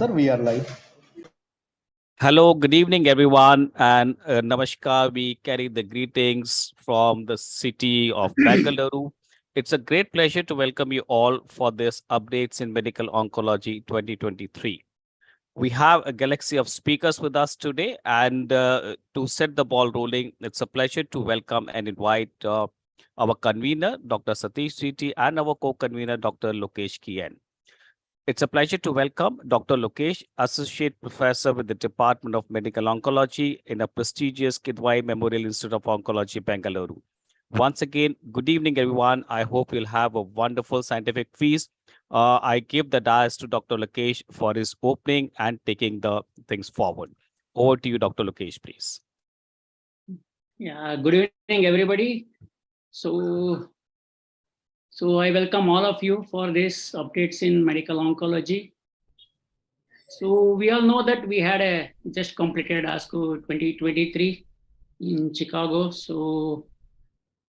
sir, we are live. Hello, good evening, everyone, and namaskar. We carry the greetings from the city of Bangalore. It's a great pleasure to welcome you all for this Updates in Medical Oncology 2023. We have a galaxy of speakers with us today, and to set the ball rolling, it's a pleasure to welcome and invite our convener, Dr. Satish Siti, and our co-convener, Dr. Lokesh Kian. It's a pleasure to welcome Dr. Lokesh, Associate Professor with the Department of Medical Oncology in a prestigious Kidwai Memorial Institute of Oncology, Bangalore. Once again, good evening, everyone. I hope you'll have a wonderful scientific feast. I give the dais to Dr. Lokesh for his opening and taking the things forward. Over to you, Dr. Lokesh, please. Yeah, good evening, everybody. So I welcome all of you for this updates in medical oncology. So we all know that we had just completed ASCO 2023 in Chicago. So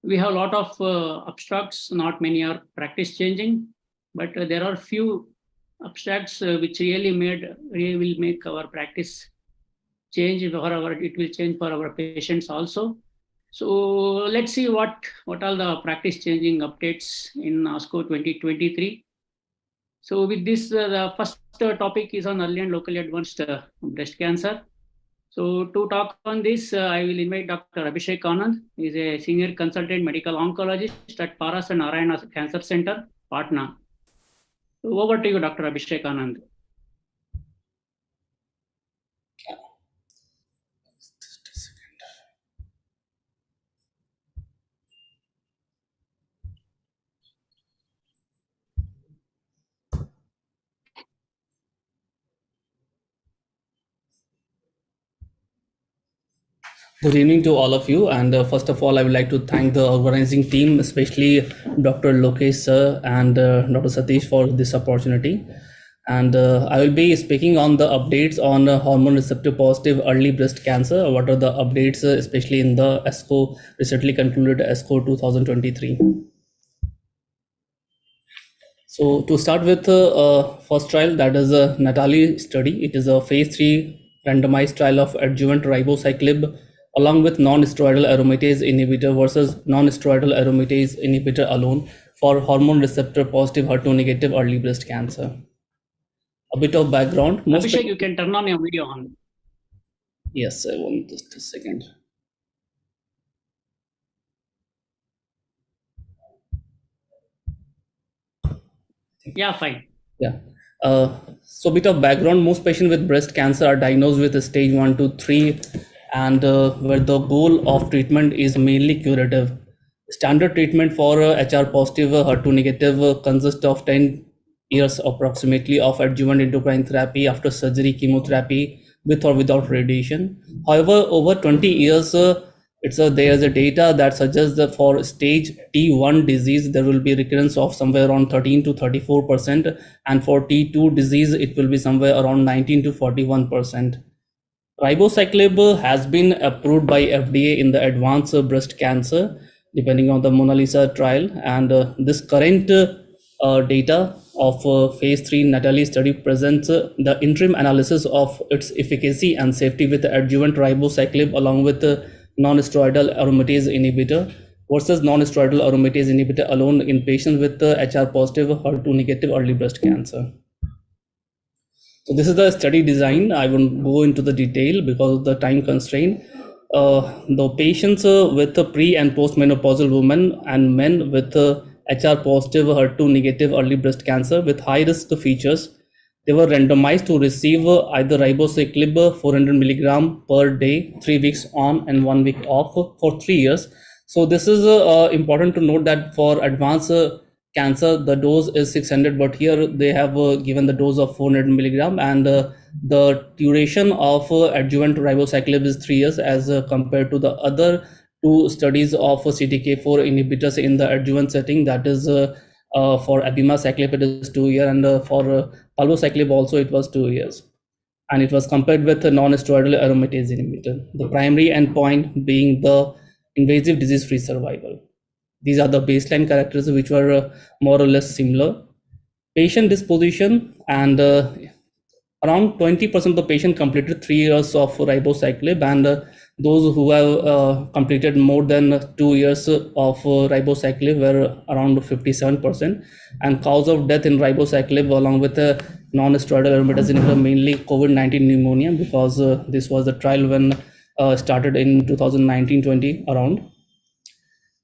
we have a lot of abstracts, not many are practice changing, but there are few abstracts which really will make our practice change it will change for our patients also. So let's see what are the practice changing updates in ASCO 2023. So with this, the first topic is on early and locally advanced breast cancer. So to talk on this, I will invite Dr. Abhishek Anand. He is a senior consultant medical oncologist at Paras and Narayana Cancer Center, Patna. So over to you, Dr. Abhishek Anand. Good evening to all of you, and first of all, I would like to thank the organizing team, especially Dr. Lokesh sir and Dr. Satish for this opportunity. And I will be speaking on the updates on hormone receptor positive early breast cancer. What are the updates, especially in the ASCO, recently concluded ASCO 2023. So to start with first trial, that is a Natali study. It is a phase 3 randomized trial of adjuvant ribociclib along with non-steroidal aromatase inhibitor versus non-steroidal aromatase inhibitor alone for hormone receptor positive HER2 negative early breast cancer. A bit of background. Abhishek, you can turn on your video on. Yes, I want just a second. Yeah, fine. Yeah. So bit of background, most patients with breast cancer are diagnosed with stage 1 to 3 and where the goal of treatment is mainly curative. Standard treatment for HR positive HER2 negative consists of 10 years approximately of adjuvant endocrine therapy after surgery chemotherapy with or without radiation. However, over 20 years there is a data that suggests that for stage T1 disease there will be recurrence of somewhere around 13 to 34%, and for T2 disease it will be somewhere around 19 to 41%. Ribociclib has been approved by FDA in the advanced breast cancer, depending on the Mona Lisa trial, and this current data of phase 3 Natalie study presents the interim analysis of its efficacy and safety with adjuvant ribociclib along with non-steroidal aromatase inhibitor versus non-steroidal aromatase inhibitor alone in patients with HR positive HER2 negative early breast cancer. So this is the study design. I won't go into the detail because of the time constraint. The patients with pre and postmenopausal women and men with HR positive HER2 negative early breast cancer with high risk features, they were randomized to receive either ribociclib 400 milligram per day, 3 weeks on and 1 week off for 3 years. So this is important to note that for advanced cancer, the dose is 600, but here they have given the dose of 400 milligram, and the duration of adjuvant ribociclib is 3 years as compared to the other two studies of CDK4 inhibitors in the adjuvant setting. That is for abemaciclib it is 2 years, and for palbociclib also it was 2 years, and it was compared with a non-steroidal aromatase inhibitor. The primary endpoint being the invasive disease-free survival. These are the baseline characters which were more or less similar. Patient disposition and Around 20% of the patient completed 3 years of ribociclib, and those who have completed more than 2 years of ribociclib were around 57%. And cause of death in ribociclib, along with non-steroidal aromatase inhibitor, mainly COVID-19 pneumonia, because this was the trial when started in 2019-20 around.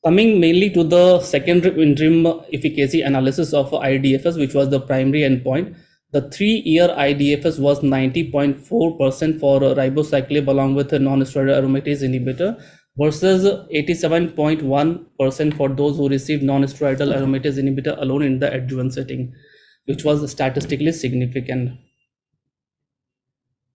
Coming mainly to the second interim efficacy analysis of IDFS, which was the primary endpoint, the 3-year IDFS was 90.4% for ribociclib along with a non-steroidal aromatase inhibitor versus 87.1% for those who received non-steroidal aromatase inhibitor alone in the adjuvant setting, which was statistically significant.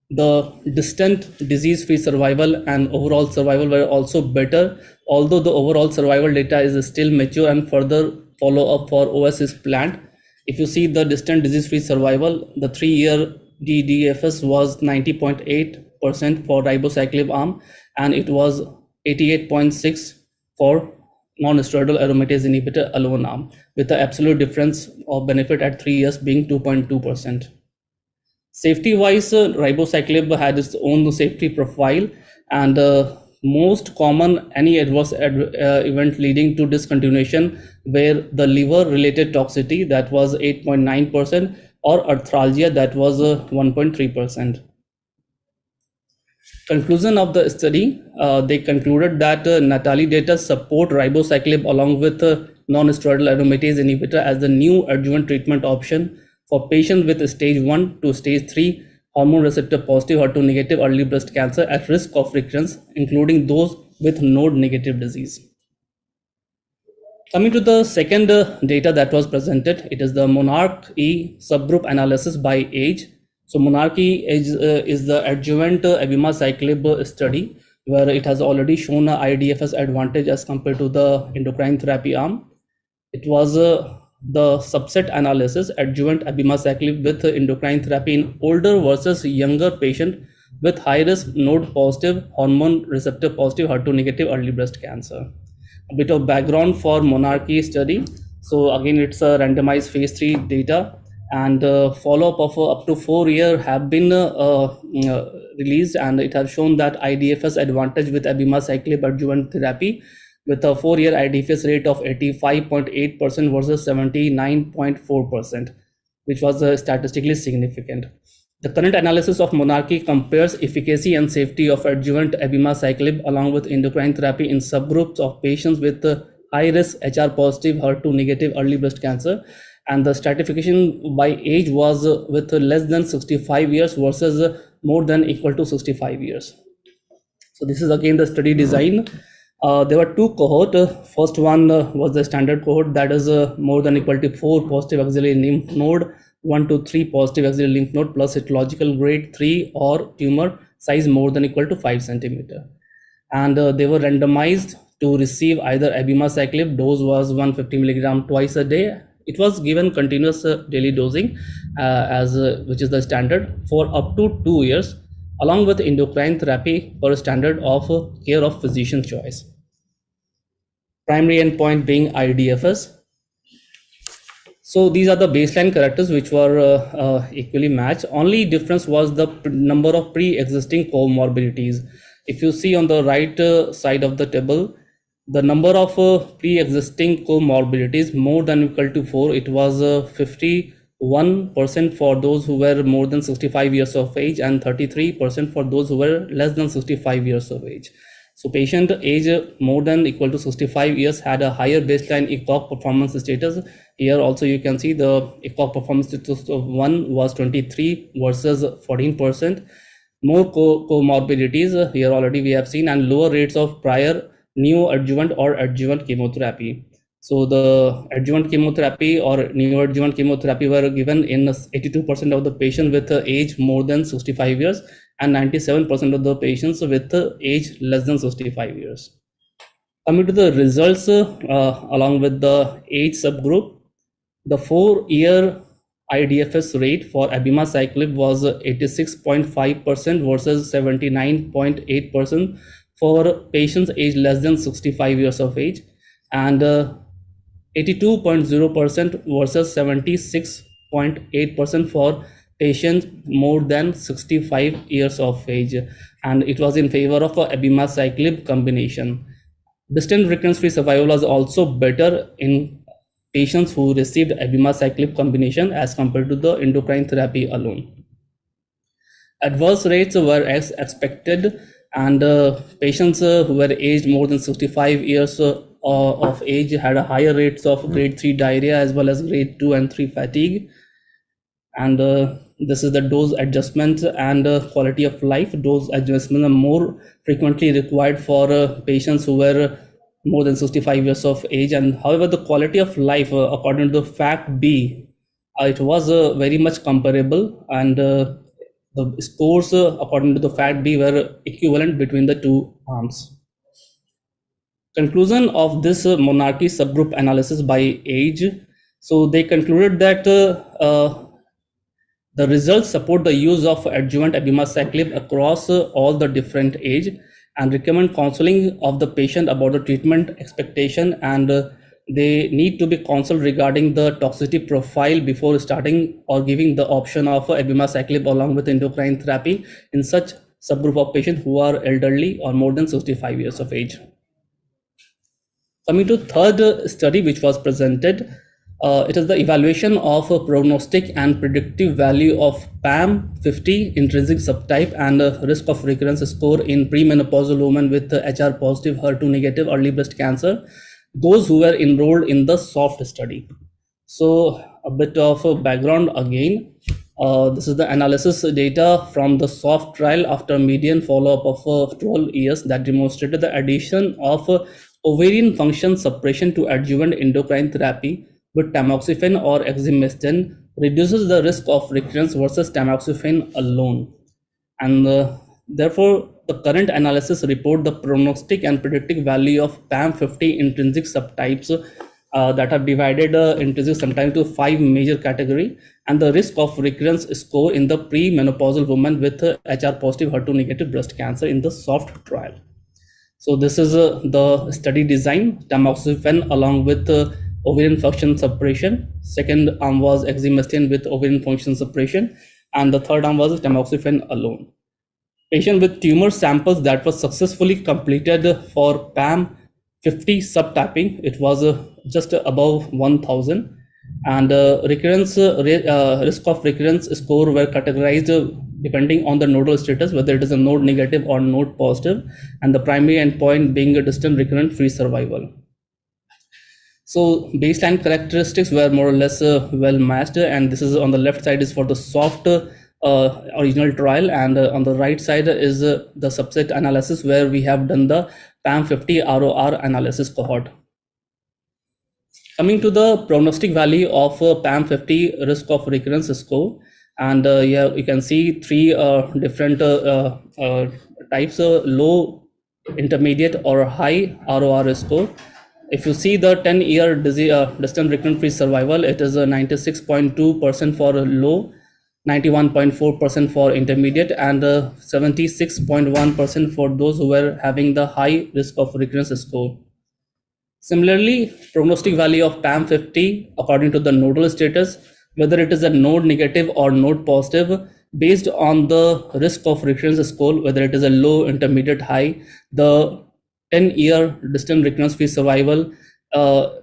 The distant disease-free survival and overall survival were also better, although the overall survival data is still mature and further follow-up for OS is planned. If you see the distant disease-free survival, the 3-year DDFS was 90.8% for ribociclib arm, and it was 88.6 for non-steroidal aromatase inhibitor alone arm, with the absolute difference of benefit at 3 years being 2.2%. Safety-wise, ribociclib had its own safety profile, and most common any adverse event leading to discontinuation were the liver-related toxicity, that was 8.9%, or arthralgia, that was 1.3%. Conclusion of the study, they concluded that Natali data support ribociclib along with non-steroidal aromatase inhibitor as the new adjuvant treatment option for patients with stage 1 to stage 3 hormone receptor positive HER2 negative early breast cancer at risk of recurrence, including those with node negative disease. Coming to the second data that was presented, it is the Monarch E subgroup analysis by age. So Monarch E is the adjuvant abemaciclib study, where it has already shown a IDFS advantage as compared to the endocrine therapy arm. It was the subset analysis, adjuvant abemaciclib with endocrine therapy in older versus younger patient with high risk node positive hormone receptor positive HER2 negative early breast cancer. A bit of background for Monarchy study. So again, it's a randomized phase 3 data, and follow-up of up to 4 years have been released, and it has shown that IDFS advantage with abemaciclib adjuvant therapy with a 4-year IDFS rate of 85.8% versus 79.4%, which was statistically significant. The current analysis of Monarchy compares efficacy and safety of adjuvant abemaciclib along with endocrine therapy in subgroups of patients with high-risk HR positive HER2 negative early breast cancer, and the stratification by age was with less than 65 years versus more than equal to 65 years. So this is again the study design. There were two cohorts. First one was the standard cohort, that is more than equal to 4 positive axillary lymph node, 1 to 3 positive axillary lymph node plus etiological grade 3 or tumor size more than equal to 5 centimeter. And they were randomized to receive either abemaciclib, dose was 150 milligram twice a day. It was given continuous daily dosing which is the standard for up to 2 years, along with endocrine therapy per standard of care of physician's choice. Primary endpoint being IDFS. So these are the baseline characters which were equally matched. Only difference was the number of pre-existing comorbidities. If you see on the right side of the table, the number of pre-existing comorbidities more than equal to 4, it was 51% for those who were more than 65 years of age and 33% for those who were less than 65 years of age. So patient age more than equal to 65 years had a higher baseline ECOG performance status. Here also you can see the ECOG performance status of 1 was 23 versus 14%. More comorbidities here already we have seen, and lower rates of prior neoadjuvant or adjuvant chemotherapy. So the adjuvant chemotherapy or neoadjuvant chemotherapy were given in 82% of the patient with age more than 65 years and 97% of the patients with age less than 65 years. Coming to the results along with the age subgroup, the 4-year IDFS rate for abemaciclib was 86.5% versus 79.8% for patients aged less than 65 years of age, and 82.0% versus 76.8% for patients more than 65 years of age, and it was in favor of a abemaciclib combination. Distant recurrence-free survival was also better in patients who received abemaciclib combination as compared to the endocrine therapy alone. Adverse rates were as expected, and patients who were aged more than 65 years of age had a higher rates of grade 3 diarrhea as well as grade 2 and 3 fatigue. And this is the dose adjustment and quality of life. Dose adjustment are more frequently required for patients who were more than 65 years of age. And however, the quality of life, according to the fact B, it was very much comparable, and the scores according to the fact B were equivalent between the two arms. Conclusion of this monarchy subgroup analysis by age. So they concluded that the results support the use of adjuvant abemaciclib across all the different age, and recommend counseling of the patient about the treatment expectation, and they need to be counseled regarding the toxicity profile before starting or giving the option of abemaciclib along with endocrine therapy in such subgroup of patients who are elderly or more than 65 years of age. Coming to third study which was presented, it is the evaluation of a prognostic and predictive value of PAM50 intrinsic subtype and risk of recurrence score in premenopausal women with HR positive, HER2 negative early breast cancer, those who were enrolled in the SOFT study. So a bit of a background again. This is the analysis data from the SOFT trial after median follow-up of 12 years that demonstrated the addition of ovarian function suppression to adjuvant endocrine therapy with tamoxifen or exemestane reduces the risk of recurrence versus tamoxifen alone. And therefore, the current analysis report the prognostic and predictive value of PAM50 intrinsic subtypes that are divided intrinsic sometimes to 5 major category, and the risk of recurrence score in the premenopausal woman with HR positive, HER2 negative breast cancer in the SOFT trial. So this is the study design: tamoxifen along with ovarian function suppression. Second arm was exemestane with ovarian function suppression, and the third arm was tamoxifen alone. Patient with tumor samples that was successfully completed for PAM50 subtyping, it was just above 1000, and recurrence risk of recurrence score were categorized depending on the nodal status, whether it is a node negative or node positive, and the primary endpoint being a distant recurrent free survival. So baseline characteristics were more or less well matched, and this is on the left side is for the SOFT original trial, and on the right side is the subset analysis where we have done the PAM50 ROR analysis cohort. Coming to the prognostic value of PAM50 risk of recurrence score, and yeah, you can see three different types: low, intermediate, or high ROR score. If you see the 10-year distant recurrent free survival, it is 96.2% for low, 91.4% for intermediate, and 76.1% for those who were having the high risk of recurrence score. Similarly, prognostic value of PAM50 according to the nodal status, whether it is a node negative or node positive, based on the risk of recurrence score, whether it is a low, intermediate, high, the 10-year distant recurrence free survival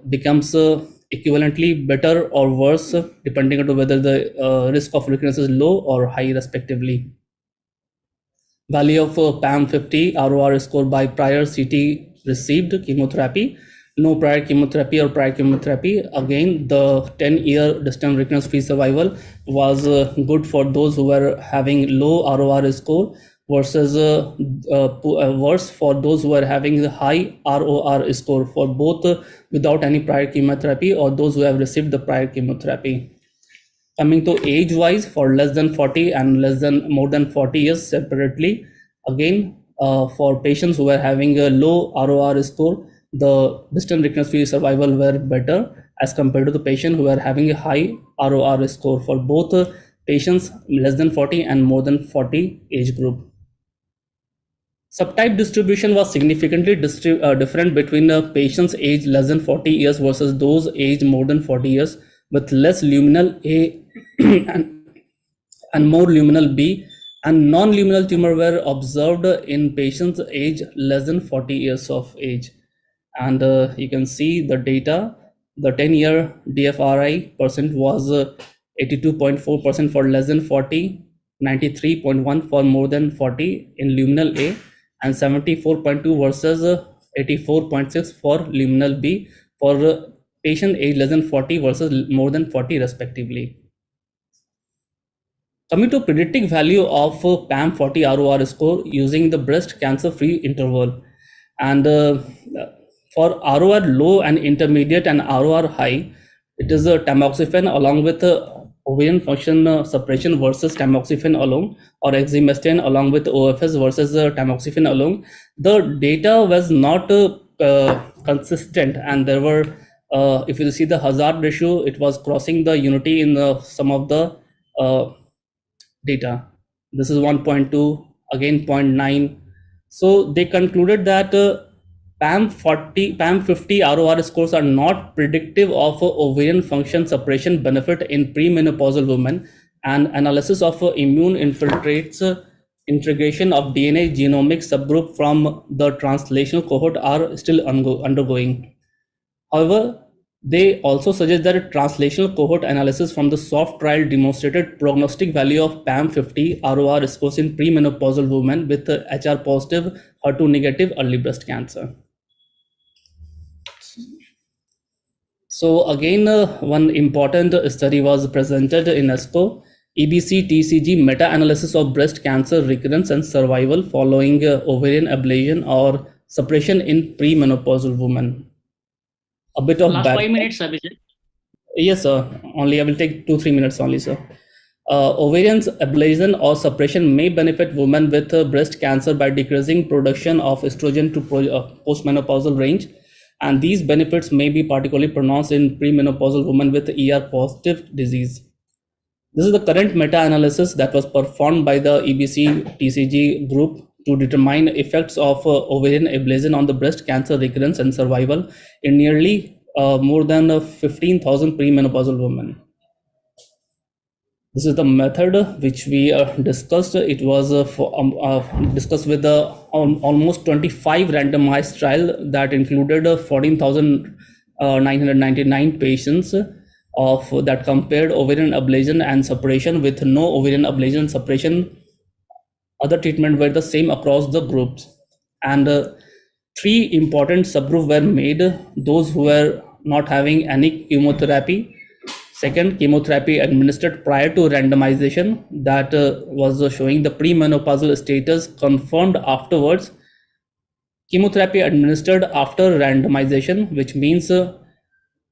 becomes equivalently better or worse depending on whether the risk of recurrence is low or high respectively. Value of PAM50 ROR score by prior CT received chemotherapy, no prior chemotherapy or prior chemotherapy. Again, the 10-year distant recurrence free survival was good for those who were having low ROR score versus worse for those who were having the high ROR score for both without any prior chemotherapy or those who have received the prior chemotherapy. Coming to age wise, for less than 40 and more than 40 years separately, again for patients who were having a low ROR score, the distant recurrence free survival were better as compared to the patient who were having a high ROR score for both patients less than 40 and more than 40 age group. Subtype distribution was significantly different between patients aged less than 40 years versus those aged more than 40 years with less luminal A and more luminal B, and non-luminal tumor were observed in patients age less than 40 years of age. And you can see the data. The 10-year DFRI percent was 82.4% for less than 40, 93.1 for more than 40 in luminal A, and 74.2 versus 84.6 for luminal B for patient age less than 40 versus more than 40 respectively. Coming to predictive value of PAM40 ROR score using the breast cancer free interval. And for ROR low and intermediate and ROR high, it is tamoxifen along with ovarian function suppression versus tamoxifen alone, or exemestane along with OFS versus tamoxifen alone. The data was not consistent, and there were, if you see the hazard ratio, it was crossing the unity in some of the data. This is 1.2, again 0.9. So they concluded that PAM50 ROR scores are not predictive of ovarian function suppression benefit in premenopausal women, and analysis of immune infiltrates integration of DNA genomic subgroup from the translational cohort are still undergoing. However, they also suggest that a translational cohort analysis from the SOFT trial demonstrated prognostic value of PAM50 ROR scores in premenopausal women with HR positive, HER2 negative early breast cancer. So again, one important study was presented in ESCO, EBC TCG meta-analysis of breast cancer recurrence and survival following ovarian ablation or suppression in premenopausal women. A bit of Last 5 minutes, Abhijit. Yes, sir. Only I will take 2-3 minutes only, sir. Ovarian ablation or suppression may benefit women with breast cancer by decreasing production of estrogen to postmenopausal range, and these benefits may be particularly pronounced in premenopausal women with ER positive disease. This is the current meta-analysis that was performed by the EBC TCG group to determine effects of ovarian ablation on the breast cancer recurrence and survival in nearly more than 15,000 premenopausal women. This is the method which we discussed. It was discussed with almost 25 randomized trial that included 14,999 patients of that compared ovarian ablation and suppression with no ovarian ablation suppression. Other treatment were the same across the groups, and three important subgroups were made: those who were not having any chemotherapy, second, chemotherapy administered prior to randomization that was showing the premenopausal status confirmed afterwards, chemotherapy administered after randomization, which means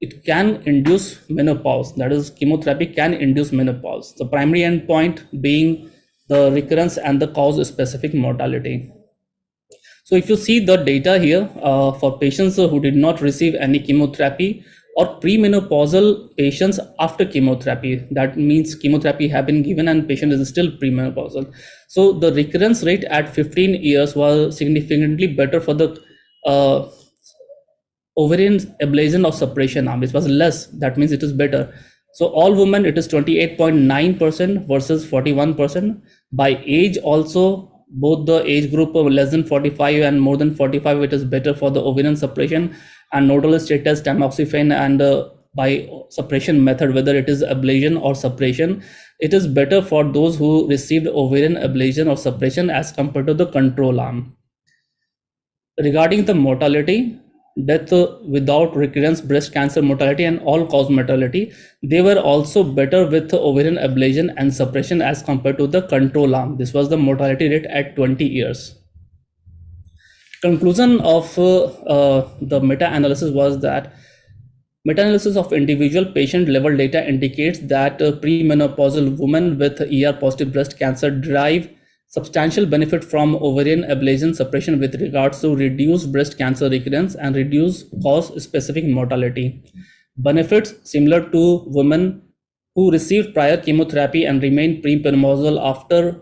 it can induce menopause. That is, chemotherapy can induce menopause. The primary endpoint being the recurrence and the cause specific mortality. So if you see the data here for patients who did not receive any chemotherapy or premenopausal patients after chemotherapy, that means chemotherapy have been given and patient is still premenopausal. So the recurrence rate at 15 years was significantly better for the ovarian ablation or suppression arm. It was less, that means it is better. So all women, it is 28.9% versus 41%. By age also, both the age group of less than 45 and more than 45, it is better for the ovarian suppression and nodal status tamoxifen, and by suppression method, whether it is ablation or suppression, it is better for those who received ovarian ablation or suppression as compared to the control arm. Regarding the mortality, death without recurrence, breast cancer mortality, and all cause mortality, they were also better with ovarian ablation and suppression as compared to the control arm. This was the mortality rate at 20 years. Conclusion of the meta-analysis was that meta-analysis of individual patient level data indicates that premenopausal women with ER positive breast cancer derive substantial benefit from ovarian ablation suppression with regards to reduced breast cancer recurrence and reduced cause-specific mortality. Benefits similar to women who received prior chemotherapy and remained premenopausal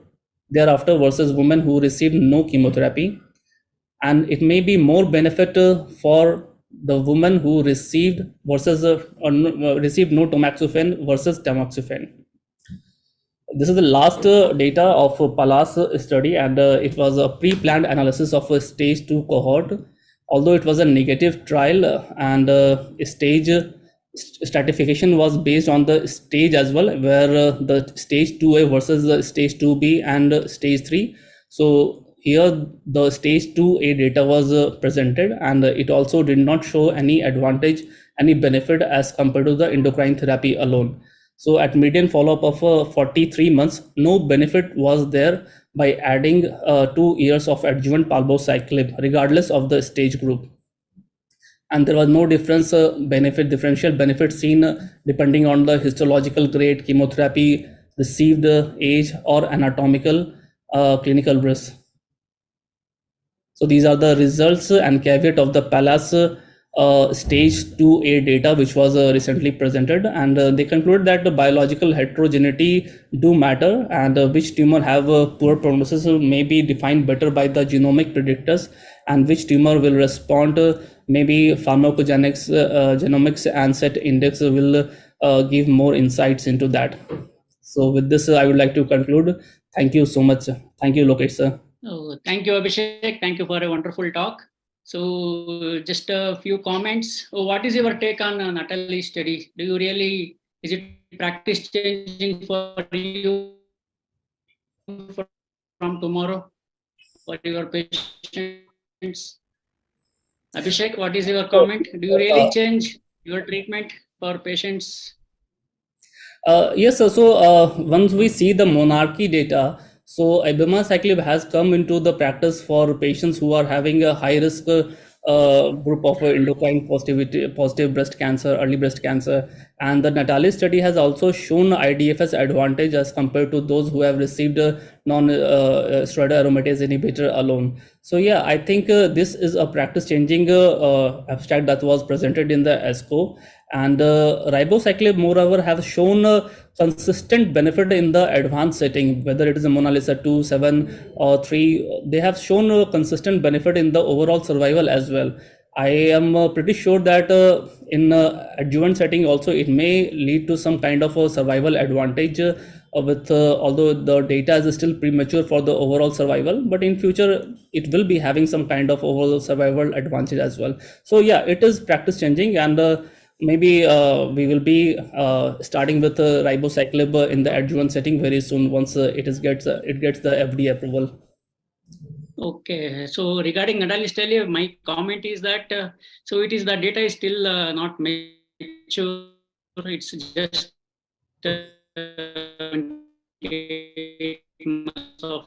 thereafter versus women who received no chemotherapy. And it may be more benefit for the woman who received versus received no tamoxifen versus tamoxifen. This is the last data of Palas study, and it was a pre-planned analysis of a stage 2 cohort. Although it was a negative trial, and stage stratification was based on the stage as well, where the stage 2A versus the stage 2B and stage 3. So here the stage 2A data was presented, and it also did not show any advantage, any benefit as compared to the endocrine therapy alone. So at median follow-up of 43 months, no benefit was there by adding 2 years of adjuvant palbociclib, regardless of the stage group. And there was no differential benefit seen depending on the histological grade, chemotherapy received, age, or anatomical clinical risk. So these are the results and caveat of the Pallas stage 2A data, which was recently presented. And they conclude that the biological heterogeneity do matter, and which tumor have a poor prognosis may be defined better by the genomic predictors, and which tumor will respond, maybe pharmacogenics, genomics and set index will give more insights into that. So with this, I would like to conclude. Thank you so much. Thank you, Lokesh sir. Oh, thank you, Abhishek. Thank you for a wonderful talk. So, just a few comments. Oh, what is your take on Natalie study? Do you really, is it practice changing for you from tomorrow for your patients? Abhishek, what is your comment? Do you really change your treatment for patients? Yes, sir. So once we see the monarchy data, so abemaciclib has come into the practice for patients who are having a high risk group of endocrine positive breast cancer, early breast cancer, and the Natalis study has also shown IDFS advantage as compared to those who have received a non-steroid aromatase inhibitor alone. So yeah, I think this is a practice changing abstract that was presented in the ESCO. And ribociclib moreover have shown consistent benefit in the advanced setting, whether it is a Mona Lisa 2, 7 or 3. They have shown consistent benefit in the overall survival as well. I am pretty sure that in adjuvant setting also it may lead to some kind of a survival advantage, with although the data is still premature for the overall survival, but in future it will be having some kind of overall survival advantage as well. So yeah, it is practice changing, and maybe we will be starting with ribociclib in the adjuvant setting very soon once it gets the FDA approval. Okay, so regarding Natalis study, my comment is that so it is the data is still not mature. It's just 28 months of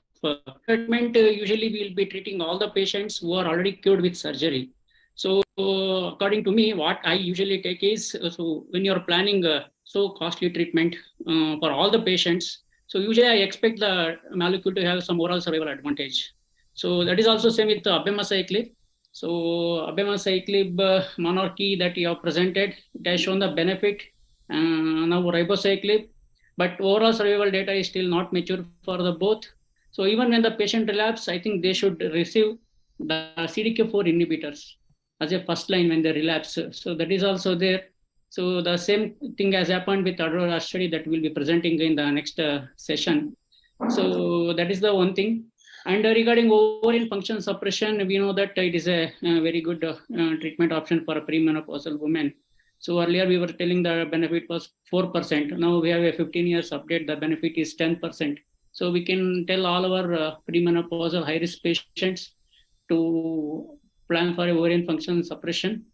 treatment. Usually, we will be treating all the patients who are already cured with surgery. So, according to me, what I usually take is so when you're planning so costly treatment for all the patients, so usually I expect the molecule to have some oral survival advantage. So that is also same with abemaciclib. So abemaciclib monarchy that you have presented, it has shown the benefit. Now ribociclib, but overall survival data is still not mature for the both. So even when the patient relapse, I think they should receive the CDK4 inhibitors as a first line when they relapse. So that is also there. So the same thing has happened with Aurora study that we'll be presenting in the next session. So that is the one thing. And regarding ovarian function suppression, we know that it is a very good treatment option for a premenopausal woman. So earlier we were telling the benefit was 4%. Now we have a 15 years update, the benefit is 10%. So we can tell all our premenopausal high-risk patients to plan for ovarian function suppression.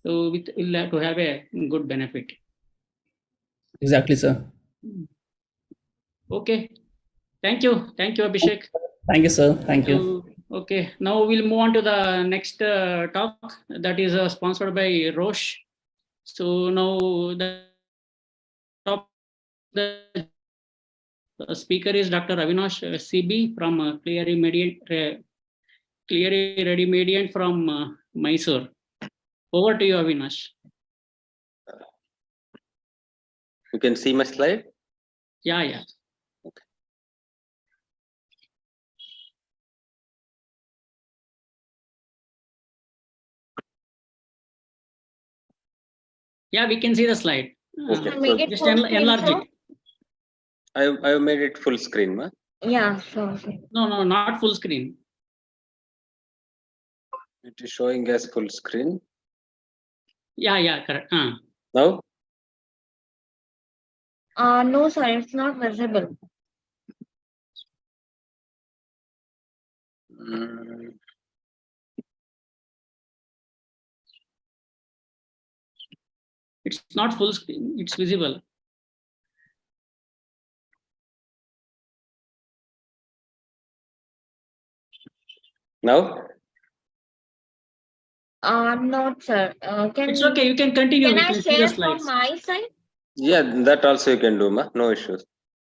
So we'll have to have a good benefit. Exactly, sir. Okay. Thank you. Thank you, Abhishek. Thank you, sir. Thank you. Okay, now we'll move on to the next talk that is sponsored by Roche. So now the speaker is Dr. Avinash CB from Cleary Ready Mediant from Mysore. Over to you, Avinash. You can see my slide? Yeah, yeah. Okay. Yeah, we can see the slide. Okay. Just enlarge it. I've made it full screen, ma. Yeah, sure. No, not full screen. It is showing as full screen. Yeah, correct. Now, No, sir, it's not visible. mm, It's not full screen. It's visible. now, Not, sir. It's okay. You can continue. Can We I can see the share from slides. my side? yeah, that also you can do, ma. No issues.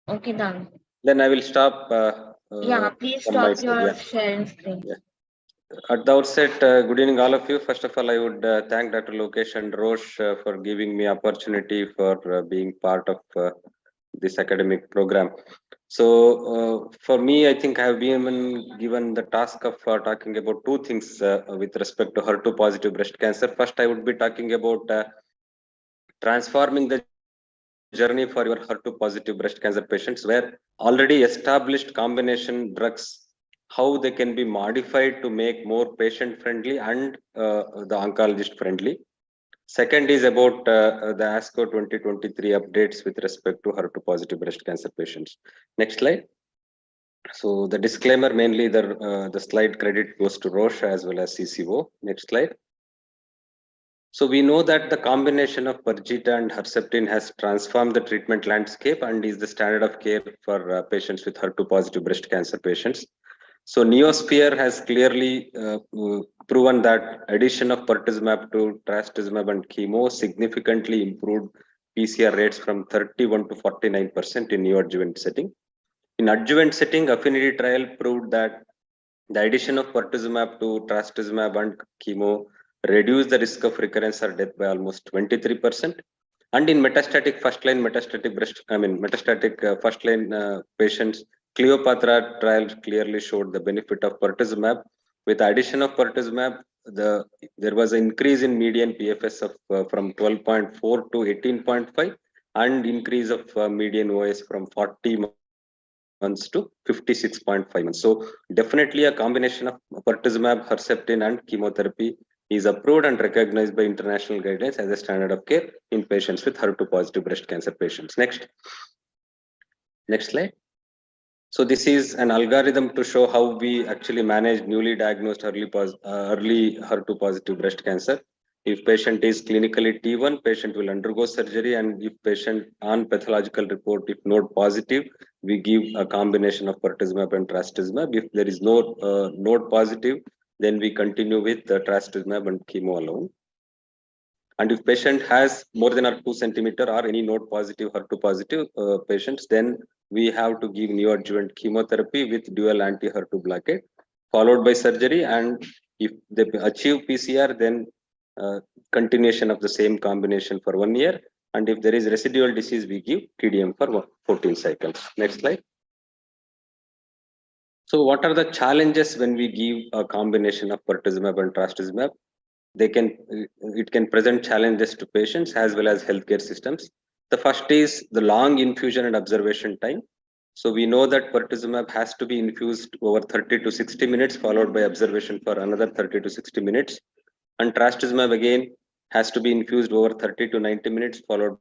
Okay, done. Then I will stop. Yeah, please from my stop side. your Yeah. sharing screen. Yeah. At the outset, good evening, all of you. First of all, I would thank Dr. Lokesh and Roche for giving me opportunity for being part of this academic program. So, for me, I think I have been given the task of talking about two things with respect to HER2 positive breast cancer. First, I would be talking about transforming the journey for your HER2 positive breast cancer patients, where already established combination drugs, how they can be modified to make more patient friendly and the oncologist friendly. Second is about the ASCO 2023 updates with respect to HER2 positive breast cancer patients. Next slide. So the disclaimer, mainly the slide credit goes to Roche as well as CCO. Next slide. So we know that the combination of Perjeta and Herceptin has transformed the treatment landscape and is the standard of care for patients with HER2 positive breast cancer patients. So Neosphere has clearly proven that addition of pertuzumab to trastuzumab and chemo significantly improved PCR rates from 31 to 49% in neoadjuvant setting. In adjuvant setting, affinity trial proved that the addition of pertuzumab to trastuzumab and chemo reduced the risk of recurrence or death by almost 23%. And in metastatic first-line metastatic first-line patients, Cleopatra trial clearly showed the benefit of pertuzumab. With the addition of pertuzumab, there was an increase in median PFS of from 12.4 to 18.5, and increase of median OS from 40 months to 56.5 months. So definitely a combination of pertuzumab, Herceptin and chemotherapy is approved and recognized by international guidelines as a standard of care in patients with HER2 positive breast cancer patients. Next slide. So this is an algorithm to show how we actually manage newly diagnosed early HER2 positive breast cancer. If patient is clinically T1, patient will undergo surgery, and if patient on pathological report, if node positive, we give a combination of pertuzumab and trastuzumab. If there is no node positive, then we continue with the trastuzumab and chemo alone. And if patient has more than or 2 centimeter or any node positive HER2 positive patients, then we have to give neoadjuvant chemotherapy with dual anti-HER2 blockade, followed by surgery. And if they achieve PCR, then continuation of the same combination for 1 year. And if there is residual disease, we give TDM for 14 cycles. Next slide. So what are the challenges when we give a combination of pertuzumab and trastuzumab? It can present challenges to patients as well as healthcare systems. The first is the long infusion and observation time. So we know that pertuzumab has to be infused over 30 to 60 minutes, followed by observation for another 30 to 60 minutes. And trastuzumab again has to be infused over 30 to 90 minutes, followed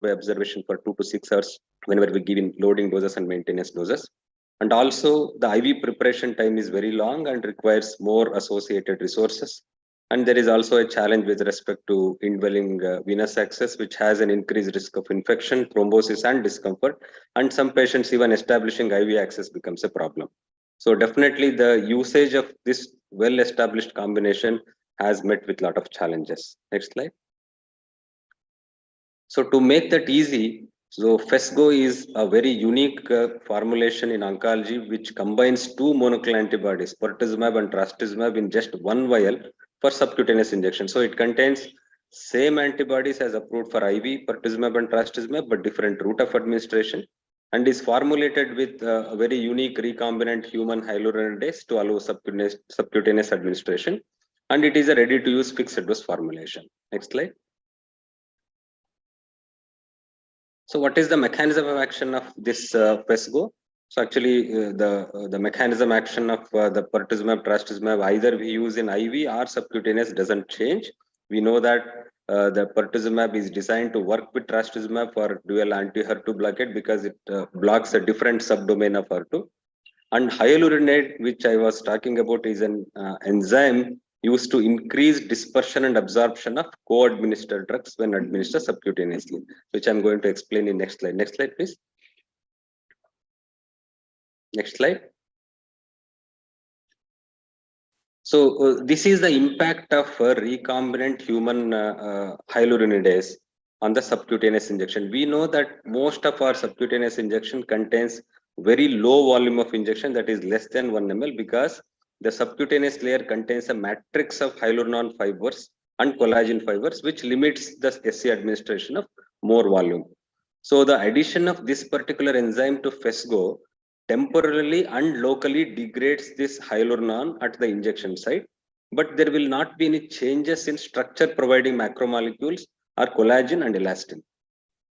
by observation for 2 to 6 hours whenever we give in loading doses and maintenance doses. And also the IV preparation time is very long and requires more associated resources. And there is also a challenge with respect to indwelling venous access, which has an increased risk of infection, thrombosis, and discomfort. And some patients, even establishing IV access becomes a problem. So definitely the usage of this well-established combination has met with a lot of challenges. Next slide. So to make that easy, so FESGO is a very unique formulation in oncology, which combines two monoclonal antibodies, pertuzumab and trastuzumab, in just one vial for subcutaneous injection. So it contains same antibodies as approved for IV, pertuzumab and trastuzumab, but different route of administration, and is formulated with a very unique recombinant human hyaluronidase to allow subcutaneous administration. And it is a ready-to-use fixed dose formulation. Next slide. So what is the mechanism of action of this FESGO? So actually the mechanism action of the pertuzumab, trastuzumab, either we use in IV or subcutaneous doesn't change. We know that the pertuzumab is designed to work with trastuzumab for dual anti-HER2 blockade because it blocks a different subdomain of HER2. And hyaluronate, which I was talking about, is an enzyme used to increase dispersion and absorption of co-administered drugs when administered subcutaneously, which I'm going to explain in next slide. Next slide, please. Next slide. So this is the impact of recombinant human hyaluronidase on the subcutaneous injection. We know that most of our subcutaneous injection contains very low volume of injection, that is less than 1 ml, because the subcutaneous layer contains a matrix of hyaluronan fibers and collagen fibers, which limits the SC administration of more volume. So the addition of this particular enzyme to FESGO temporarily and locally degrades this hyaluronan at the injection site, but there will not be any changes in structure providing macromolecules or collagen and elastin.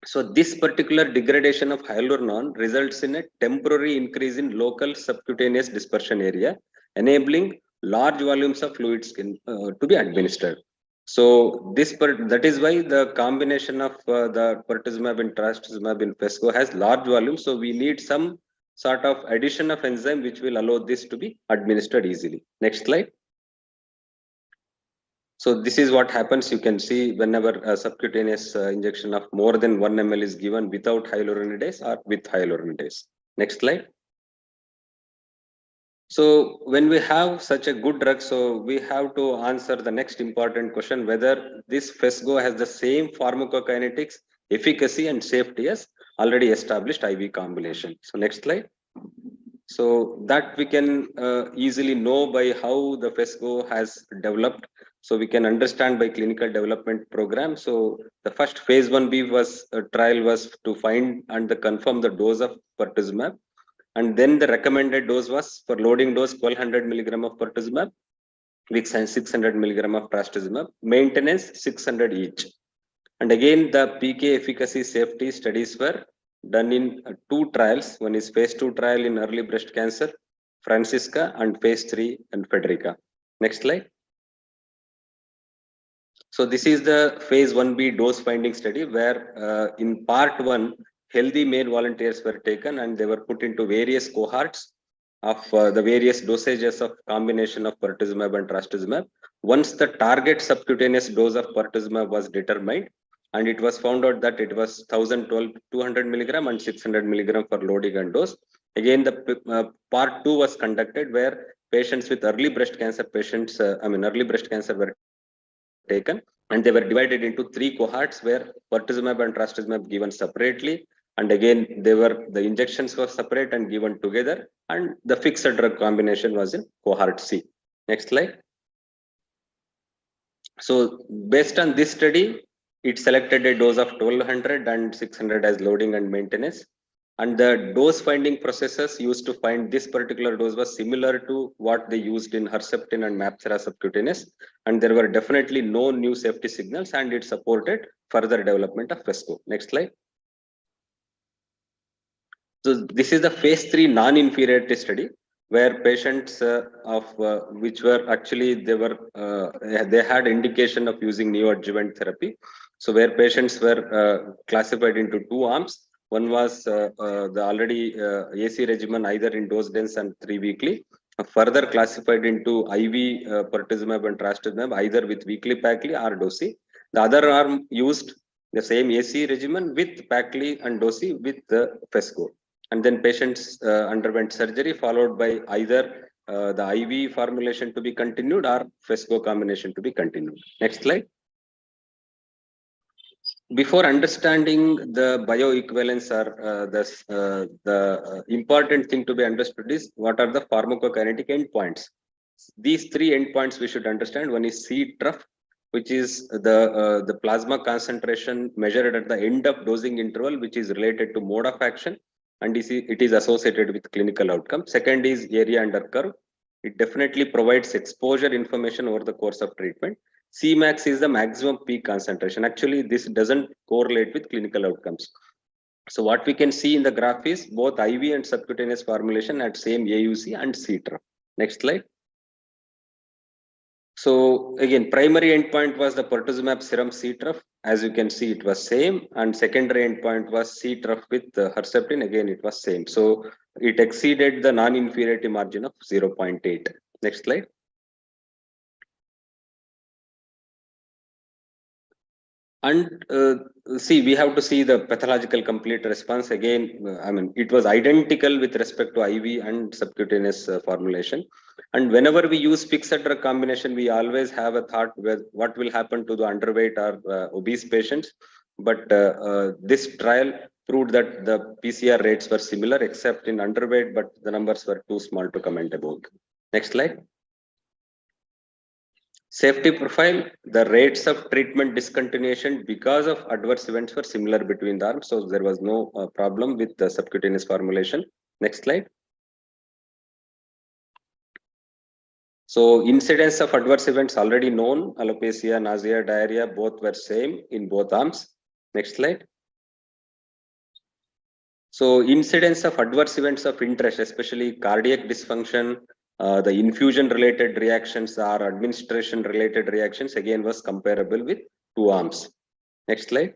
So this particular degradation of hyaluronan results in a temporary increase in local subcutaneous dispersion area, enabling large volumes of fluid skin to be administered. So that is why the combination of the pertuzumab and trastuzumab in FESGO has large volume. So we need some sort of addition of enzyme which will allow this to be administered easily. Next slide. So this is what happens. You can see whenever a subcutaneous injection of more than 1 ml is given without hyaluronidase or with hyaluronidase. Next slide. So when we have such a good drug, so we have to answer the next important question, whether this FESGO has the same pharmacokinetics, efficacy and safety as already established IV combination. So next slide. So that we can easily know by how the FESGO has developed. So we can understand by clinical development program. So the first phase 1B trial was to find and confirm the dose of pertuzumab. And then the recommended dose was for loading dose 1200 milligram of pertuzumab with 600 milligram of trastuzumab, maintenance 600 each. And again, the PK efficacy safety studies were done in 2 trials. One is phase 2 trial in early breast cancer, Francisca, and phase 3 and Federica. Next slide. So this is the phase 1B dose finding study where in part 1, healthy male volunteers were taken and they were put into various cohorts of the various dosages of combination of pertuzumab and trastuzumab. Once the target subcutaneous dose of pertuzumab was determined, and it was found out that it was 200 milligram and 600 milligram for loading and dose. Again, the part 2 was conducted where patients with early breast cancer early breast cancer were taken, and they were divided into 3 cohorts where pertuzumab and trastuzumab given separately, and again the injections were separate and given together, and the fixed drug combination was in cohort C. Next slide. So based on this study, it selected a dose of 1200 and 600 as loading and maintenance. And the dose finding processes used to find this particular dose was similar to what they used in Herceptin and MabThera subcutaneous. And there were definitely no new safety signals, and it supported further development of FESGO. Next slide. So this is the phase 3 non-inferiority study where patients which were actually they had indication of using neoadjuvant therapy. So where patients were classified into 2 arms. One was the already AC regimen either in dose dense and 3 weekly. Further classified into IV pertuzumab and trastuzumab either with weekly Pacli or dosi. The other arm used the same AC regimen with Pacli and dosi with the FESGO. And then patients underwent surgery followed by either the IV formulation to be continued or FESGO combination to be continued. Next slide. Before understanding the bioequivalence or the important thing to be understood is what are the pharmacokinetic endpoints. These 3 endpoints we should understand. One is C trough, which is the plasma concentration measured at the end of dosing interval, which is related to mode of action, and it is associated with clinical outcome. Second is area under curve. It definitely provides exposure information over the course of treatment. Cmax is the maximum peak concentration. Actually, this doesn't correlate with clinical outcomes. So what we can see in the graph is both IV and subcutaneous formulation at same AUC and CTRF. Next slide. So again, primary endpoint was the pertuzumab serum CTRF. As you can see, it was same, and secondary endpoint was CTRF with Herceptin. Again, it was same. So it exceeded the non-inferiority margin of 0.8. Next slide. And see, we have to see the pathological complete response again. I mean, it was identical with respect to IV and subcutaneous formulation. And whenever we use fixed drug combination, we always have a thought with what will happen to the underweight or obese patients. But this trial proved that the PCR rates were similar, except in underweight, but the numbers were too small to comment about. Next slide. Safety profile, the rates of treatment discontinuation because of adverse events were similar between the arms. So there was no problem with the subcutaneous formulation. Next slide. So incidence of adverse events already known, alopecia, nausea, diarrhea, both were same in both arms. Next slide. So incidence of adverse events of interest, especially cardiac dysfunction, the infusion related reactions or administration related reactions again was comparable with two arms. Next slide.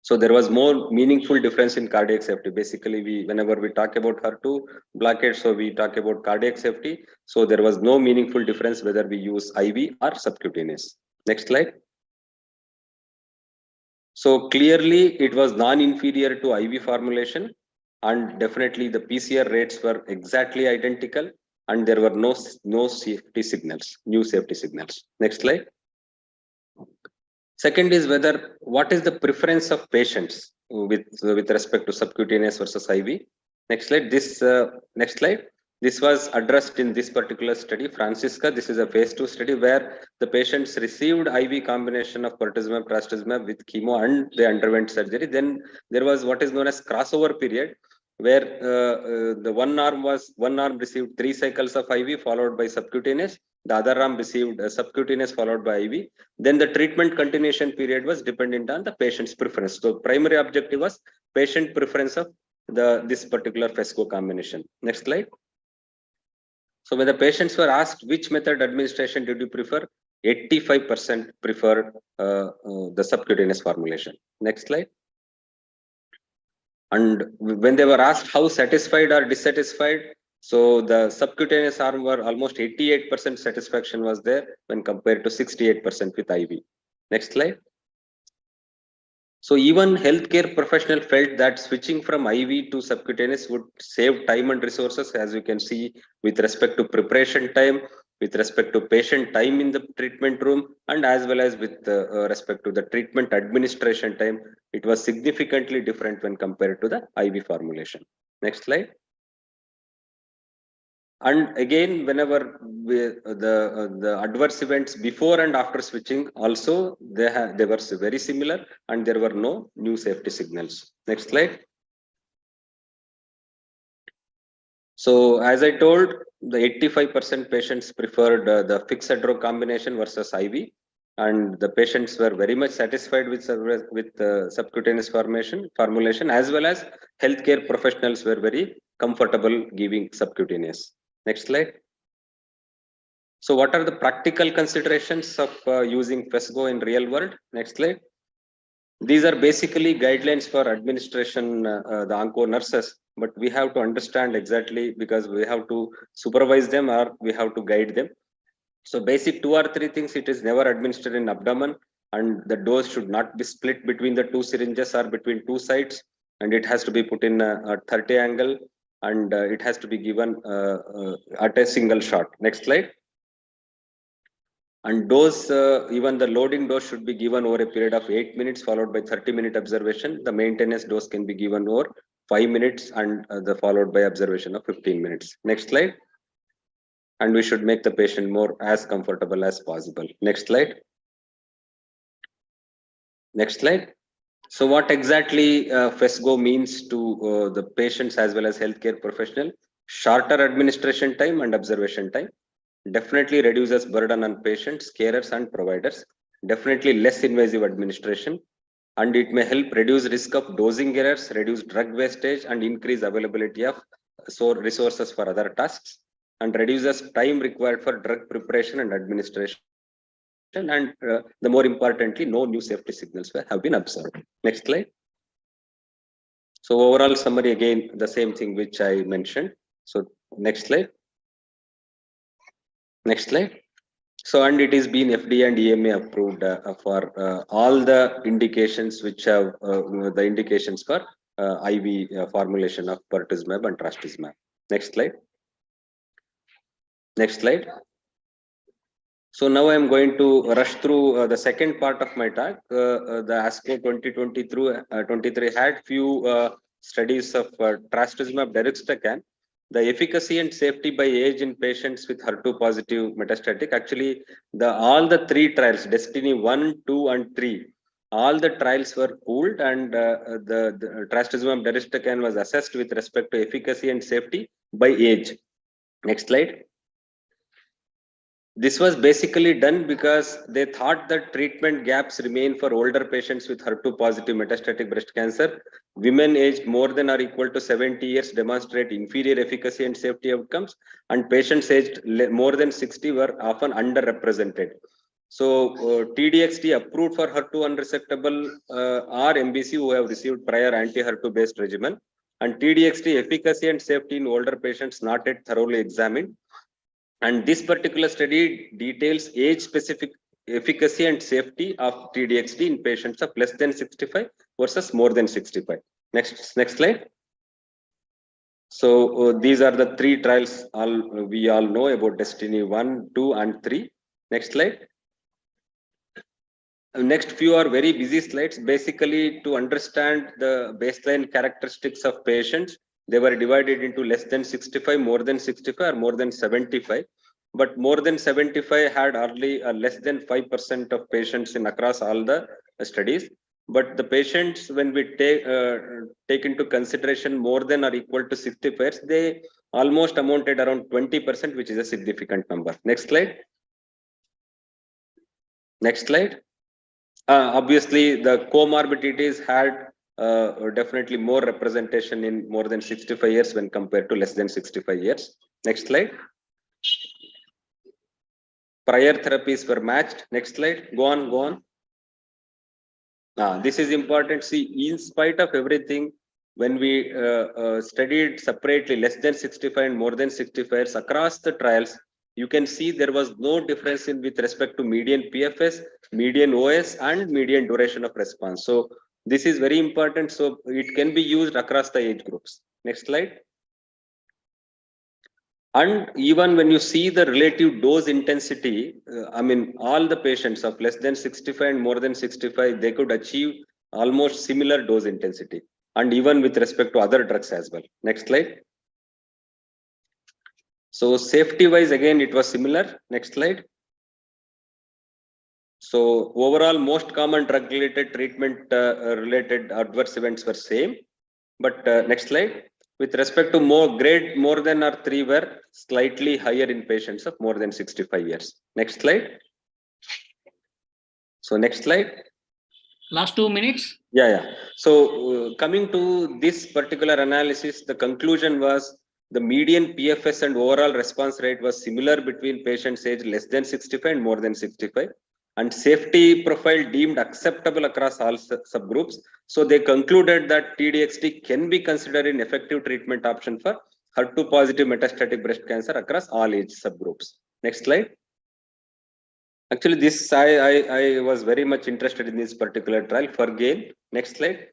So there was more meaningful difference in cardiac safety. Basically, whenever we talk about HER2 blockade, so we talk about cardiac safety. So there was no meaningful difference whether we use IV or subcutaneous. Next slide. So clearly it was non-inferior to IV formulation, and definitely the PCR rates were exactly identical, and there were no safety signals, new safety signals. Next slide. Second is what is the preference of patients with respect to subcutaneous versus IV. Next slide. Next slide. This was addressed in this particular study, Francisca. This is a phase 2 study where the patients received IV combination of pertuzumab, trastuzumab with chemo, and they underwent surgery. Then there was what is known as crossover period, where the one arm received 3 cycles of IV followed by subcutaneous. The other arm received subcutaneous followed by IV. Then the treatment continuation period was dependent on the patient's preference. So primary objective was patient preference of this particular FESCO combination. Next slide. So when the patients were asked which method administration did you prefer, 85% preferred the subcutaneous formulation. Next slide. And when they were asked how satisfied or dissatisfied, so the subcutaneous arm were almost 88% satisfaction was there when compared to 68% with IV. Next slide. So even healthcare professional felt that switching from IV to subcutaneous would save time and resources, as you can see, with respect to preparation time, with respect to patient time in the treatment room, and as well as with respect to the treatment administration time. It was significantly different when compared to the IV formulation. Next slide. And again, whenever the adverse events before and after switching also, they were very similar, and there were no new safety signals. Next slide. So as I told, the 85% patients preferred the fixed drug combination versus IV, and the patients were very much satisfied with subcutaneous formulation, as well as healthcare professionals were very comfortable giving subcutaneous. Next slide. So what are the practical considerations of using FESGO in real world? Next slide. These are basically guidelines for administration, the onco nurses, but we have to understand exactly because we have to supervise them or we have to guide them. So basic 2 or 3 things, it is never administered in abdomen, and the dose should not be split between the 2 syringes or between 2 sites, and it has to be put in a 30 angle, and it has to be given at a single shot. Next slide. And dose, even the loading dose should be given over a period of 8 minutes followed by 30-minute observation. The maintenance dose can be given over 5 minutes and followed by observation of 15 minutes. Next slide. And we should make the patient more as comfortable as possible. Next slide. Next slide. So what exactly FESGO means to the patients as well as healthcare professional? Shorter administration time and observation time. Definitely reduces burden on patients, carers, and providers. Definitely less invasive administration. and it may help reduce risk of dosing errors, reduce drug wastage, and increase availability of resources for other tasks, and reduces time required for drug preparation and administration. And the more importantly, no new safety signals have been observed. Next slide. So overall summary, again, the same thing which I mentioned. So next slide. Next slide. So, and it is been FDA and EMA approved for all the indications which have the indications for IV formulation of pertuzumab and trastuzumab. Next slide. Next slide. So now I am going to rush through the second part of my talk. The ASCO 2023 had few studies of trastuzumab deruxtecan. The efficacy and safety by age in patients with HER2 positive metastatic. Actually, all the three trials, Destiny 1, 2, and 3, all the trials were pooled, and the trastuzumab deruxtecan was assessed with respect to efficacy and safety by age. Next slide. This was basically done because they thought that treatment gaps remain for older patients with HER2 positive metastatic breast cancer. Women aged more than or equal to 70 years demonstrate inferior efficacy and safety outcomes, and patients aged more than 60 were often underrepresented. So TDXT approved for HER2 unresectable or MBC who have received prior anti-HER2 based regimen, and TDXT efficacy and safety in older patients not yet thoroughly examined. And this particular study details age-specific efficacy and safety of TDXT in patients of less than 65 versus more than 65. Next slide. So these are the three trials we all know about: Destiny 1, 2, and 3. Next slide. Next few are very busy slides. Basically, to understand the baseline characteristics of patients, they were divided into less than 65, more than 65, or more than 75. But more than 75 had hardly less than 5% of patients in across all the studies. But the patients, when we take into consideration more than or equal to 65, they almost amounted around 20%, which is a significant number. Next slide. Next slide. Obviously, the comorbidities had definitely more representation in more than 65 years when compared to less than 65 years. Next slide. Prior therapies were matched. Next slide. Go on. This is important. See, in spite of everything, when we studied separately less than 65 and more than 65 across the trials, you can see there was no difference with respect to median PFS, median OS, and median duration of response. So this is very important. So it can be used across the age groups. Next slide. And even when you see the relative dose intensity, I mean, all the patients of less than 65 and more than 65, they could achieve almost similar dose intensity, and even with respect to other drugs as well. Next slide. So safety wise, again, it was similar. Next slide. So overall, most common drug related treatment related adverse events were same. But next slide. With respect to grade more than or 3 were slightly higher in patients of more than 65 years. Next slide. So next slide. Last 2 minutes. Yeah. So coming to this particular analysis, the conclusion was the median PFS and overall response rate was similar between patients aged less than 65 and more than 65. And safety profile deemed acceptable across all subgroups. So they concluded that TDXT can be considered an effective treatment option for HER2 positive metastatic breast cancer across all age subgroups. Next slide. Actually, this I was very much interested in this particular trial for GAIN. Next slide.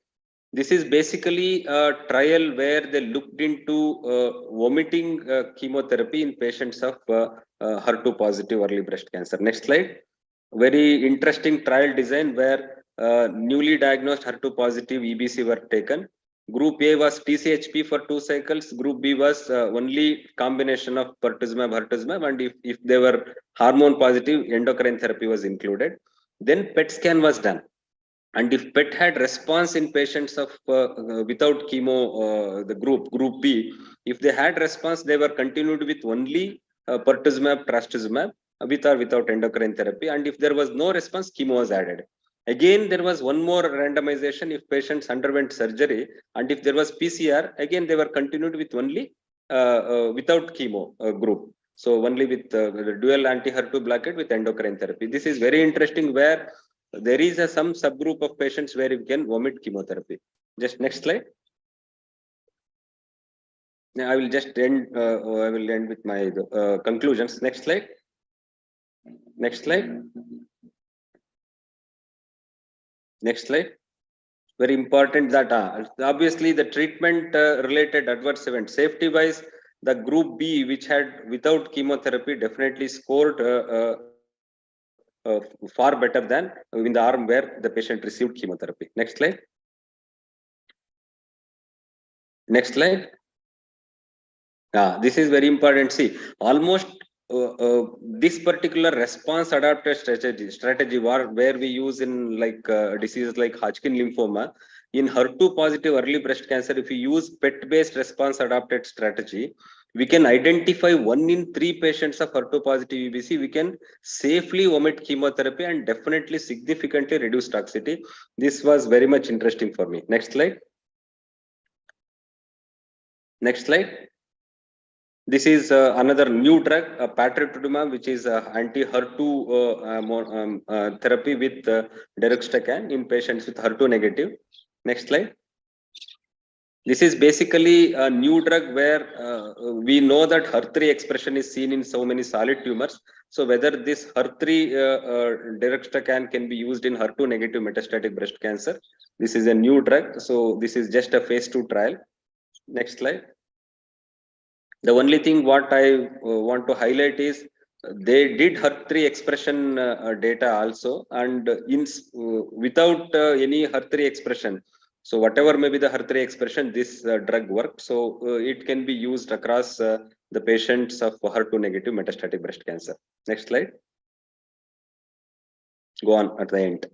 This is basically a trial where they looked into vomiting chemotherapy in patients of HER2 positive early breast cancer. Next slide. Very interesting trial design where newly diagnosed HER2 positive EBC were taken. Group A was TCHP for 2 cycles. Group B was only combination of pertuzumab, and if they were hormone positive, endocrine therapy was included. Then PET scan was done. And if PET had response in patients of without chemo, the group B, if they had response, they were continued with only pertuzumab, trastuzumab, with or without endocrine therapy. And if there was no response, chemo was added. Again, there was one more randomization if patients underwent surgery, and if there was PCR, again they were continued with only without chemo group. So only with the dual anti-HER2 blockade with endocrine therapy. This is very interesting, where there is some subgroup of patients where you can omit chemotherapy. Just next slide. Now I will just end. I will end with my conclusions. Next slide. Next slide. Next slide. Very important that obviously the treatment related adverse event safety wise, the group B, which had without chemotherapy, definitely scored far better than in the arm where the patient received chemotherapy. Next slide. Next slide. This is very important. See, almost this particular response adapted strategy where we use in like diseases like Hodgkin lymphoma, in HER2 positive early breast cancer, if we use PET based response adapted strategy, we can identify 1 in 3 patients of HER2 positive EBC. We can safely omit chemotherapy and definitely significantly reduce toxicity. This was very much interesting for me. Next slide. Next slide. This is another new drug, patritumab, which is anti-HER2 therapy with deruxtecan in patients with HER2 negative. Next slide. This is basically a new drug where we know that HER3 expression is seen in so many solid tumors. So whether this HER3 deruxtecan can be used in HER2 negative metastatic breast cancer. This is a new drug. So this is just a phase 2 trial. Next slide. The only thing what I want to highlight is they did HER3 expression data also, and without any HER3 expression. So whatever may be the HER3 expression, this drug works. So it can be used across the patients of HER2 negative metastatic breast cancer. Next slide. Go on at the end.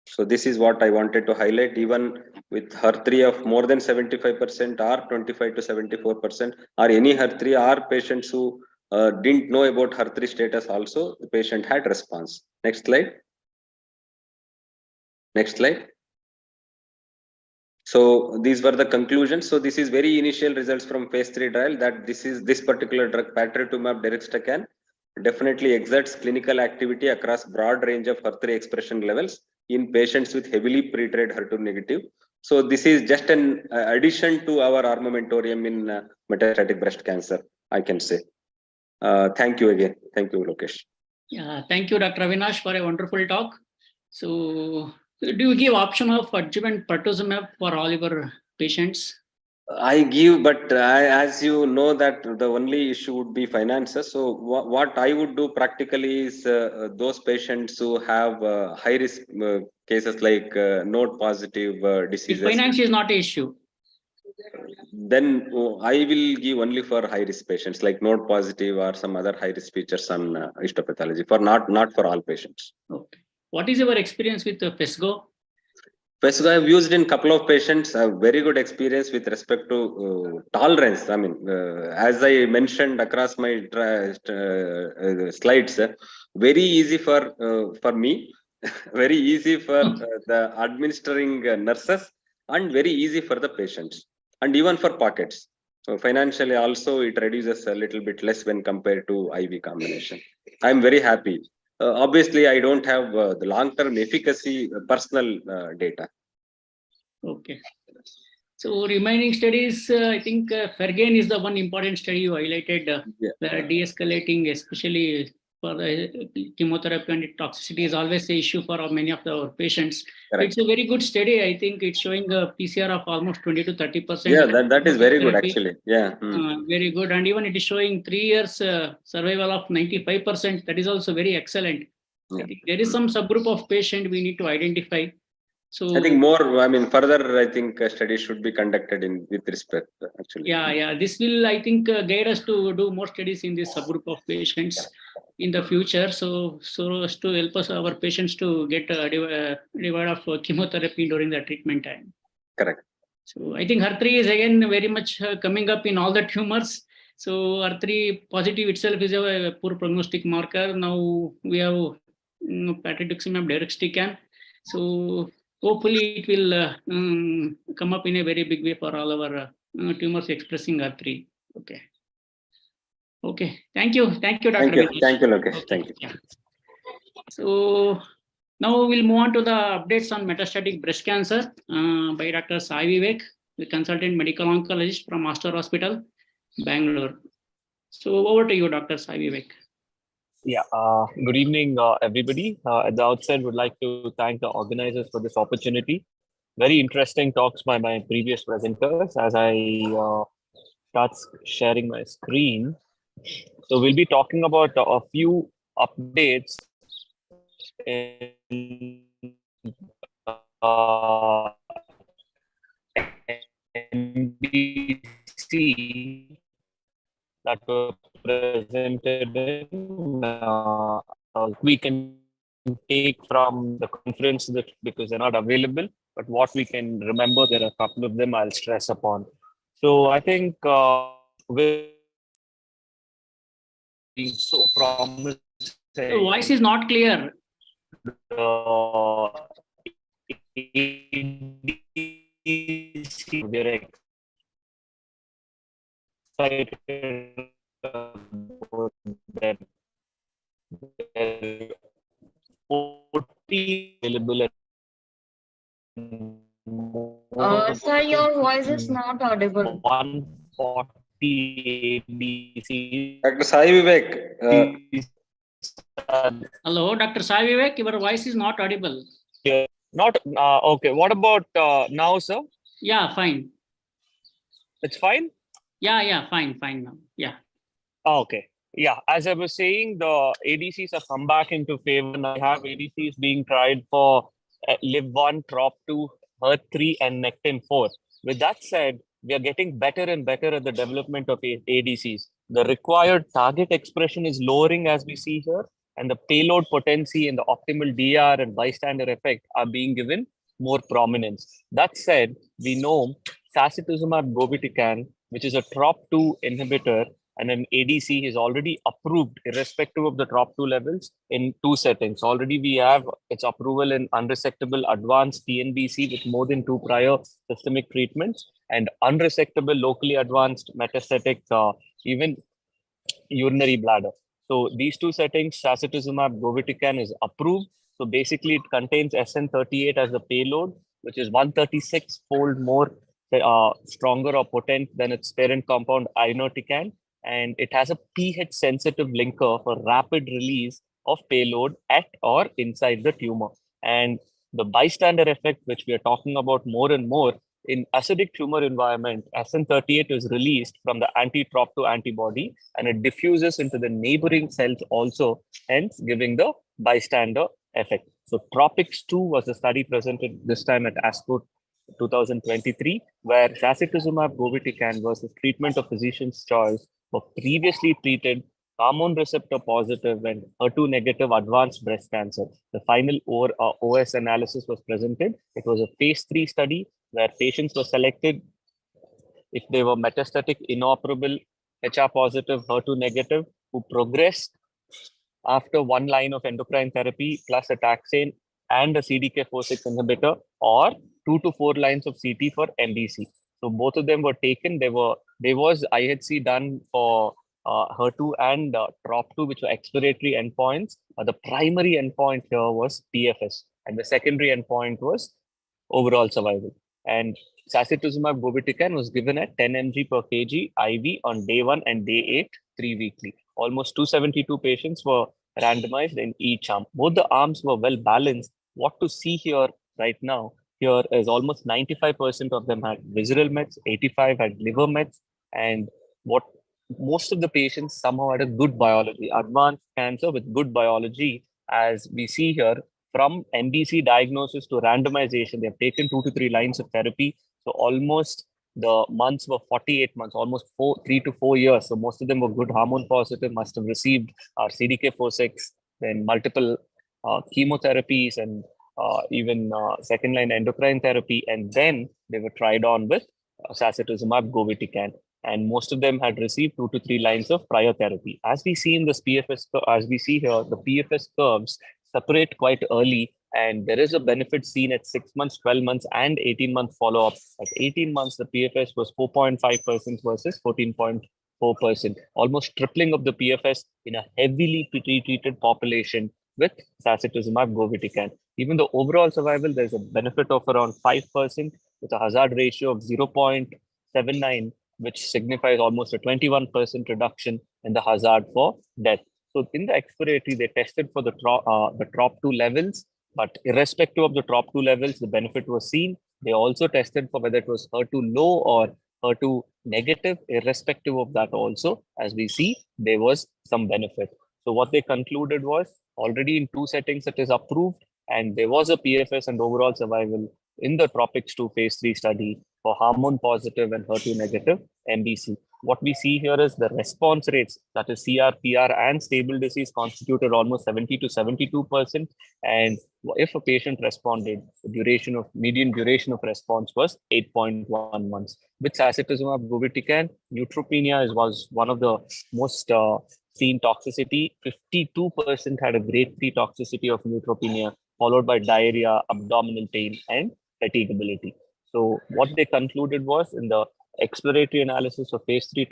So this is what I wanted to highlight. Even with HER3 of more than 75% or 25 to 74%, or any HER3, or patients who didn't know about HER3 status also, the patient had response. Next slide. Next slide. So these were the conclusions. So this is very initial results from phase 3 trial that this particular drug patritumab deruxtecan definitely exerts clinical activity across broad range of HER3 expression levels in patients with heavily pretreated HER2 negative. So this is just an addition to our armamentarium in metastatic breast cancer, I can say. Thank you again. Thank you, Lokesh. Yeah, thank you, Dr. Avinash, for a wonderful talk. So do you give option of adjuvant pertuzumab for all your patients? I give, but as you know that the only issue would be finances. So what I would do practically is those patients who have high risk cases like node positive diseases. If finance is not an issue, then I will give only for high risk patients like node positive or some other high risk features on histopathology, for not for all patients. Okay. What is your experience with PESGO? PESGO I have used in couple of patients. I have very good experience with respect to tolerance. I mean, as I mentioned across my slides, very easy for me, very easy for the administering nurses, and very easy for the patients, and even for pockets. So financially also it reduces a little bit less when compared to IV combination. I am very happy. Obviously, I don't have the long-term efficacy personal data. Okay. So remaining studies, I think Fergain is the one important study you highlighted, the de-escalating, especially for the chemotherapy and toxicity is always the issue for many of our patients. Correct. It's a very good study. I think it's showing a PCR of almost 20 to 30%. Yeah, that is very good actually. Yeah. Very good. And even it is showing 3 years survival of 95%. That is also very excellent. Yeah. I think there is some subgroup of patient we need to identify. So I think more, I mean, further, I think studies should be conducted with respect, actually. Yeah. This will, I think, guide us to do more studies in this subgroup of patients in the future. So as to help us, our patients to get reward of chemotherapy during the treatment time. Correct. So I think HER3 is again very much coming up in all the tumors. So HER3 positive itself is a poor prognostic marker. Now we have patritumab deruxtecan. So hopefully it will come up in a very big way for all our tumors expressing R3. Okay. Okay. Thank you. Thank you, Dr. Thank you. Vinesh. Thank you, Lokesh. Okay. Thank you. Yeah. So now we'll move on to the updates on metastatic breast cancer by Dr. Sai Vivek, the consultant medical oncologist from Master Hospital, Bangalore. So over to you, Dr. Sai Vivek. Yeah, good evening, everybody. At the outset, would like to thank the organizers for this opportunity. Very interesting talks by my previous presenters as I start sharing my screen. So we'll be talking about a few updates in NBC that were presented in we can take from the conference that because they're not available, but what we can remember, there are a couple of them I'll stress upon. So I think with being so promising, The voice is not clear. we're excited about that. There are 40 available at Sir, your voice is not audible. 140 ADCs. Dr. Sai Vivek, Hello, Dr. Sai Vivek, your voice is not audible. Not okay. What about now, sir? Yeah, fine. It's fine. Yeah, fine now. Yeah. Okay. Yeah, as I was saying, the ADCs have come back into favor. Now we have ADCs being tried for LIV1, TROP2, HER3, and Nectin-4. With that said, we are getting better and better at the development of ADCs. The required target expression is lowering as we see here, and the payload potency and the optimal DR and bystander effect are being given more prominence. That said, we know sacituzumab govitecan, which is a TROP2 inhibitor, and an ADC is already approved irrespective of the TROP2 levels in two settings. Already we have its approval in unresectable advanced TNBC with more than 2 prior systemic treatments and unresectable locally advanced metastatic even urinary bladder. So these two settings, sacituzumab govitecan is approved. So basically it contains SN38 as the payload, which is 136-fold more stronger or potent than its parent compound irinotecan, and it has a pH sensitive linker for rapid release of payload at or inside the tumor. And the bystander effect, which we are talking about more and more, in acidic tumor environment, SN38 is released from the anti-TROP2 antibody and it diffuses into the neighboring cells also, hence giving the bystander effect. So TROPICS-2 was the study presented this time at ASCO 2023, where sacituzumab govitecan was the treatment of physician's choice for previously treated hormone receptor positive and HER2 negative advanced breast cancer. The final OS analysis was presented. It was a phase 3 study where patients were selected if they were metastatic, inoperable, HR positive, HER2 negative, who progressed after 1 line of endocrine therapy plus a taxane and a CDK4/6 inhibitor, or 2 to 4 lines of CT for MBC. So both of them were taken. There was IHC done for HER2 and TROP2, which were exploratory endpoints. The primary endpoint here was PFS, and the secondary endpoint was overall survival. And sacituzumab govitecan was given at 10 mg per kg IV on day 1 and day 8, 3 weekly. Almost 272 patients were randomized in each arm. Both the arms were well balanced. What to see here right now, here is almost 95% of them had visceral mets, 85 had liver mets, and what most of the patients somehow had a good biology, advanced cancer with good biology, as we see here. From MBC diagnosis to randomization, they have taken 2 to 3 lines of therapy. So almost the months were 48 months, almost 3 to 4 years. So most of them were good hormone positive, must have received our CDK4/6, then multiple chemotherapies and even second line endocrine therapy. And then they were tried on with sacituzumab govitecan. And most of them had received 2 to 3 lines of prior therapy. As we see in this PFS, as we see here, the PFS curves separate quite early, and there is a benefit seen at 6 months, 12 months, and 18-month follow-up. At 18 months, the PFS was 4.5% versus 14.4%, almost tripling of the PFS in a heavily pretreated population with sacituzumab govitecan. Even the overall survival, there's a benefit of around 5% with a hazard ratio of 0.79, which signifies almost a 21% reduction in the hazard for death. So in the exploratory, they tested for the TROP2 levels, but irrespective of the TROP2 levels, the benefit was seen. They also tested for whether it was HER2 low or HER2 negative. Irrespective of that also, as we see, there was some benefit. So what they concluded was already in 2 settings it is approved, and there was a PFS and overall survival in the TROPiCS-2 phase 3 study for hormone positive and HER2 negative MBC. What we see here is the response rates, that is CR, PR, and stable disease constituted almost 70 to 72%. And if a patient responded, the median duration of response was 8.1 months. With sacituzumab govitecan, neutropenia was one of the most seen toxicity. 52% had a grade 3 toxicity of neutropenia, followed by diarrhea, abdominal pain, and fatigability. So what they concluded was in the exploratory analysis of phase 3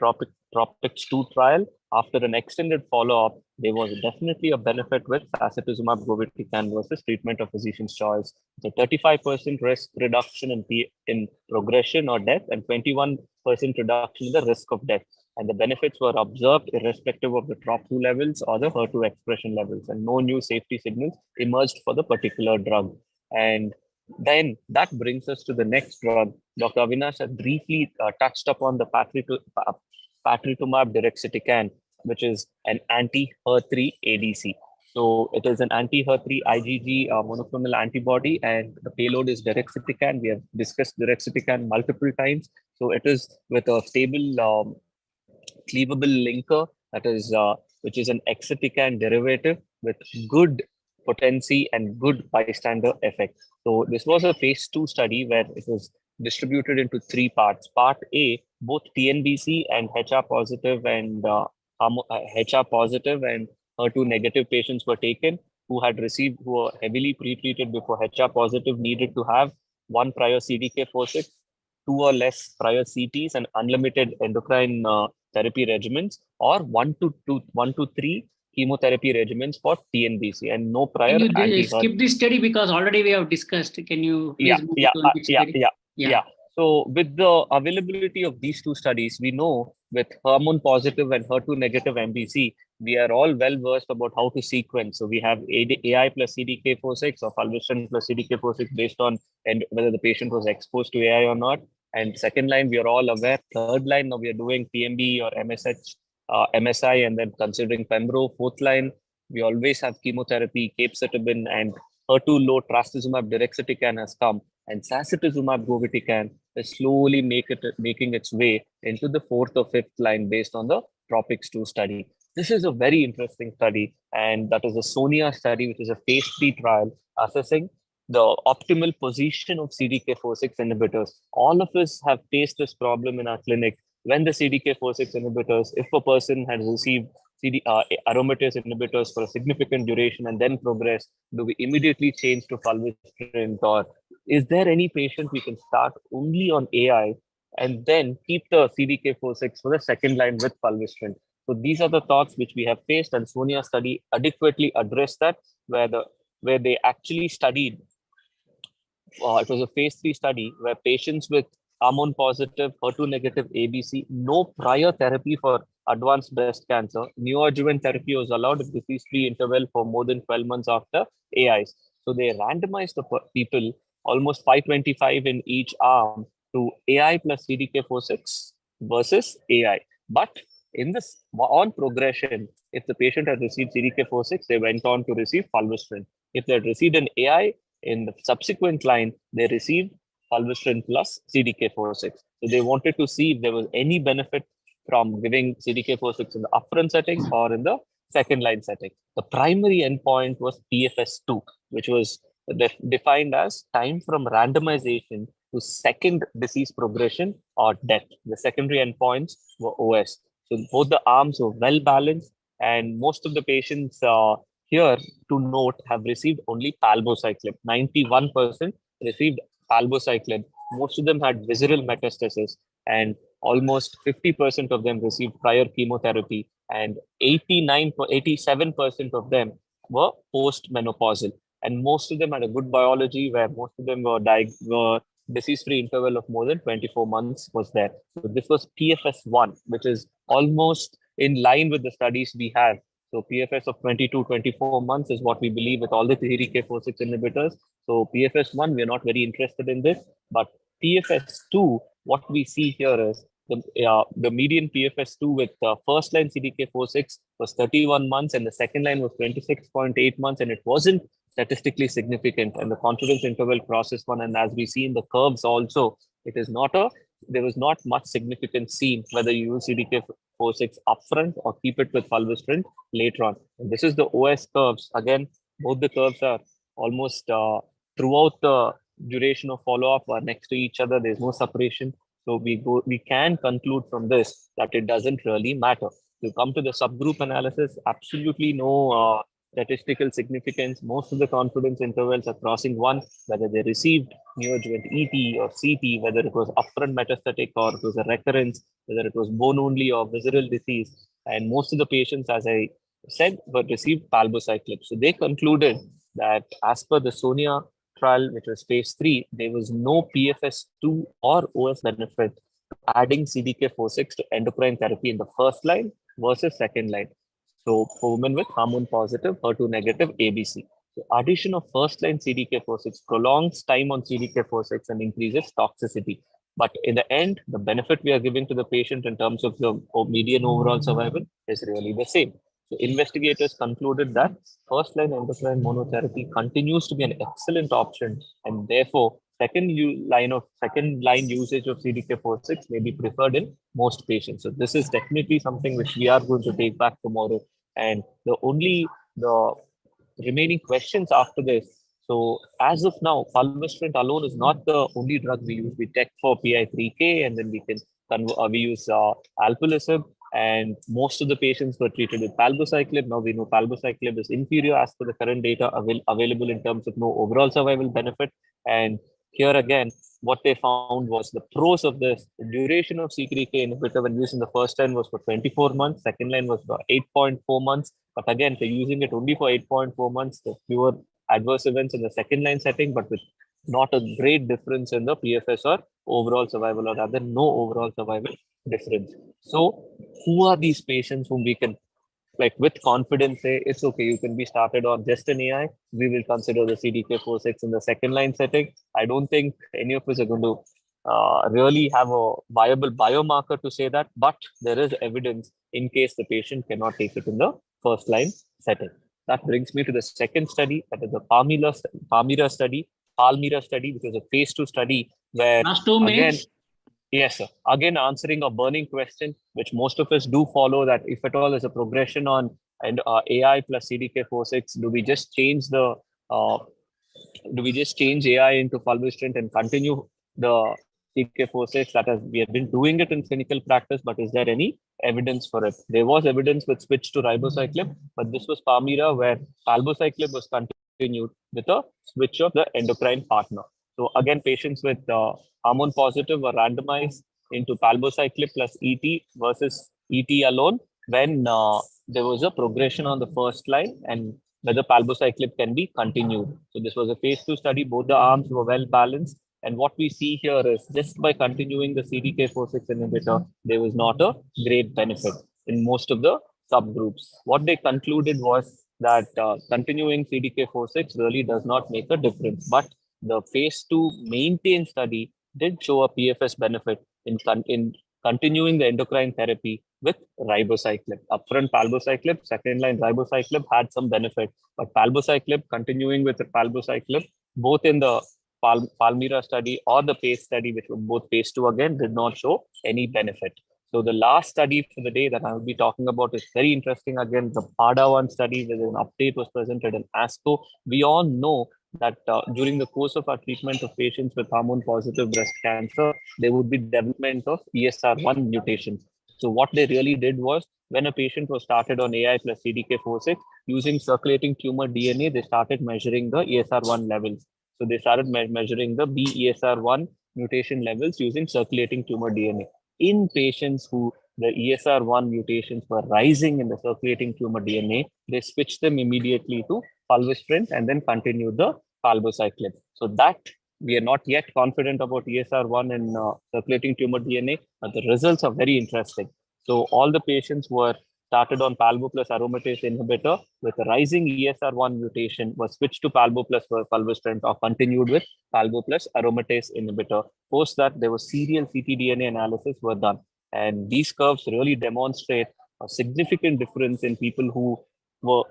TROPiCS-2 trial, after an extended follow-up, there was definitely a benefit with sacituzumab govitecan versus treatment of physician's choice. The 35% risk reduction in progression or death and 21% reduction in the risk of death. And the benefits were observed irrespective of the TROP2 levels or the HER2 expression levels, and no new safety signals emerged for the particular drug. And then that brings us to the next drug. Dr. Avinash had briefly touched upon the patritumab deruxtecan, which is an anti-HER3 ADC. So it is an anti-HER3 IgG monoclonal antibody, and the payload is deruxtecan. We have discussed deruxtecan multiple times. So it is with a stable cleavable linker, that is which is an exatecan derivative with good potency and good bystander effect. So this was a phase 2 study where it was distributed into 3 parts. Part A, both TNBC and HR positive and HR positive and HER2 negative patients were taken who were heavily pretreated before. HR positive needed to have 1 prior CDK4/6, 2 or less prior CTs, and unlimited endocrine therapy regimens, or 1 to 3 chemotherapy regimens for TNBC, and no prior. Can you skip this study because already we have discussed? Can you please move to which study? Yeah. So with the availability of these 2 studies, we know with hormone positive and HER2 negative MBC, we are all well versed about how to sequence. So we have AI plus CDK4/6 or fulvestrant plus CDK4/6 based on and whether the patient was exposed to AI or not. And second line, we are all aware. Third line, now we are doing PMB or MSH, MSI, and then considering Pembro. Fourth line, we always have chemotherapy, capecitabine, and HER2 low trastuzumab deruxtecan has come, and sacituzumab govitecan is slowly making its way into the 4th or 5th line based on the TROPiCS-2 study. This is a very interesting study, and that is the SONIA study, which is a phase 3 trial assessing the optimal position of CDK4/6 inhibitors. All of us have faced this problem in our clinic when the CDK4/6 inhibitors, if a person has received aromatase inhibitors for a significant duration and then progress, do we immediately change to fulvestrant, or is there any patient we can start only on AI and then keep the CDK4/6 for the second line with fulvestrant? So these are the thoughts which we have faced, and Sonia study adequately addressed that, where they actually studied. It was a phase 3 study where patients with hormone positive, HER2 negative ABC, no prior therapy for advanced breast cancer, neoadjuvant therapy was allowed if disease-free interval for more than 12 months after AIs. So they randomized the people, almost 525 in each arm, to AI plus CDK4/6 versus AI. But on progression, if the patient had received CDK4/6, they went on to receive fulvestrant. If they had received an AI, in the subsequent line, they received fulvestrant plus CDK4/6. So they wanted to see if there was any benefit from giving CDK4/6 in the upfront setting or in the second line setting. The primary endpoint was PFS2, which was defined as time from randomization to second disease progression or death. The secondary endpoints were OS. So both the arms were well balanced, and most of the patients here to note have received only palbociclib. 91% received palbociclib. Most of them had visceral metastasis, and almost 50% of them received prior chemotherapy, and 87% of them were post-menopausal. And most of them had a good biology, where most of them were disease-free interval of more than 24 months was there. So this was PFS1, which is almost in line with the studies we have. So PFS of 22, 24 months is what we believe with all the CDK4/6 inhibitors. So PFS1, we're not very interested in this, but PFS2, what we see here is the median PFS2 with first line CDK4/6 was 31 months, and the second line was 26.8 months, and it wasn't statistically significant, and the confidence interval crosses one. And as we see in the curves also, it is not there was not much significance seen whether you use CDK4/6 upfront or keep it with fulvestrant later on. And this is the OS curves. Again, both the curves are almost throughout the duration of follow-up are next to each other. There's no separation. So we can conclude from this that it doesn't really matter. To come to the subgroup analysis, absolutely no statistical significance. Most of the confidence intervals are crossing one, whether they received neoadjuvant ET or CT, whether it was upfront metastatic or it was a recurrence, whether it was bone only or visceral disease. And most of the patients, as I said, were received palbociclib. So they concluded that as per the Sonia trial, which was phase 3, there was no PFS2 or OS benefit adding CDK4/6 to endocrine therapy in the first line versus second line. So for women with hormone positive, HER2 negative ABC. So addition of first line CDK4/6 prolongs time on CDK4/6 and increases toxicity. But in the end, the benefit we are giving to the patient in terms of the median overall survival is really the same. So investigators concluded that first line endocrine monotherapy continues to be an excellent option, and therefore second line usage of CDK4/6 may be preferred in most patients. So this is definitely something which we are going to take back tomorrow. And the remaining questions after this. So as of now, fulvestrant alone is not the only drug we use. We check for PI3K, and then we use alpelisib, and most of the patients were treated with palbociclib. Now we know palbociclib is inferior as per the current data available in terms of no overall survival benefit. And here again, what they found was the pros of this. The duration of CDK inhibitor when used in the first line was for 24 months, second line was for 8.4 months. But again, they're using it only for 8.4 months. The fewer adverse events in the second line setting, but with not a great difference in the PFS or overall survival, or rather no overall survival difference. So who are these patients whom we can with confidence say it's okay, you can be started on just an AI? We will consider the CDK4/6 in the second line setting. I don't think any of us are going to really have a viable biomarker to say that, but there is evidence in case the patient cannot take it in the first line setting. That brings me to the second study, that is the Palmyra study, which is a phase 2 study where Last 2 minutes. Yes, sir. Again, answering a burning question, which most of us do follow, that if at all there's a progression on AI plus CDK4/6, do we just change AI into fulvestrant and continue the CDK4/6? That is, we have been doing it in clinical practice, but is there any evidence for it? There was evidence with switch to ribociclib, but this was Palmyra, where palbociclib was continued with a switch of the endocrine partner. So again, patients with hormone positive were randomized into palbociclib plus ET versus ET alone when there was a progression on the first line and whether palbociclib can be continued. So this was a phase 2 study. Both the arms were well balanced. And what we see here is just by continuing the CDK4/6 inhibitor, there was not a great benefit in most of the subgroups. What they concluded was that continuing CDK4/6 really does not make a difference. But the phase 2 maintain study did show a PFS benefit in continuing the endocrine therapy with ribociclib. Upfront palbociclib, second line ribociclib had some benefit, but palbociclib, continuing with the palbociclib, both in the Palmyra study or the PACE study, which were both phase 2 again, did not show any benefit. So the last study for the day that I will be talking about is very interesting. Again, the PADA-1 study, where an update was presented in ASCO. We all know that during the course of our treatment of patients with hormone-positive breast cancer, there would be development of ESR1 mutations. So what they really did was, when a patient was started on AI plus CDK4/6, using circulating tumor DNA, they started measuring the ESR1 levels. So they started measuring the BESR1 mutation levels using circulating tumor DNA. In patients who the ESR1 mutations were rising in the circulating tumor DNA, they switched them immediately to fulvestrant and then continued the palbociclib. So that we are not yet confident about ESR1 in circulating tumor DNA, but the results are very interesting. So all the patients were started on palbo plus aromatase inhibitor with a rising ESR1 mutation, was switched to palbo plus fulvestrant or continued with palbo plus aromatase inhibitor. Post that, there was serial ctDNA analysis were done. And these curves really demonstrate a significant difference in people who were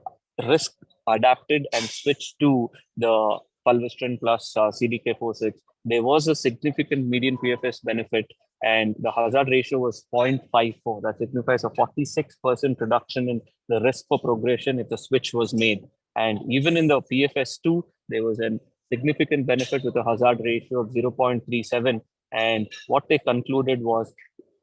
risk adapted and switched to the fulvestrant plus CDK4/6. There was a significant median PFS benefit, and the hazard ratio was 0.54. That signifies a 46% reduction in the risk for progression if the switch was made. And even in the PFS2, there was a significant benefit with a hazard ratio of 0.37. And what they concluded was,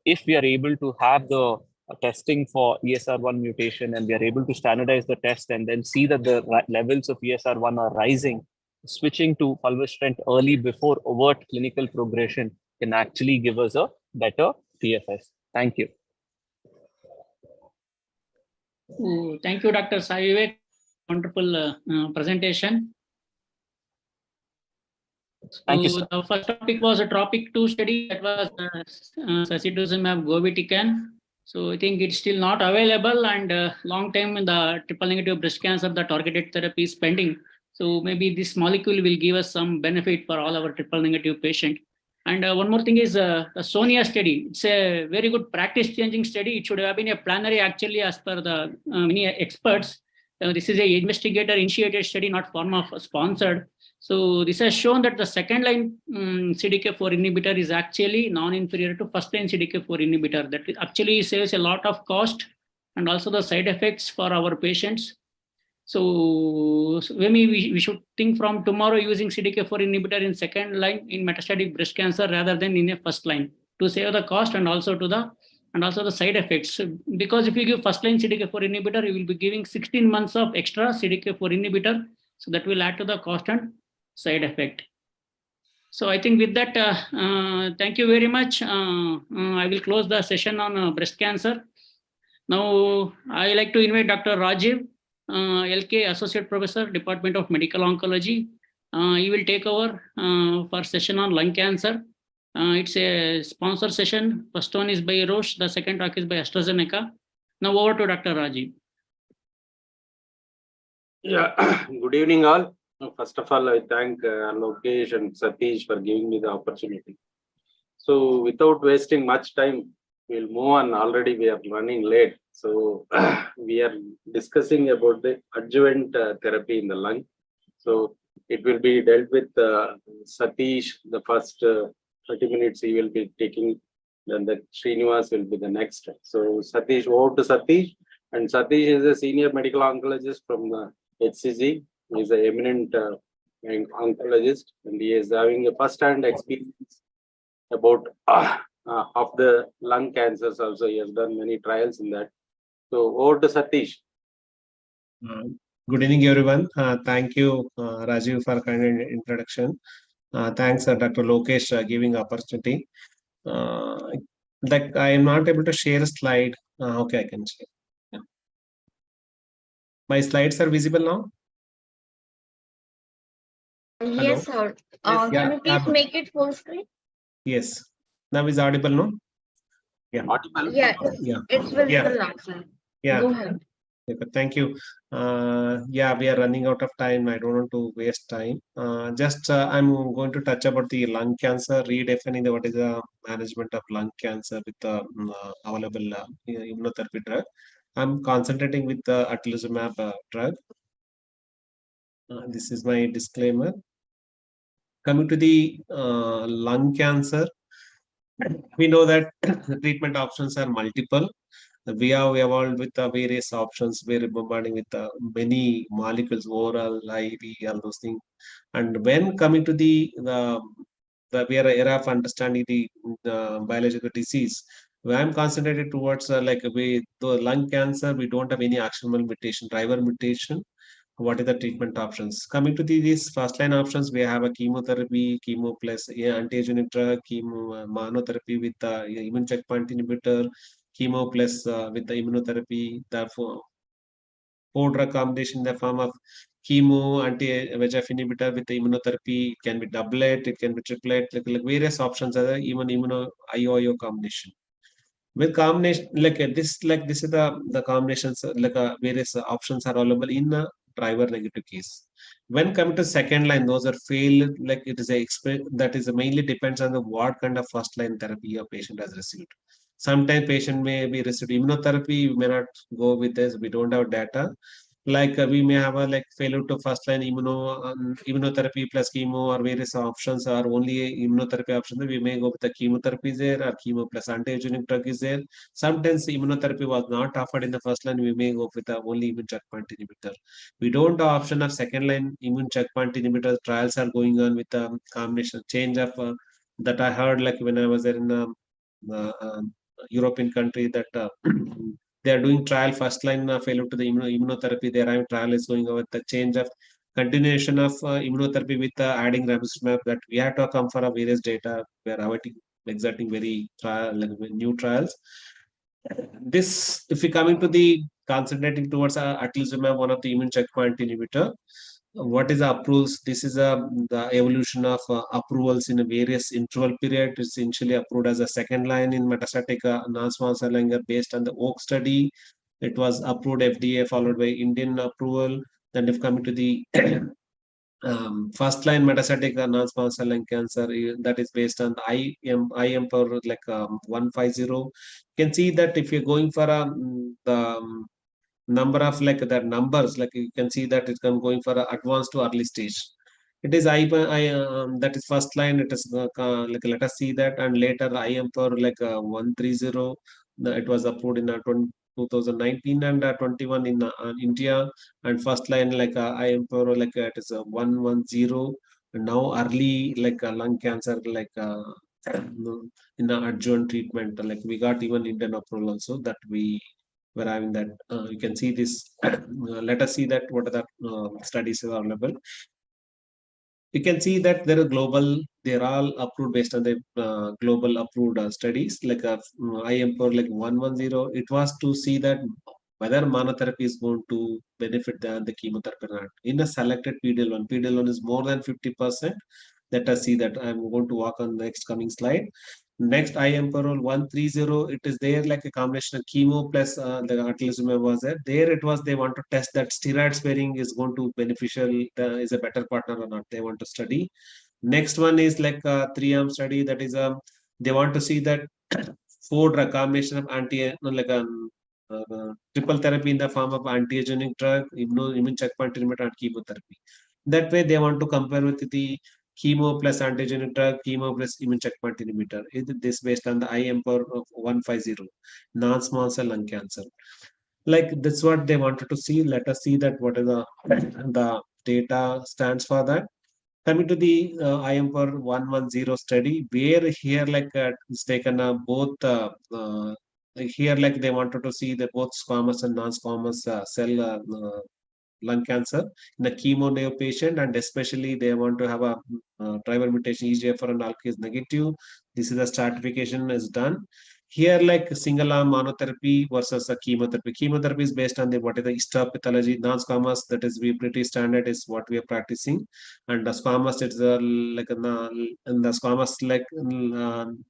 if we are able to have the testing for ESR1 mutation and we are able to standardize the test and then see that the levels of ESR1 are rising, switching to fulvestrant early before overt clinical progression can actually give us a better PFS. Thank you. Thank you, Dr. Sai Vivek. Wonderful presentation. Thank you, So sir. the first topic was a topic 2 study, that was sacituzumab govitecan. So I think it's still not available, and long time in the triple negative breast cancer, the targeted therapy is pending. So maybe this molecule will give us some benefit for all our triple negative patient. And one more thing is the SONIA study. It's a very good practice changing study. It should have been a plenary actually, as per the many experts. This is a investigator initiated study, not pharma sponsored. So this has shown that the second line CDK4 inhibitor is actually non-inferior to first line CDK4 inhibitor. That actually saves a lot of cost and also the side effects for our patients. So maybe we should think from tomorrow using CDK4 inhibitor in second line in metastatic breast cancer rather than in a first line, to save the cost and also the side effects. Because if you give first line CDK4 inhibitor, you will be giving 16 months of extra CDK4 inhibitor. So that will add to the cost and side effect. So I think with that, thank you very much. I will close the session on breast cancer. Now I like to invite Dr. Rajiv, LK Associate Professor, Department of Medical Oncology. He will take over for session on lung cancer. It's a sponsor session. First one is by Roche. The second talk is by AstraZeneca. Now over to Dr. Rajiv. Yeah, good evening all. First of all, I thank Lokesh and Satish for giving me the opportunity. So without wasting much time, we'll move on. Already we are running late. So we are discussing about the adjuvant therapy in the lung. So it will be dealt with Satish. The first 30 minutes he will be taking, then the Srinivas will be the next. So Satish, over to Satish. And Satish is a senior medical oncologist from the HCG. He is an eminent oncologist, and he is having a first-hand experience about of the lung cancers also. He has done many trials in that. So over to Satish. Good evening, everyone. Thank you, Rajiv, for kind introduction. Thanks, Dr. Lokesh, giving opportunity. Like I am not able to share a slide. Okay, I can share. Yeah. My slides are visible now. Yes, sir. Yes, Can you please make it full screen? Yes. Now is audible, no? Yeah. Audible? Yeah, it's visible now, sir. Yeah. Go ahead. Okay, thank you. Yeah, we are running out of time. I don't want to waste time. I'm going to touch about the lung cancer, redefining what is the management of lung cancer with the available immunotherapy drug. I'm concentrating with the atezolizumab drug. This is my disclaimer. Coming to the lung cancer, we know that treatment options are multiple. We have evolved with the various options. We're bombarding with many molecules, oral, IV, all those things. And when coming to the we are era of understanding the biological disease, Where I'm concentrated towards the lung cancer, we don't have any actionable mutation, driver mutation. What are the treatment options? Coming to these first line options, we have a chemotherapy, chemo plus anti-angiogenic drug, chemo monotherapy with immune checkpoint inhibitor, chemo plus with the immunotherapy. Therefore, four drug combination in the form of chemo, anti-VEGF inhibitor with the immunotherapy. It can be doublet, it can be triplet, like various options are there, even immuno IO combination. With combination this is the combinations various options are available in a driver negative case. When coming to second line, those are failed, like it is that is mainly depends on the what kind of first line therapy a patient has received. Sometimes patient may be received immunotherapy, we may not go with this, we don't have data. We may have a failure to first line immunotherapy plus chemo or various options, or only immunotherapy option. We may go with the chemotherapy is there, or chemo plus anti-angiogenic drug is there. Sometimes immunotherapy was not offered in the first line. We may go with the only immune checkpoint inhibitor. We don't have option of second line immune checkpoint inhibitor. Trials are going on with the combination change of that I heard when I was there in uh, um, European country that they are doing trial first line failure to the immunotherapy. Their trial is going on with the change of continuation of immunotherapy with adding ramucirumab, that we have to come for a various data. We are awaiting exerting very trial, new trials. This, if we coming to the concentrating towards atezolizumab, one of the immune checkpoint inhibitor. What is the approvals? This is the evolution of approvals in a various interval period. It's initially approved as a second line in metastatic non-small cell lung cancer based on the OAK study. It was approved FDA followed by Indian approval. Then if coming to the first line metastatic non-small cell lung cancer, that is based on the IM for 150. You can see that if you're going for the number of the numbers, you can see that it's going for advanced to early stage. It is that is first line. It is let us see that, and later IM for 130. It was approved in 2019 and 21 in India, and first line IM for it is 110. And now early lung cancer in the adjuvant treatment, we got even Indian approval also, that we were having that. You can see this. Let us see that what are the studies available. You can see that there are global, they're all approved based on the global approved studies. IM for 110, it was to see that whether monotherapy is going to benefit than the chemotherapy or not. In a selected PD-L1, PD-L1 is more than 50%. Let us see that. I'm going to walk on the next coming slide. Next, IM for 130, it is there like a combination of chemo plus the atezolizumab was there. There it was, they want to test that steroid sparing is going to beneficial, is a better partner or not. They want to study. Next one is like a 3-arm study, that is they want to see that 4 drug combination of triple therapy in the form of anti-angiogenic drug, immune checkpoint inhibitor, and chemotherapy. That way they want to compare with the chemo plus anti-angiogenic drug, chemo plus immune checkpoint inhibitor. This based on the IM for 150, non-small cell lung cancer. That's what they wanted to see. Let us see that what is the data stands for that. Coming to the IM for 110 study, where here it's taken both here they wanted to see the both squamous and non-squamous cell lung cancer in a chemo naive patient, and especially they want to have a driver mutation EGFR and ALK is negative. This is the stratification is done. Here, single arm monotherapy versus a chemotherapy. Chemotherapy is based on the what is the histopathology. Non-squamous, that is we pretty standard, is what we are practicing, and the squamous, it's in the squamous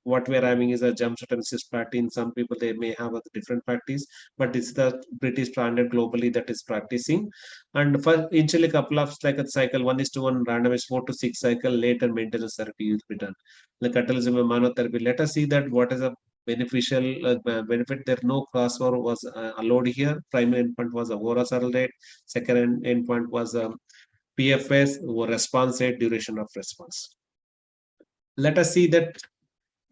what we are having is a gemcitabine cisplatin. Some people they may have a different practice, but it's the pretty standard globally that is practicing. And for initially couple of a cycle 1:1 randomized 4 to 6 cycle, later maintenance therapy will be done. Atezolizumab monotherapy. Let us see that what is a beneficial benefit. There no crossover was allowed here. Primary endpoint was overall survival rate. Second endpoint was PFS or response rate, duration of response. Let us see that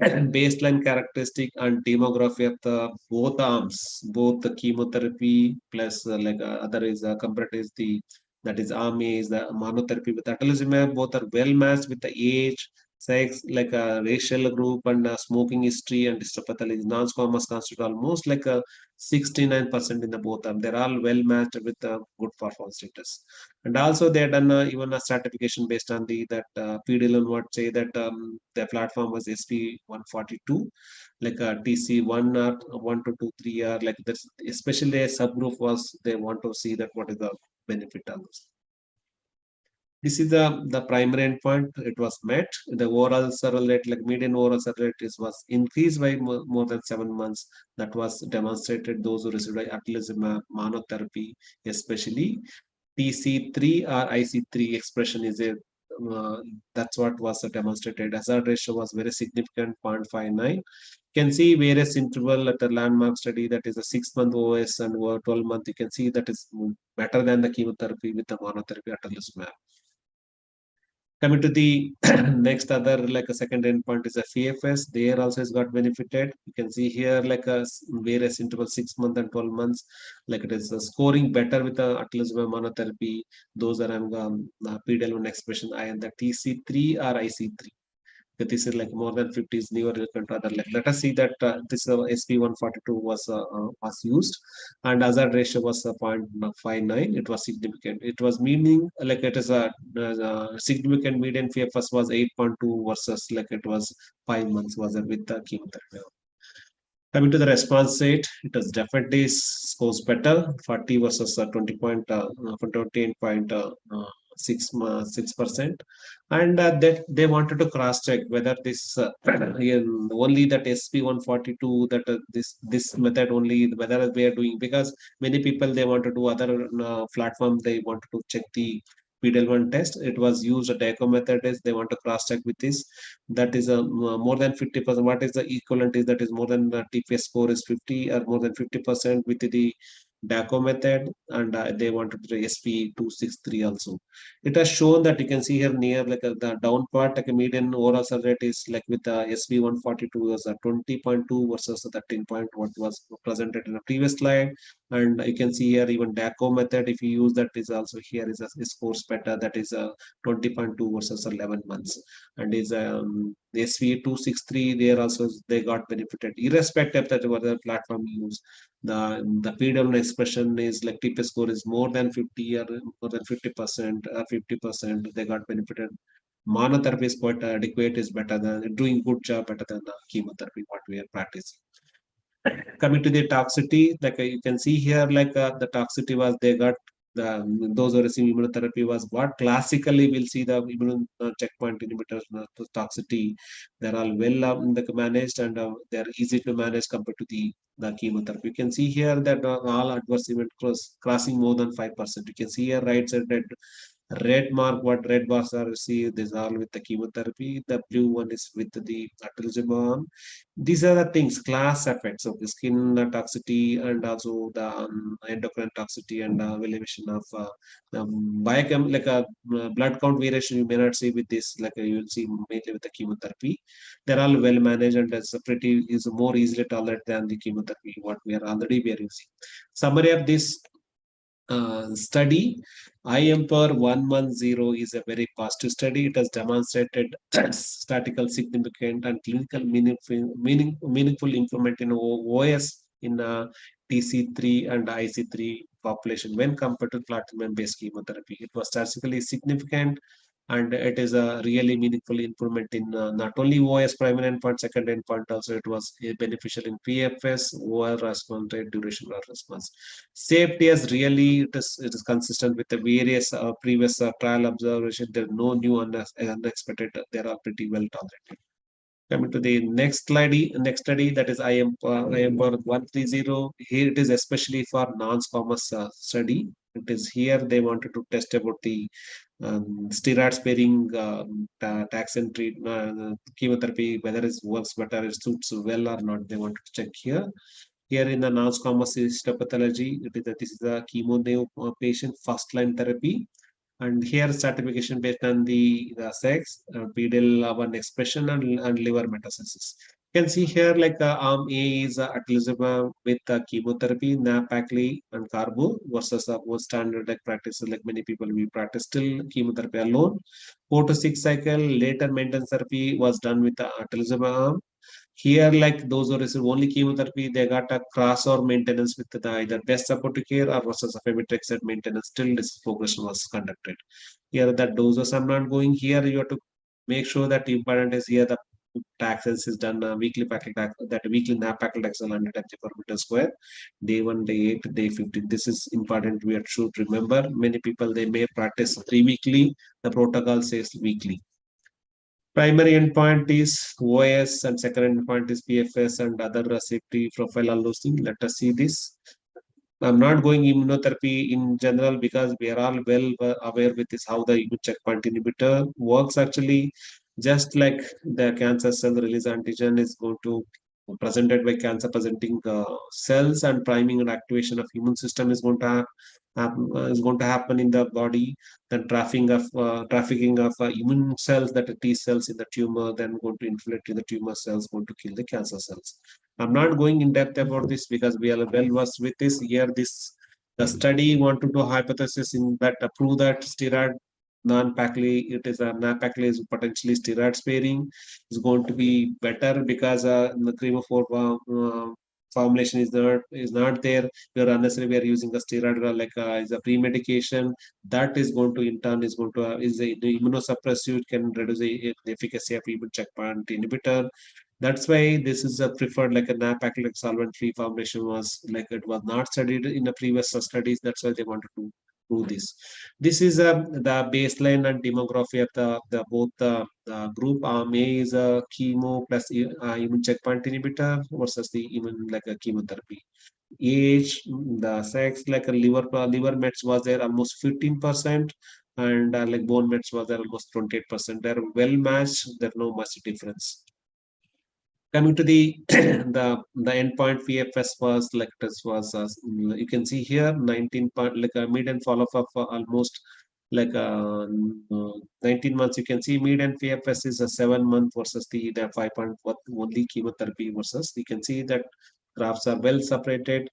baseline characteristic and demography of the both arms, both the chemotherapy plus other is comparative is the, that is arm A is the monotherapy with atezolizumab. Both are well matched with the age, sex, like a racial group, and smoking history and histopathology. Non-squamous constitute almost like a 69% in the both of them. They're all well matched with good performance status. And also they done even a stratification based on the that PDL what say that the platform was SP142, like TC1 or 1 to 2, 3 or like this, especially a subgroup was they want to see that what is the benefit of this. This is the primary endpoint. It was met. The overall survival rate, like median overall survival rate, was increased by more than 7 months. That was demonstrated. Those who received atezolizumab monotherapy, especially TC3 or IC3 expression is a that's what was demonstrated. Hazard ratio was very significant, 0.59. You can see various interval at the landmark study, that is a 6-month OS and over 12-month. You can see that is better than the chemotherapy with the monotherapy atezolizumab. Coming to the next other like a second endpoint is a PFS. There also has got benefited. You can see here like a various interval 6 months and 12 months. Like it is scoring better with the atezolizumab monotherapy. Those are PDL1 expression and the TC3 or IC3. This is like more than 50 is newer control. Like, let us see that this SP142 was used, and hazard ratio was 0.59. It was significant. It was meaning like it is a significant median PFS was 8.2 versus like it was 5 months was with the chemotherapy. Coming to the response rate, it has definitely scores better, 40 versus 20.6%, and that they wanted to cross check whether this only that SP142 that this method only whether we are doing, because many people they want to do other platform, they wanted to check the PDL1 test. It was used a DACO method is they want to cross check with this. That is a more than 50%. What is the equivalent is that is more than TPS score is 50 or more than 50% with the DACO method, and they wanted to do SP263 also. It has shown that you can see here near like the down part, like a median overall survival rate is like with the SP142 was 20.2 versus 13 point what was presented in the previous slide. And you can see here even DACO method, if you use that, is also here is a scores better, that is 20.2 versus 11 months. And is SV263 there also they got benefited irrespective that whether platform you use. The PDL expression is like TPS score is more than 50 or more than 50% or 50%, they got benefited. Monotherapy is quite adequate, is better than doing good job, better than chemotherapy what we are practicing. Coming to the toxicity, like you can see here, like the toxicity was they got those who receive immunotherapy was what classically we'll see the immune checkpoint inhibitors toxicity. They're all well managed and they're easy to manage compared to the chemotherapy. You can see here that all adverse event crossing more than 5%. You can see here right side red mark, what red bars are received, these are with the chemotherapy. The blue one is with the atezolizumab. These are the things, class effects of the skin toxicity and also the endocrine toxicity and elevation of biochem, like a blood count variation. You may not see with this, like you will see mainly with the chemotherapy. They're all well managed and it's pretty is more easily tolerated than the chemotherapy what we are already using. Summary of this study, IMPR 110 is a very positive study. It has demonstrated statistical significant and clinical meaningful improvement in OS in TC3 and IC3 population when compared to platinum-based chemotherapy. It was statistically significant, and it is a really meaningful improvement in not only OS primary endpoint, second endpoint also it was beneficial in PFS, OR response rate, duration of response. Safety is really, it is consistent with the various previous trial observation. There are no new unexpected, they are pretty well tolerated. Coming to the next study, that is IMPR 130. Here it is especially for non-squamous study. It is here they wanted to test about the steroid sparing taxane treatment, chemotherapy, whether it works better, it suits well or not. They wanted to check here. Here in the non-squamous histopathology, this is a chemo patient first line therapy. And here certification based on the sex, PDL1 expression and liver metastasis. can see here like arm A is atezolizumab with chemotherapy, nab-paclitaxel and carbo versus more standard like practice. Like many people we practice still chemotherapy alone. 4 to 6 cycle later maintenance therapy was done with the atezolizumab arm. Here, like those who receive only chemotherapy, they got a cross or maintenance with the either best supportive care or versus a pemetrexed maintenance. Still, this progression was conducted. Here, that doses I'm not going here. You have to make sure that important is here the taxes is done weekly packet tax, that weekly nap packet tax 100 mg per meter square, day 1, day 8, day 15. This is important. We should remember. Many people they may practice 3 weekly. The protocol says weekly. Primary endpoint is OS and second endpoint is PFS and other safety profile, all those things. Let us see this. I'm not going immunotherapy in general because we are all well aware with this how the immune checkpoint inhibitor works actually. Just like the cancer cell release antigen is going to presented by cancer presenting cells, and priming and activation of immune system is going to happen in the body. Then trafficking of immune cells, that are T cells in the tumor, then going to infiltrate in the tumor cells, going to kill the cancer cells. I'm not going in depth about this because we are well versed with this. Here, the study wanted to hypothesis in that prove that steroid non-Paclitaxel, it is a non-Paclitaxel is potentially steroid sparing. Is going to be better because the cream of formulation is not there. We are unnecessarily we are using the steroid like is a pre-medication that is going to in turn is going to is the immunosuppressive, can reduce the efficacy of immune checkpoint inhibitor. That's why this is a preferred like a nab-paclitaxel solvent-free formulation was like it was not studied in the previous studies. That's why they wanted to do this. This is the baseline and demography of the both the group. Arm A is a chemo plus immune checkpoint inhibitor versus the immune like a chemotherapy. Age, the sex, like a liver mets was there almost 15%, and like bone mets was there almost 28%. They're well matched. There's no much difference. Coming to the the endpoint PFS was like this was you can see here 19 point like a median follow-up of almost like 19 months. You can see median PFS is a 7 month versus the 5.1 only chemotherapy versus. You can see that graphs are well separated,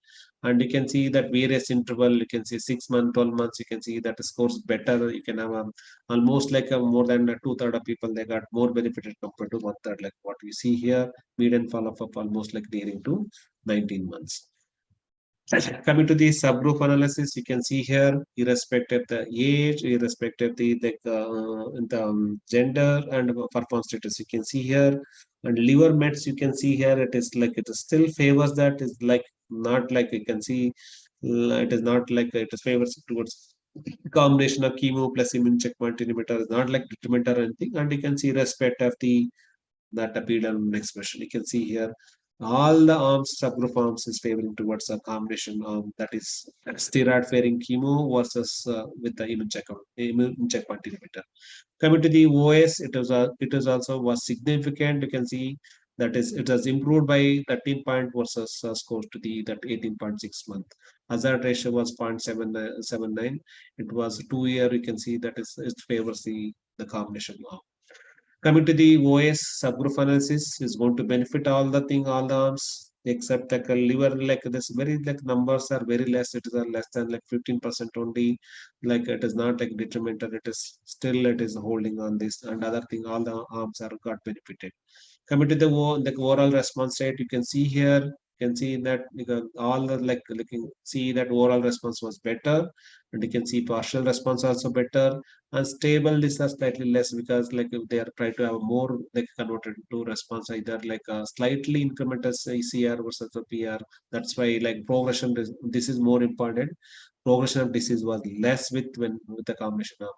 and you can see that various interval. You can see 6 months, 12 months. You can see that the scores better. You can have almost like more than 2/3 of people they got more benefited compared to 1/3 like what we see here. Median follow-up of almost like nearing to 19 months. Coming to the subgroup analysis, you can see here, irrespective of the age, irrespective of the gender and performance status, you can see here. And liver mets, you can see here, it is like it still favors that is like not like you can see, it is not like it is favors towards combination of chemo plus immune checkpoint inhibitor is not like detrimental or anything. And you can see respect of the that appeared on expression. You can see here all the arms, subgroup arms is favoring towards a combination that is steroid fairing chemo versus with the immune checkpoint inhibitor. Coming to the OS, it is also was significant. You can see that is it has improved by 13 point versus scores to the that 18.6 month. Hazard ratio was 0.79. It was 2 year. You can see that is it favors the combination arm. Coming to the OS subgroup analysis is going to benefit all the arms except like a liver, like this very like numbers are very less. It is less than like 15% only. Like it is not like detrimental. It is still it is holding on this, and other thing all the arms are got benefited. Coming to the overall response rate, you can see here. You can see that because all the like you can see that overall response was better, and you can see partial response also better, and stable these are slightly less because like if they are trying to have more like converted to response either like a slightly incremental CR versus a PR. That's why like progression this is more important. Progression of disease was less with the combination of.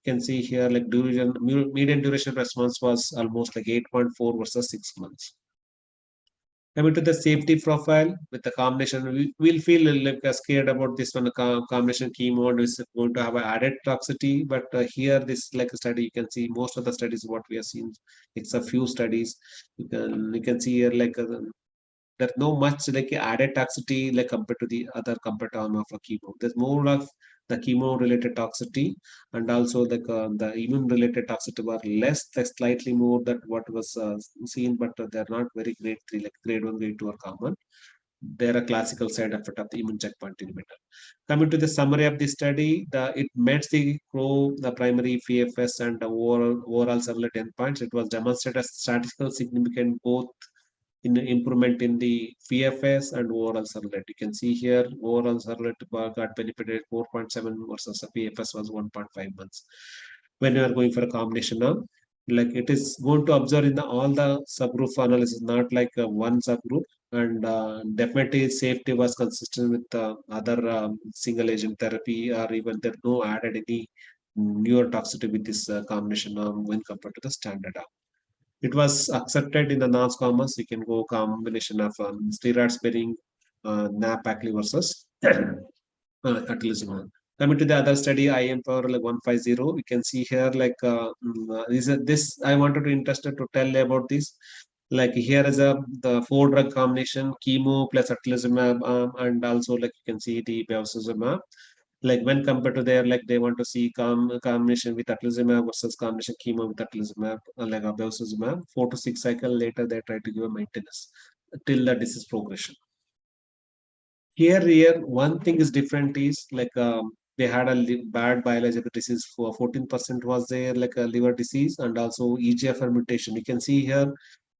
You can see here like median duration response was almost like 8.4 versus 6 months. Coming to the safety profile with the combination, we'll feel like scared about this one combination chemo and is going to have an added toxicity. But here, this like a study, you can see most of the studies what we have seen. It's a few studies. You can see here like there's no much like added toxicity like compared to the other compared arm of a chemo. There's more of the chemo-related toxicity, and also the immune-related toxicity were less, slightly more than what was seen, but they're not very grade 3, like grade 1, grade 2 are common. They're a classical side effect of the immune checkpoint inhibitor. Coming to the summary of the study, it met the primary PFS and the overall surrogate endpoints. It was demonstrated as statistical significant both in improvement in the PFS and overall surrogate. You can see here overall surrogate got benefited 4.7 versus the PFS was 1.5 months. When you are going for a combination of, like, it is going to observe in all the subgroup analysis, not like one subgroup. And definitely safety was consistent with other single agent therapy, or even there no added any neurotoxicity with this combination when compared to the standard arm. It was accepted in the non-squamous. You can go combination of steroid sparing nab-paclitaxel versus atezolizumab. Coming to the other study, IM Power like 150, we can see here like this. I wanted to interested to tell about this. Like here is the 4-drug combination, chemo plus atezolizumab, and also like you can see the bevacizumab. Like when compared to there, like they want to see combination with atezolizumab versus combination chemo with atezolizumab, like a bevacizumab. 4 to 6 cycle later, they try to give a maintenance till the disease progression. Here, one thing is different is like they had a bad biological disease. For 14% was there like a liver disease, and also EGFR mutation. You can see here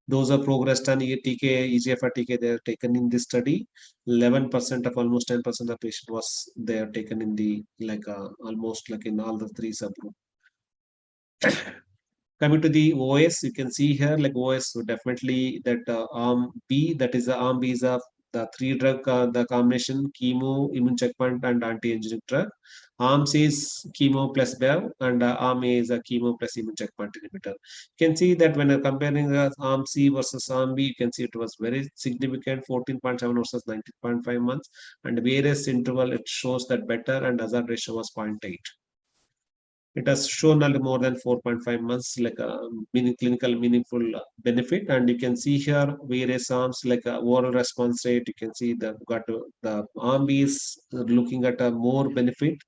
those are progressed on TK, EGFR TK. They are taken in this study. 11% of almost 10% of patient was they are taken in the like almost like in all the 3 subgroup. Coming to the OS, you can see here like OS, so definitely that arm B, that is the arm B is of the 3-drug, the combination chemo, immune checkpoint, and anti-angiogenic drug. Arm C is chemo plus Bev, and arm A is a chemo plus immune checkpoint inhibitor. You can see that when comparing arm C versus arm B, you can see it was very significant, 14.7 versus 19.5 months, and various interval it shows that better, and hazard ratio was 0.8. It has shown a more than 4.5 months like a clinical meaningful benefit. And you can see here various arms like oral response rate. You can see the arm B is looking at a more benefit,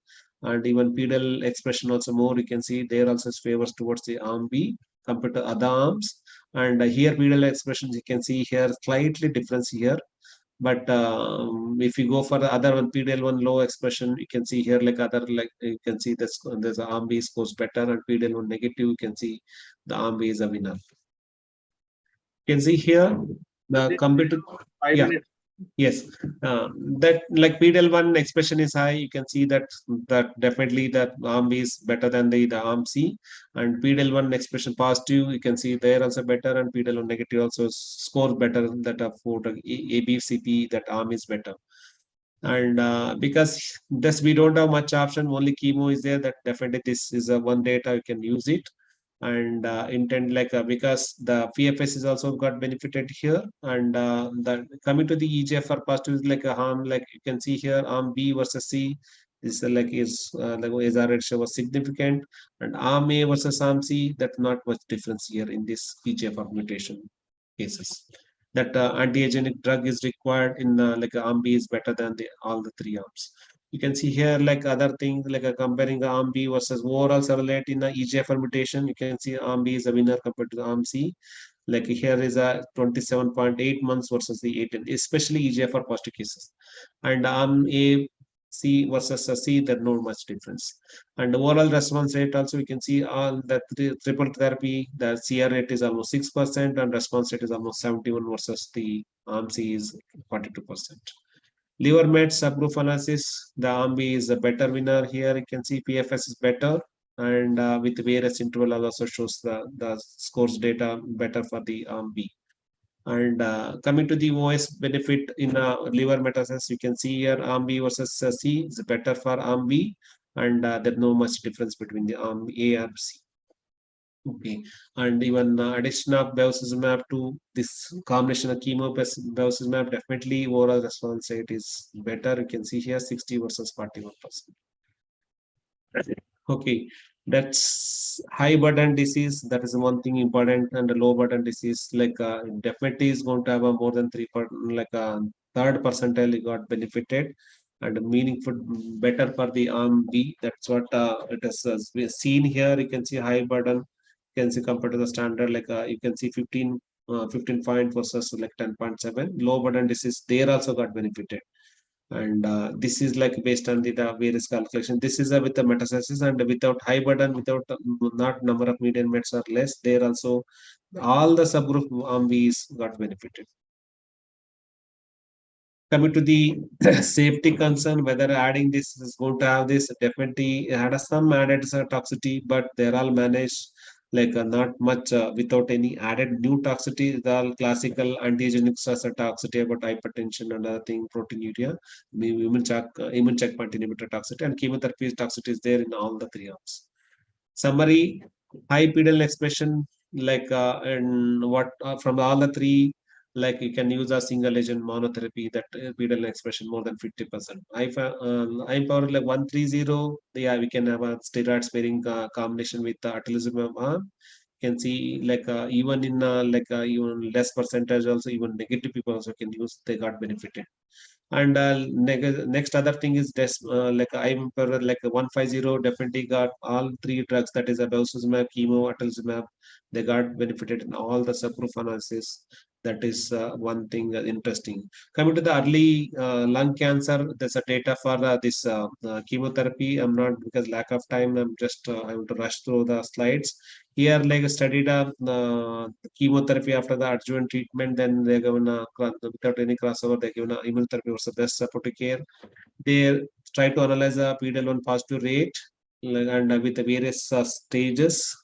and even pedal expression also more. You can see there also favors towards the arm B compared to other arms. And here pedal expressions, you can see here slightly difference here. But if you go for the other one, PDL1 low expression, you can see here like other, like you can see this, there's a arm B scores better, and PDL1 negative, you can see the arm B is a winner. You can see here the computer. Yeah. Yes, that like PDL1 expression is high. You can see that definitely that arm B is better than the arm C, and PDL1 expression positive. You can see there also better, and PDL1 negative also scores better that for ABCP, that arm is better. And because this we don't have much option, only chemo is there. That definitely this is a one data you can use it. And intent like because the PFS is also got benefited here. And the coming to the EGFR positive is like a harm, like you can see here arm B versus C is like the hazard ratio was significant, and arm A versus arm C, that's not much difference here in this EGFR mutation cases. That anti-angiogenic drug is required in like arm B is better than all the 3 arms. You can see here like other things like comparing arm B versus overall surrogate in the EGFR mutation. You can see arm B is a winner compared to the arm C. Like here is a 27.8 months versus the 18, especially EGFR positive cases. And arm A, C versus a C, there's no much difference. And the overall response rate also, you can see on the triple therapy, the CR rate is almost 6%, and response rate is almost 71 versus the arm C is 42%. Liver met subgroup analysis, the arm B is a better winner here. You can see PFS is better, and with various interval also shows the scores data better for the arm B. And coming to the OS benefit in liver metastasis, you can see here arm B versus C is better for arm B, and there's no much difference between the arm A and C. Okay, and even addition of bevacizumab to this combination of chemo plus bevacizumab, definitely overall response rate is better. You can see here 60 versus 41%. Okay, that's high burden disease. That is one thing important, and the low burden disease like definitely is going to have a more than 3 like a third percentile got benefited. and meaningful, better for the arm B. That's what it is seen here. You can see high burden. You can see compared to the standard, like you can see 15 point versus like 10.7. Low burden disease, there also got benefited. And this is like based on the various calculation. This is with the metastasis and without high burden, without not number of median mets or less. There also all the subgroup arm B's got benefited. Coming to the safety concern, whether adding this is going to have this, definitely had some added toxicity, but they're all managed like not much without any added new toxicity. The all classical antigenic stress toxicity about hypertension and other thing, proteinuria, immune checkpoint inhibitor toxicity, and chemotherapy toxicity is there in all the three arms. Summary: high PDL expression, like and what from all the three, like you can use a single agent monotherapy that PDL expression more than 50%. I'm power like 130. Yeah, we can have a steroid sparing combination with atezolizumab. You can see like even in even less percentage also, even negative people also can use. They got benefited. And next other thing is this, like I'm like 150 definitely got all three drugs, that is bevacizumab, chemo, atezolizumab. They got benefited in all the subgroup analysis. That is one thing interesting. Coming to the early lung cancer, there's a data for this chemotherapy. I'm not, because lack of time, I'm just I want to rush through the slides. Here, like studied chemotherapy after the adjuvant treatment, then they're given without any crossover, they're given immunotherapy was the best supportive care. They try to analyze the PD-L1 positive rate, and with the various stages.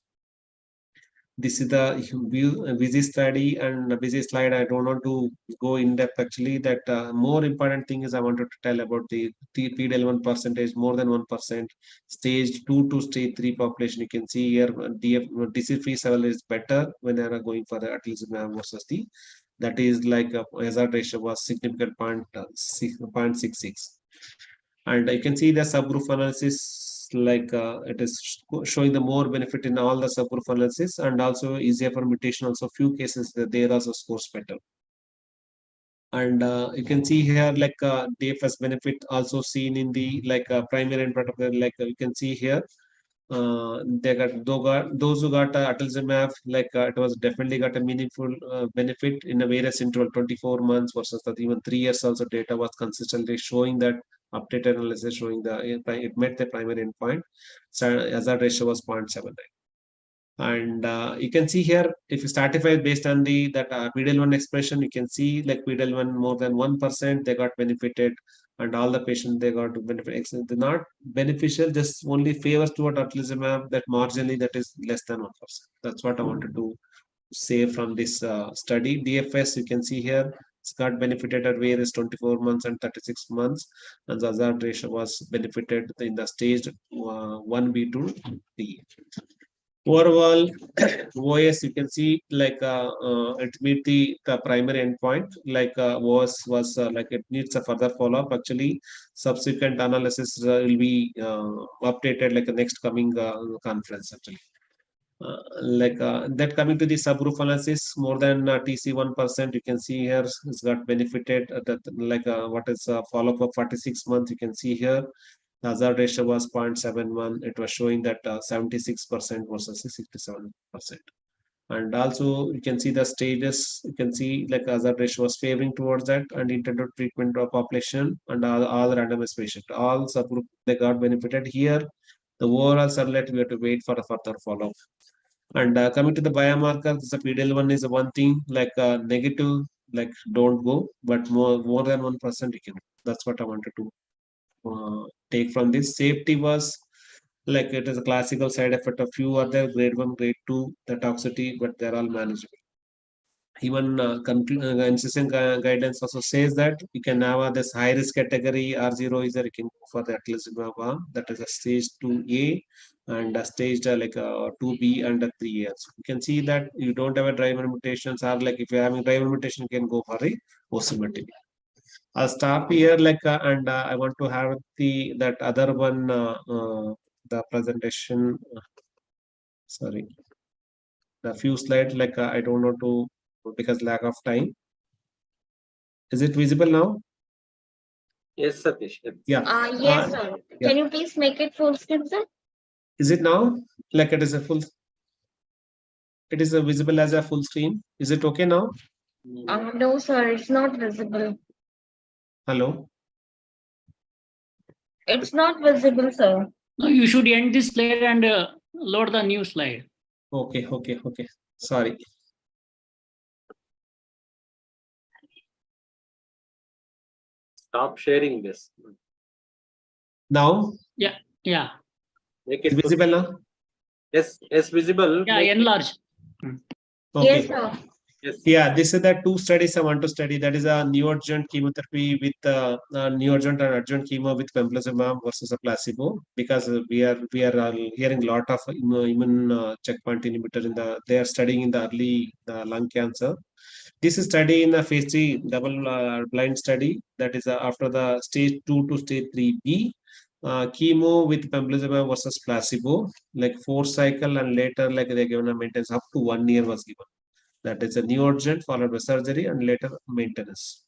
This is the busy study and a busy slide. I don't want to go in depth actually. That more important thing is I wanted to tell about the PD-L1 percentage, more than 1%. Stage 2 to stage 3 population. You can see here disease-free survival is better when they are going for the atezolizumab versus the, that is like a hazard ratio was significant 0.66. And you can see the subgroup analysis, like it is showing the more benefit in all the subgroup analysis, and also easier for mutation. Also few cases that there also scores better. And you can see here like DFS benefit also seen in the like primary and protocol. Like you can see here, they those who got atezolizumab, like it was definitely got a meaningful benefit in a various interval, 24 months versus that even 3 years. Also data was consistently showing that updated analysis showing the it met the primary endpoint. So hazard ratio was 0.79. And you can see here, if you stratify based on the that PD-L1 expression, you can see like PD-L1 more than 1%, they got benefited, and all the patients they got to benefit. They're not beneficial, just only favors toward atezolizumab, that marginally that is less than 1%. That's what I wanted to say from this study. DFS, you can see here, it's got benefited at various 24 months and 36 months, and the hazard ratio was benefited in the stage 1B to D. Overall, OS, you can see like it meet the primary endpoint, like OS was like it needs a further follow-up. Actually, subsequent analysis will be updated like the next coming conference actually. That coming to the subgroup analysis, more than TC 1%, you can see here it's got benefited that like what is follow-up of 46 months. You can see here the hazard ratio was 0.71. It was showing that 76% versus 67%. And also you can see the stages. You can see like hazard ratio was favoring towards that, and intended treatment of population, and all randomized patient, all subgroup they got benefited. Here the overall surrelate we have to wait for a further follow-up. And coming to the biomarkers, the PD-L1 is one thing, like negative, like don't go, but more than 1% you can. That's what I wanted to take from this. Safety was like it is a classical side effect of few other grade 1, grade 2, the toxicity, but they're all manageable. Even NCCN guidance also says that you can have this high risk category R0 is that you can go for the atezolizumab, that is a stage 2A, and a stage like 2B and a 3A. So you can see that you don't have a driver mutations, or like if you're having driver mutation, you can go for a osimertinib. I'll stop here, like and I want to have that other one, the presentation. Sorry, the few slides, like I don't know to, because lack of time. Is it visible now? Yes, Satish. Yeah. Yes, sir. yeah. Can you please make it full screen, sir? Is it now? Like it is a full, it is visible as a full screen. Is it okay now? No, sir, it's not visible. Hello? It's not visible, sir. No, you should end this slide and load the new slide. Okay. Sorry. Stop sharing this. Now? Yeah. Make Is it visible now? Yes, visible. Yeah, Make it- enlarge. Okay. Yes, sir. Yes. Yeah, this is the two studies I want to study. That is a neoadjuvant chemotherapy with neoadjuvant and adjuvant chemo with pembrolizumab versus a placebo. Because we are hearing a lot of immune checkpoint inhibitor in the they are studying in the early lung cancer. This is study in a phase 3 double blind study. That is after the stage 2 to stage 3B. Chemo with pembrolizumab versus placebo, like 4 cycle, and later like they given a maintenance up to 1 year was given. That is a neoadjuvant followed by surgery and later maintenance.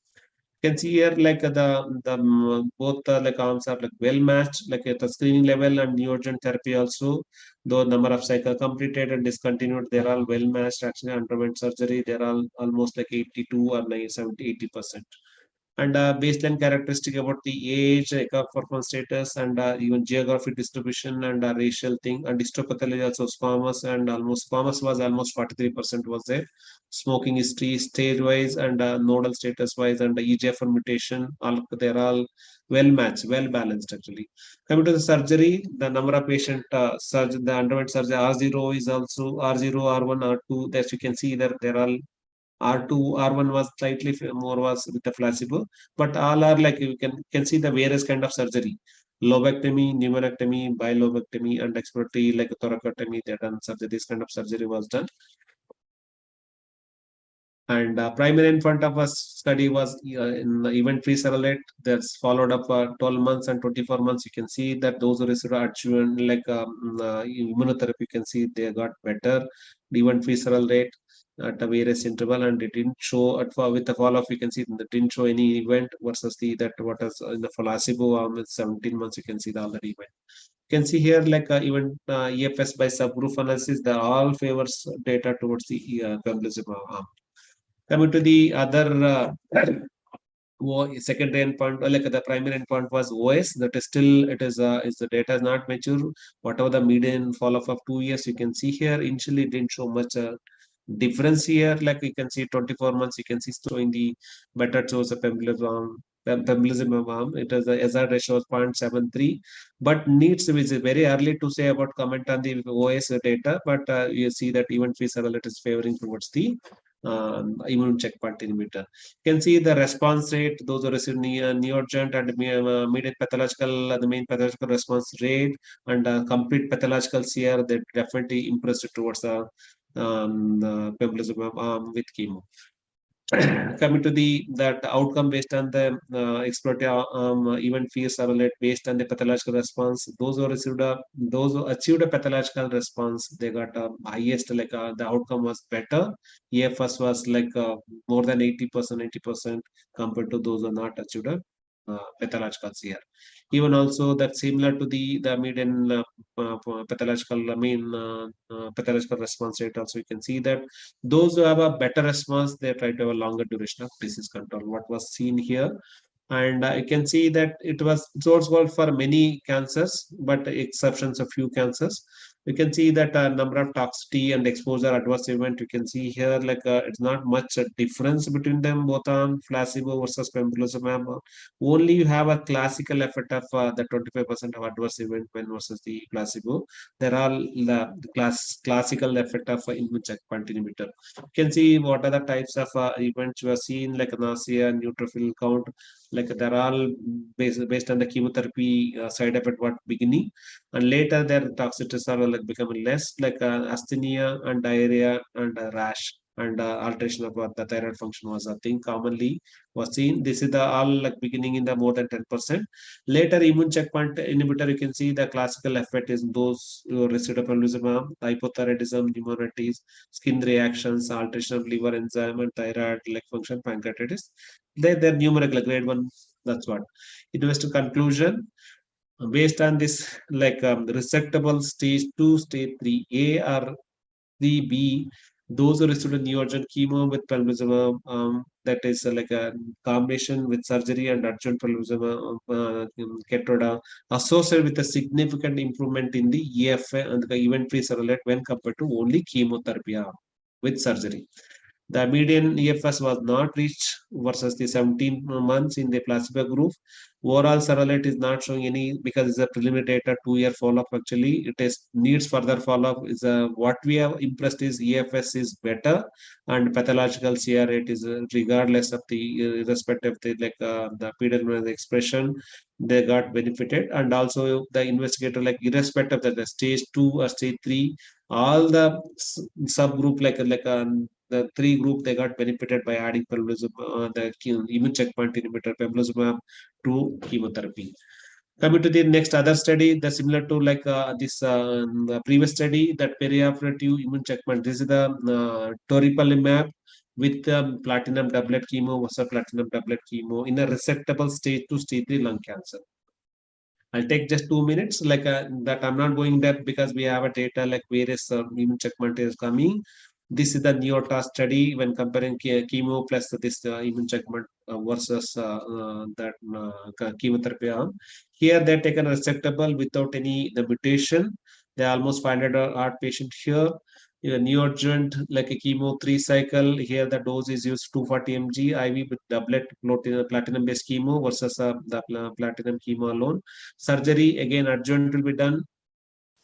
You can see here like both like arms are like well matched, like at the screening level and neoadjuvant therapy also. Though number of cycle completed and discontinued, they're all well matched. Actually underwent surgery, they're all almost like 82 or 70, 80%. And baseline characteristic about the age, economic performance status, and even geographic distribution and racial thing. And histopathology also squamous, and almost squamous was almost 43% was there. Smoking history, stage wise, and nodal status wise, and EGFR mutation, all they're all well matched, well balanced actually. Coming to the surgery, the number of patient the underwent surgery R0 is also R0, R1, R2. As you can see there, they're all R2, R1 was slightly more was with the placebo, but all are like you can see the various kind of surgery. Lobectomy, pneumonectomy, bilobectomy, and exploratory like thoracotomy, they done surgery. This kind of surgery was done. And primary endpoint of a study was in the event-free survival rate. That's followed up for 12 months and 24 months. You can see that those who received adjuvant like immunotherapy, you can see they got better. The event-free survival rate at a various interval, and it didn't show with the follow-up. You can see that it didn't show any event versus that what is in the placebo arm with 17 months. You can see the already event. You can see here like even EFS by subgroup analysis, they all favors data towards the pembrolizumab arm. Coming to the other secondary endpoint, or like the primary endpoint was OS. That is still is the data is not mature. Whatever the median follow-up of 2 years, you can see here. Initially, it didn't show much difference here. Like you can see 24 months, you can see showing the better shows of pembrolizumab arm. It is the SR ratio of 0.73, but needs to be very early to say about comment on the OS data. But you see that event-free survival it is favoring towards the immune checkpoint inhibitor. You can see the response rate, those who receive neoadjuvant and median pathological, the main pathological response rate, and complete pathological CR, they definitely impressed towards the pembrolizumab arm with chemo. Coming to that outcome based on the exploratory event-free survival rate based on the pathological response, those who achieved a pathological response, they got highest like the outcome was better. EFS was like more than 80%, 90% compared to those who not achieved a pathological CR. Even also that similar to the median pathological, pathological response rate. Also, you can see that those who have a better response, they try to have a longer duration of disease control. What was seen here, and you can see that it was source world for many cancers, but exceptions of few cancers. You can see that number of toxicity and exposure adverse event. You can see here like it's not much a difference between them both on placebo versus pembrolizumab. Only you have a classical effect of the 25% of adverse event when versus the placebo. There are the classical effect of immune checkpoint inhibitor. You can see what are the types of events you are seeing like nausea, neutrophil count, like they're all based on the chemotherapy side effect what beginning, and later their toxicities are like becoming less, like asthenia and diarrhea and rash, and alteration of the thyroid function was a thing commonly was seen. This is the all like beginning in the more than 10%. Later immune checkpoint inhibitor, you can see the classical effect is those who received pembrolizumab, hypothyroidism, pneumonitis, skin reactions, alteration of liver enzyme and thyroid like function, pancreatitis. They're numerical grade 1 That's what. Investigator conclusion. Based on this, like resectable stage 2, stage 3A or 3B, those who received a neoadjuvant chemo with pembrolizumab, that is like a combination with surgery and adjuvant pembrolizumab, Keytruda, associated with a significant improvement in the EFA and the event-free survival rate when compared to only chemotherapy with surgery. The median EFS was not reached versus the 17 months in the placebo group. Overall survival rate is not showing any because it's a preliminary data, 2-year follow-up. Actually, it is needs further follow-up. Is what we have impressed is EFS is better and pathological CR rate is regardless of the irrespective of the the PWS expression, they got benefited, and also the investigator irrespective of the stage 2 or stage 3, all the subgroup the 3 group they got benefited by adding pembrolizumab, the immune checkpoint inhibitor pembrolizumab to chemotherapy. Coming to the next other study, the similar to the previous study, that perioperative immune checkpoint. This is the toripalimab with platinum doublet chemo versus platinum doublet chemo in a resectable stage 2 stage 3 lung cancer. I'll take just 2 minutes that. I'm not going there because we have a data like various immune checkpoint is coming. This is the NeoTAS study when comparing chemo plus this immune checkpoint versus that chemotherapy arm. Here they're taken resectable without any the mutation. They almost 500 odd patient here. Neoadjuvant like a chemo 3 cycle. Here the dose is used 240 mg IV with doublet platinum based chemo versus the platinum chemo alone. Surgery again adjuvant will be done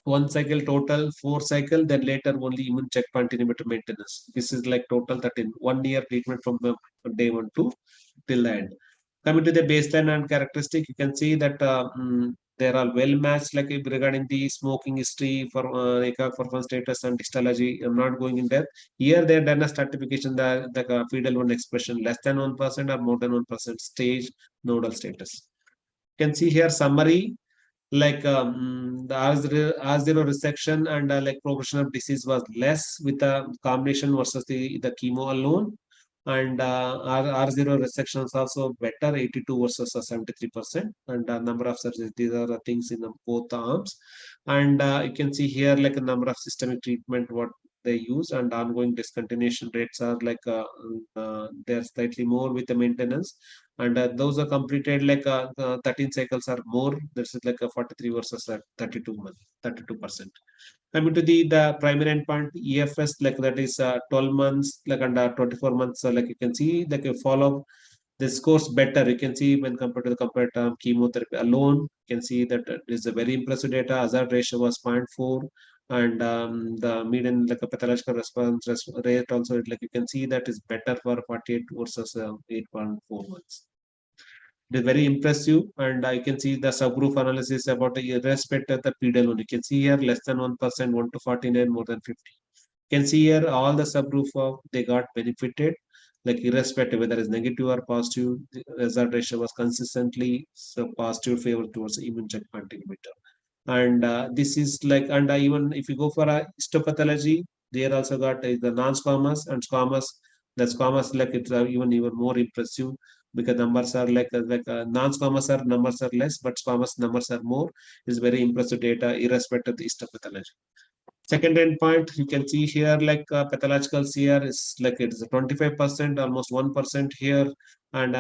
1 cycle total, 4 cycle, then later only immune checkpoint inhibitor maintenance. This is like total 13 1 year treatment from the day 1 to till the end. Coming to the baseline and characteristic, you can see that there are well matched regarding the smoking history for for status and histology. I'm not going in depth. Here they have done a stratification the PD-L1 expression less than 1% or more than 1% stage nodal status. You can see here summary the R0 resection and progression of disease was less with a combination versus the chemo alone, and R0 resection is also better 82 versus 73%, and number of surgeries. These are the things in both arms, and you can see here a number of systemic treatment what they use, and ongoing discontinuation rates are they're slightly more with the maintenance, and those are completed 13 cycles or more. This is a 43 versus 32%. Coming to the primary endpoint EFS, that is 12 months under 24 months. You can see a follow-up. The scores better. You can see when compared to the compared chemotherapy alone. You can see that it is a very impressive data. Hazard ratio was 0.4, and the median pathological response rate also you can see that is better for 48 versus 8.4 months. It is very impressive, and I can see the subgroup analysis about the irrespective of the PD-L1. You can see here less than 1%, 1 to 49, more than 50. You can see here all the subgroup of they got benefited, irrespective whether it's negative or positive. The result ratio was consistently so positive favor towards immune checkpoint inhibitor. And this is and even if you go for a histopathology, they also got the non-squamous and squamous. The squamous it's even more impressive because numbers are non-squamous are numbers are less, but squamous numbers are more. Is very impressive data irrespective of the histopathology. Second endpoint, you can see here pathological CR is it is 25%, almost 1% here, and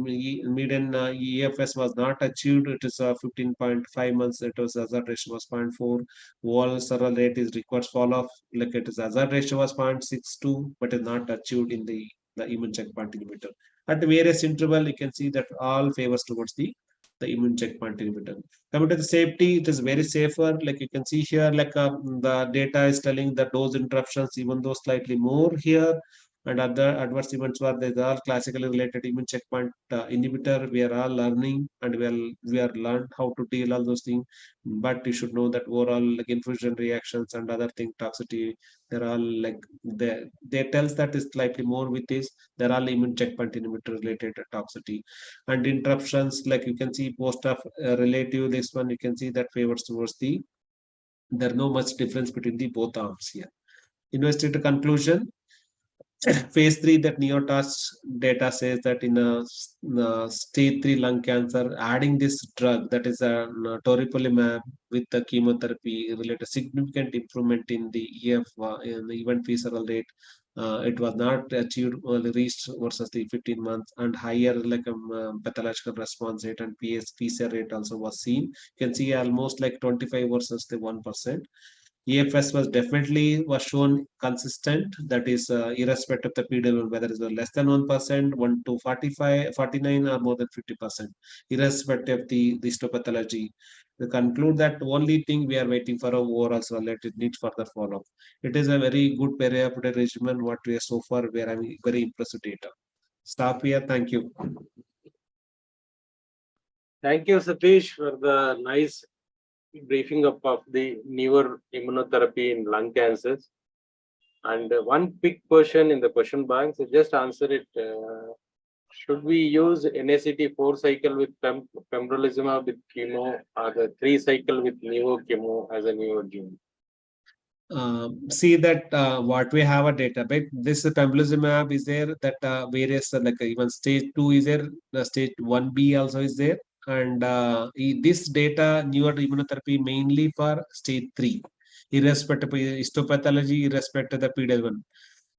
median EFS was not achieved. It is 15.5 months. It was hazard ratio was 0.4. Overall survival rate is required follow-up. It is hazard ratio was 0.62, but is not achieved in the immune checkpoint inhibitor. At various interval, you can see that all favors towards the immune checkpoint inhibitor. Coming to the safety, it is very safer. You can see here, the data is telling the dose interruptions, even though slightly more here, and other adverse events were they are classically related immune checkpoint inhibitor. We are all learning, and we are learned how to deal all those things. But you should know that overall infusion reactions and other thing toxicity, they're all they tells that is slightly more with this. They're all immune checkpoint inhibitor related toxicity and interruptions. You can see post of relative this one, you can see that favors towards the there no much difference between the both arms here. Investigator conclusion. phase 3, that neoTORCH data says that in a stage 3 lung cancer, adding this drug, that is a toripalimab with the chemotherapy, related significant improvement in the in the event-free survival rate. It was not achieved or reached versus the 15 months, and higher like pathological response rate and PCR rate also was seen. You can see almost like 25 versus the 1%. EFS was definitely was shown consistent, that is irrespective of the PD-L1, whether it's less than 1%, 1 to 45, 49, or more than 50%, irrespective of the histopathology. We conclude that only thing we are waiting for a overall survival, it needs further follow-up. It is a very good perioperative regimen, what we are so far, we are having very impressive data. Stop here, thank you. Thank you, Satish, for the nice briefing up of the newer immunotherapy in lung cancers. And one quick question in the question bank, so just answer it. Should we use NACT 4 cycle with pembrolizumab with chemo, or the 3 cycle with nevo chemo as a neoadjuvant? See that what we have a database. This pembrolizumab is there, that various like even stage 2 is there, the stage 1B also is there, and this data newer immunotherapy mainly for stage 3, irrespective of histopathology, irrespective of the PD-L1.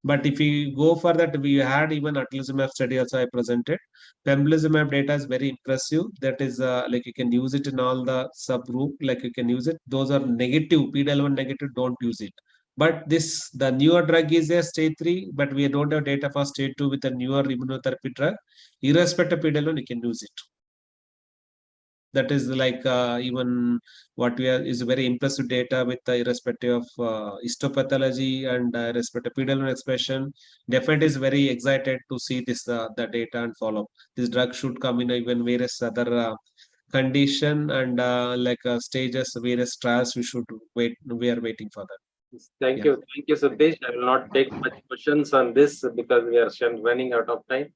But if we go for that, we had even atezolizumab study also I presented. Pembrolizumab data is very impressive. That is like you can use it in all the subgroup, like you can use it. Those are negative, PD-L1 negative, don't use it. But the newer drug is a stage 3, but we don't have data for stage 2 with the newer immunotherapy drug. Irrespective of PD-L1, you can use it. That is like even what we are is very impressive data with the irrespective of histopathology and irrespective of PD-L1 expression. Definitely is very excited to see this the data and follow. This drug should come in even various other condition and like stages, various trials. We should wait. We are waiting for that. Thank you, Satish. I will not take much questions on this because we are running out of time.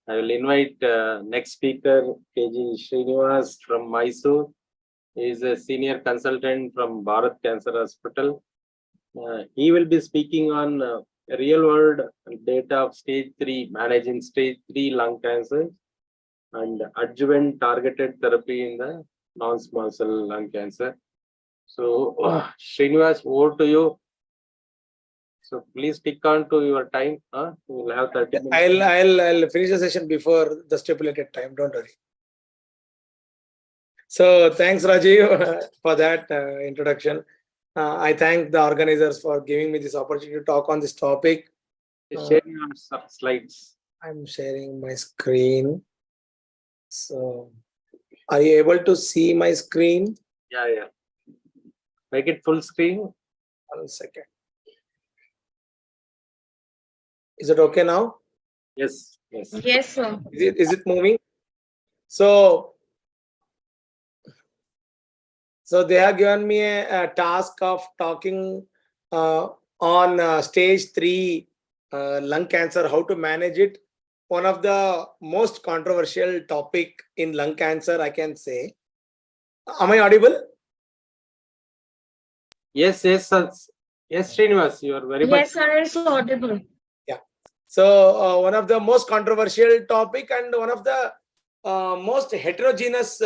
I will invite next speaker, KG Srinivas from Mysore. He is a senior consultant from Bharat Cancer Hospital. He will be speaking on real-world data of stage 3, managing stage 3 lung cancer and adjuvant targeted therapy in the non-small cell lung cancer. So, Srinivas, over to you. So please stick on to your time. We will have 30 minutes. I'll finish the session before the stipulated time. Don't worry. So thanks, Rajiv, for that introduction. I thank the organizers for giving me this opportunity to talk on this topic. Share your slides. I'm sharing my screen. So, are you able to see my screen? Yeah. Make it full screen. 1 second. Is it okay now? Yes. Yes, sir. Is it moving? So they have given me a task of talking on stage 3 lung cancer, how to manage it. One of the most controversial topic in lung cancer, I can say. Am I audible? Yes, Srinivas, you are very much. Yes, sir, it's audible. Yeah. So one of the most controversial topic and one of the most heterogeneous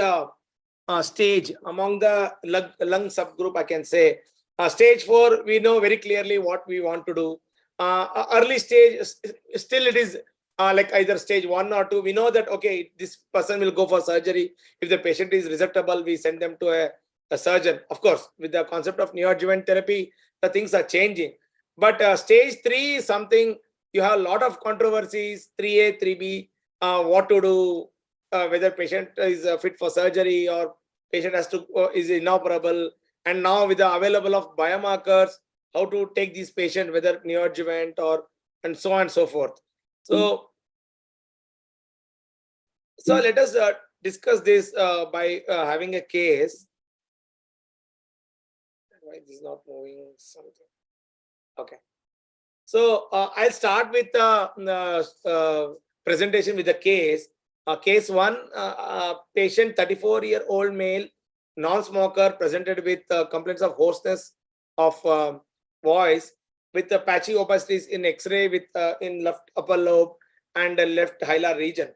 stage among the lung subgroup, I can say. Stage 4, we know very clearly what we want to do. Early stage, still it is like either stage 1 or 2. We know that, okay, this person will go for surgery. If the patient is resectable, we send them to a surgeon. Of course, with the concept of neoadjuvant therapy, the things are changing. But stage 3 is something you have a lot of controversies, 3A, 3B, what to do, whether patient is fit for surgery or patient is inoperable. And now with the available of biomarkers, how to take these patients, whether neoadjuvant or and so on and so forth. So let us discuss this by having a case. Why this is not moving something? Okay. So I'll start with the presentation with the case. Case 1, patient 34-year-old male, non-smoker, presented with complaints of hoarseness of voice. with the patchy opacities in X-ray with in left upper lobe and the left hilar region.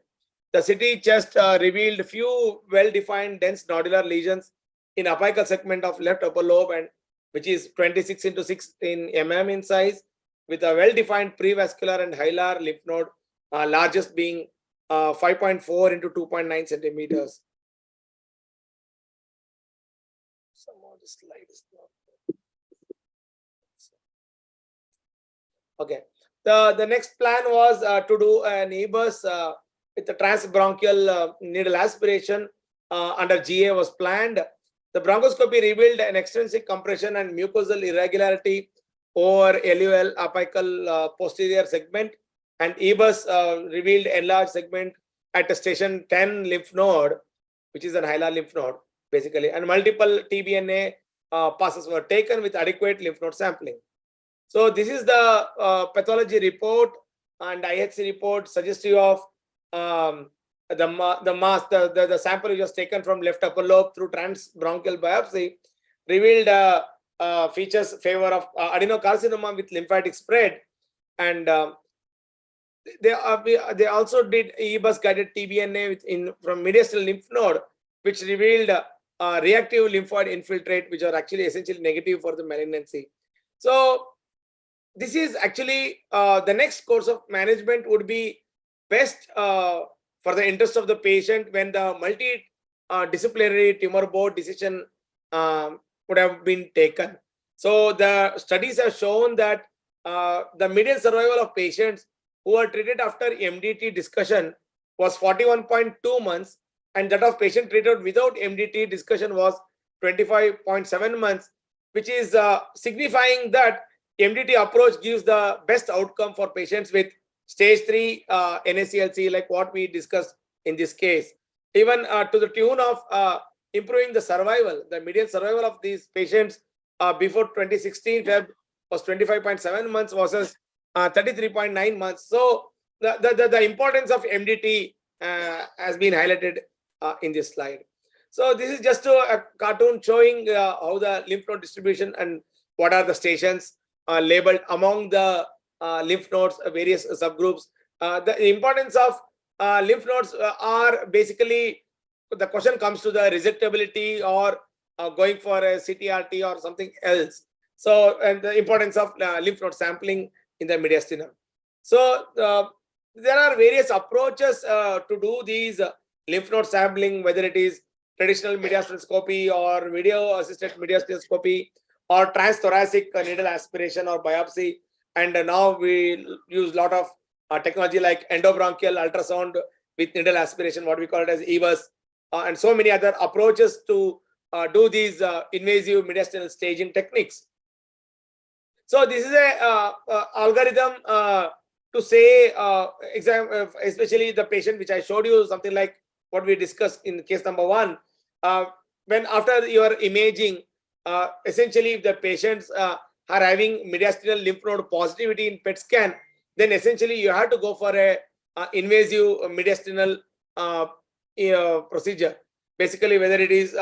The CT chest revealed few well-defined dense nodular lesions in apical segment of left upper lobe, and which is 26 into 16 mm in size, with a well-defined prevascular and hilar lymph node, largest being 5.4 into 2.9 centimeters. Some of the slide is not. Okay. The next plan was to do an EBUS with the transbronchial needle aspiration under GA was planned. The bronchoscopy revealed an extrinsic compression and mucosal irregularity over LUL apical posterior segment, and EBUS revealed enlarged segment at the station 10 lymph node, which is an hilar lymph node basically, and multiple TBNA passes were taken with adequate lymph node sampling. So this is the pathology report and IHC report suggestive of the sample which was taken from left upper lobe through transbronchial biopsy revealed features favor of adenocarcinoma with lymphatic spread, and they also did EBUS guided TBNA from mediastinal lymph node, which revealed reactive lymphoid infiltrate, which are actually essentially negative for the malignancy. So this is actually the next course of management would be best for the interest of the patient when the multidisciplinary tumor board decision would have been taken. So the studies have shown that the median survival of patients who were treated after MDT discussion was 41.2 months, and that of patient treated without MDT discussion was 25.7 months, which is signifying that MDT approach gives the best outcome for patients with stage 3 NSCLC, like what we discussed in this case. Even to the tune of improving the survival, the median survival of these patients before 2016 Feb was 25.7 months versus 33.9 months. So the importance of MDT has been highlighted in this slide. So this is just a cartoon showing how the lymph node distribution and what are the stations labeled among the lymph nodes, various subgroups. The importance of lymph nodes are basically, the question comes to the resectability or going for a CTRT or something else. So, and the importance of lymph node sampling in the mediastinum. So there are various approaches to do these lymph node sampling, whether it is traditional mediastinoscopy or video assisted mediastinoscopy or transthoracic needle aspiration or biopsy. And now we use a lot of technology like endobronchial ultrasound with needle aspiration, what we call it as EBUS, and so many other approaches to do these invasive mediastinal staging techniques. So this is a algorithm to say, especially the patient which I showed you, something like what we discussed in case number 1. When after your imaging, essentially if the patients are having mediastinal lymph node positivity in PET scan, then essentially you have to go for a invasive mediastinal procedure. Basically, whether it is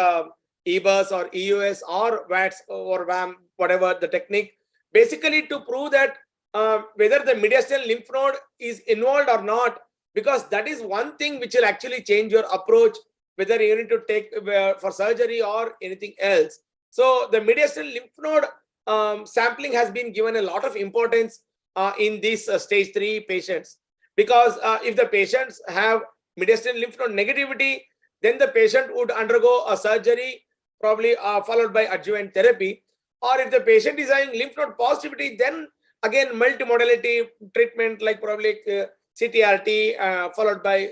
EBUS or EUS or VATS or VAM, whatever the technique, basically to prove that whether the mediastinal lymph node is involved or not, because that is one thing which will actually change your approach, whether you need to take for surgery or anything else. So the mediastinal lymph node sampling has been given a lot of importance in these stage 3 patients, because if the patients have mediastinal lymph node negativity, then the patient would undergo a surgery, probably followed by adjuvant therapy. Or if the patient is having lymph node positivity, then again multimodality treatment like probably CTRT followed by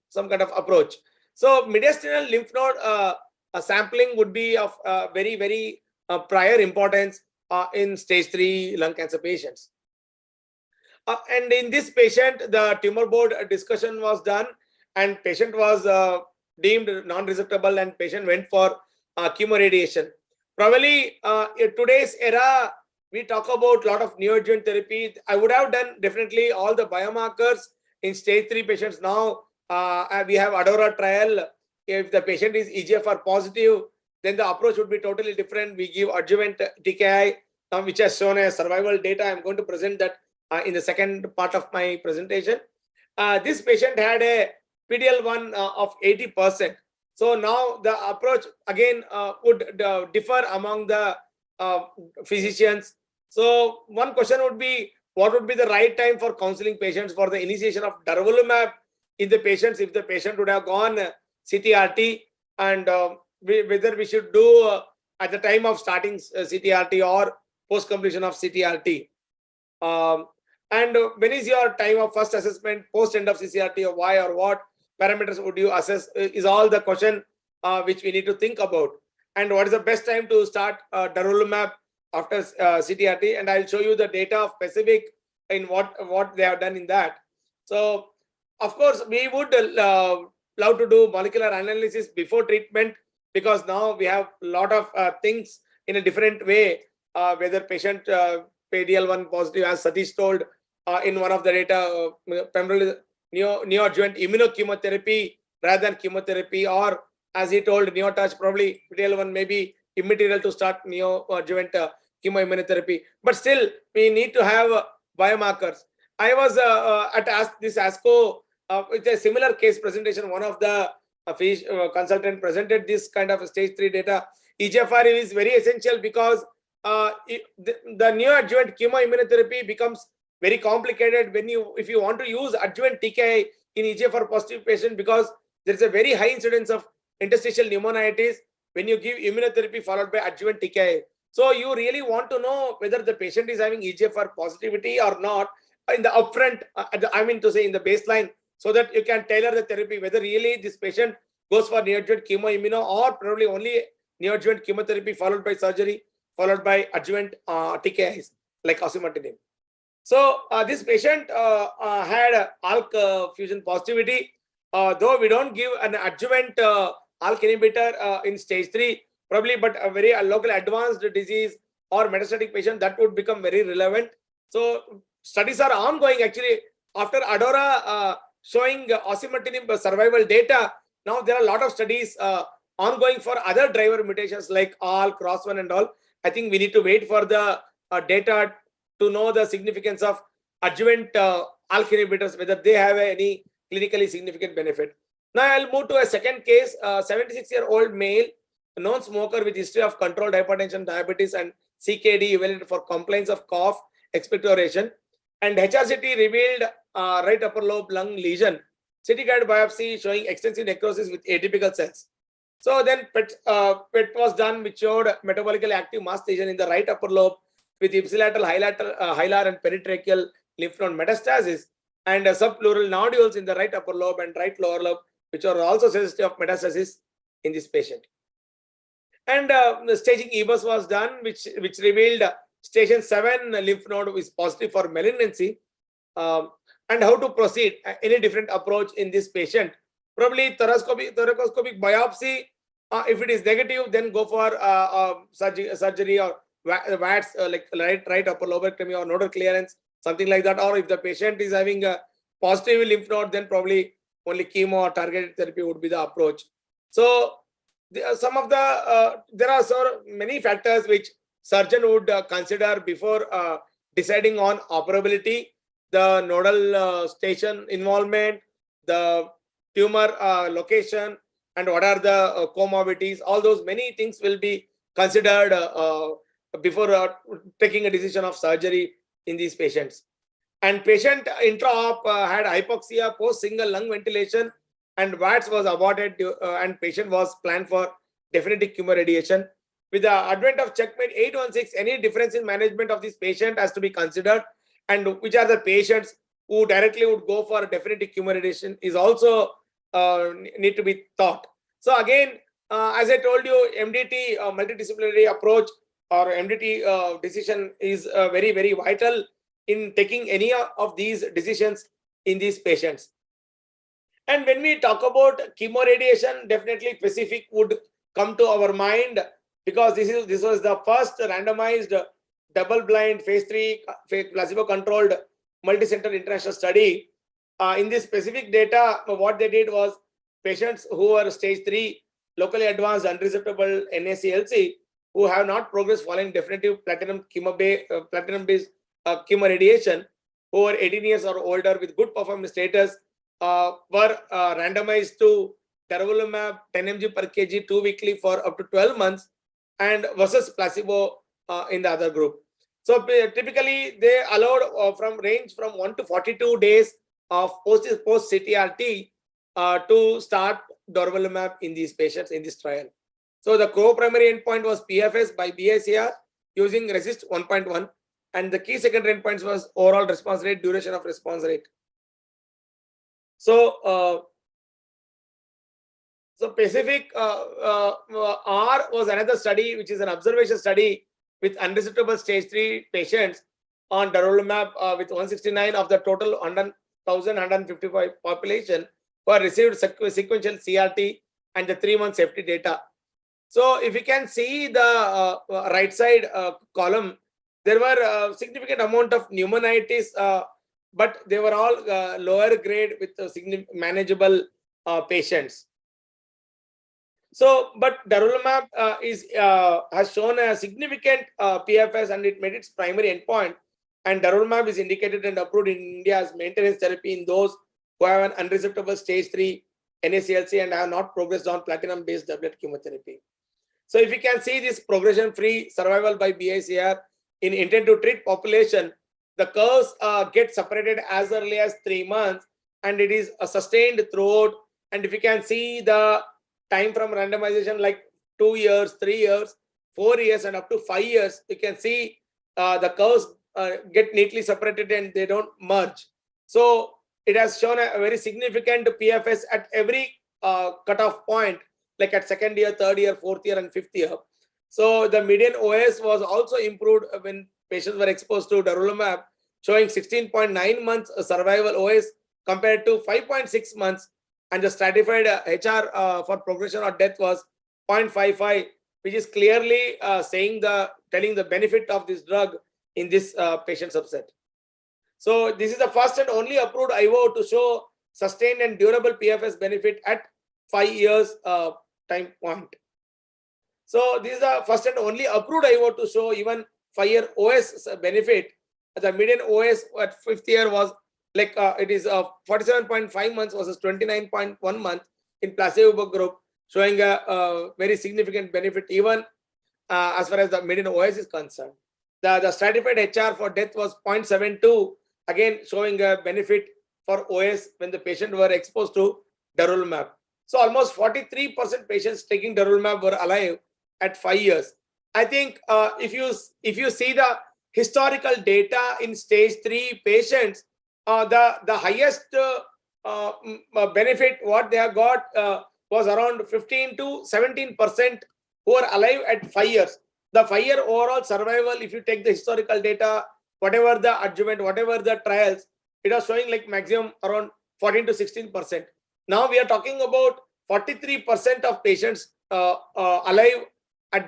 some kind of approach. So mediastinal lymph node sampling would be of very, very prior importance in stage 3 lung cancer patients. And in this patient, the tumor board discussion was done, and patient was deemed non-resectable, and patient went for chemoradiation. Probably in today's era, we talk about a lot of neoadjuvant therapy. I would have done definitely all the biomarkers in stage 3 patients. Now we have ADORA trial. If the patient is EGFR positive, then the approach would be totally different. We give adjuvant TKI which has shown a survival data. I'm going to present that in the second part of my presentation. This patient had a PDL1 of 80%. So now the approach again would differ among the physicians. So one question would be, what would be the right time for counseling patients for the initiation of durvalumab in the patients if the patient would have gone CTRT, and whether we should do at the time of starting CTRT or post completion of CTRT. And when is your time of first assessment, post end of CCRT, or why or what parameters would you assess is all the question which we need to think about. And what is the best time to start durvalumab after CTRT? And I'll show you the data of specific in what they have done in that. So of course we would love to do molecular analysis before treatment, because now we have a lot of things in a different way, whether patient PDL1 positive, as Satish told in one of the data, pembrolizumab neoadjuvant immunochemotherapy rather than chemotherapy, or as he told, neotouch, probably PDL1 may be immaterial to start neoadjuvant chemoimmunotherapy, but still we need to have biomarkers. I was at this ASCO with a similar case presentation. One of the consultant presented this kind of stage 3 data. EGFR is very essential because the neoadjuvant chemoimmunotherapy becomes very complicated when if you want to use adjuvant TKI in EGFR positive patient, because there is a very high incidence of interstitial pneumonitis when you give immunotherapy followed by adjuvant TKI. So you really want to know whether the patient is having EGFR positivity or not in the upfront, I mean to say in the baseline, so that you can tailor the therapy, whether really this patient goes for neoadjuvant chemoimmuno or probably only neoadjuvant chemotherapy followed by surgery, followed by adjuvant TKIs like osimertinib. So this patient had ALK fusion positivity, though we don't give an adjuvant ALK inhibitor in stage 3, probably, but a very local advanced disease or metastatic patient, that would become very relevant. So studies are ongoing actually after ADAURA showing osimertinib survival data. Now there are a lot of studies ongoing for other driver mutations like ALK, ROS1 and all. I think we need to wait for the data to know the significance of adjuvant ALK inhibitors, whether they have any clinically significant benefit. Now I'll move to a second case, 76-year-old male, known smoker with history of controlled hypertension, diabetes and CKD, evaluated for complaints of cough, expectoration, and HRCT revealed right upper lobe lung lesion. CT guided biopsy showing extensive necrosis with atypical cells. So then PET was done, which showed metabolically active mass lesion in the right upper lobe with ipsilateral, hilar and peritracheal lymph node metastasis, and subpleural nodules in the right upper lobe and right lower lobe, which are also suggestive of metastasis in this patient. And the staging EBUS was done, which revealed station 7 lymph node is positive for malignancy. And how to proceed, any different approach in this patient. Probably thoracoscopic biopsy. If it is negative, then go for surgery or VATS, like right upper lobectomy or nodal clearance, something like that. Or if the patient is having a positive lymph node, then probably only chemo or targeted therapy would be the approach. So some of the there are so many factors which surgeon would consider before deciding on operability: the nodal station involvement, the tumor location, and what are the comorbidities. All those many things will be considered before taking a decision of surgery in these patients. And patient intra-op had hypoxia post single lung ventilation, and VATS was aborted, and patient was planned for definitive chemoradiation. With the advent of checkmate 816, any difference in management of this patient has to be considered, and which are the patients who directly would go for definitive chemoradiation is also need to be thought. So again, as I told you, MDT multidisciplinary approach or MDT decision is very, very vital in taking any of these decisions in these patients. And when we talk about chemoradiation, definitely Pacific would come to our mind, because this was the first randomized double-blind phase 3 placebo-controlled multi-center international study. In this specific data, what they did was patients who were stage 3 locally advanced unresectable NSCLC who have not progressed following definitive platinum-based chemo radiation, who are 18 years or older with good performance status, were randomized to durvalumab 10 mg per kg 2 weekly for up to 12 months and versus placebo in the other group. So typically they allowed from range from 1 to 42 days of post CTRT to start durvalumab in these patients in this trial. So the co-primary endpoint was PFS by BICR using RECIST 1.1, and the key secondary endpoints was overall response rate, duration of response rate. So Pacific R was another study, which is an observation study with unresectable stage 3 patients on durvalumab with 169 of the total 1,155 population who are received sequential CRT and the 3-month safety data. So if you can see the right side column, there were a significant amount of pneumonitis, but they were all lower grade with manageable patients. So, but durvalumab has shown a significant PFS and it made its primary endpoint. And durvalumab is indicated and approved in India as maintenance therapy in those who have an unresectable stage 3 NACLC and have not progressed on platinum-based doublet chemotherapy. So if you can see this progression-free survival by BICR in intent to treat population, the curves get separated as early as 3 months and it is sustained throughout. And if you can see the time from randomization like 2 years, 3 years, 4 years and up to 5 years, you can see the curves get neatly separated and they don't merge. So it has shown a very significant PFS at every cutoff point, like at 2nd year, 3rd year, 4th year and 5th year. So the median OS was also improved when patients were exposed to durvalumab, showing 16.9 months survival OS compared to 5.6 months, and the stratified HR for progression or death was 0.55, which is clearly telling the benefit of this drug in this patient subset. So this is the first and only approved IO to show sustained and durable PFS benefit at 5 years time point. So this is the first and only approved IO to show even 5-year OS benefit. The median OS at 5th year was like it is 47.5 months versus 29.1 months in placebo group, showing a very significant benefit even as far as the median OS is concerned. The stratified HR for death was 0.72, again showing a benefit for OS when the patient were exposed to durvalumab. So almost 43% patients taking durvalumab were alive at 5 years. I think if you see the historical data in stage 3 patients, the highest benefit what they have got was around 15 to 17% who are alive at 5 years. The 5-year overall survival, if you take the historical data, whatever the adjuvant, whatever the trials, it was showing like maximum around 14 to 16%. Now we are talking about 43% of patients alive at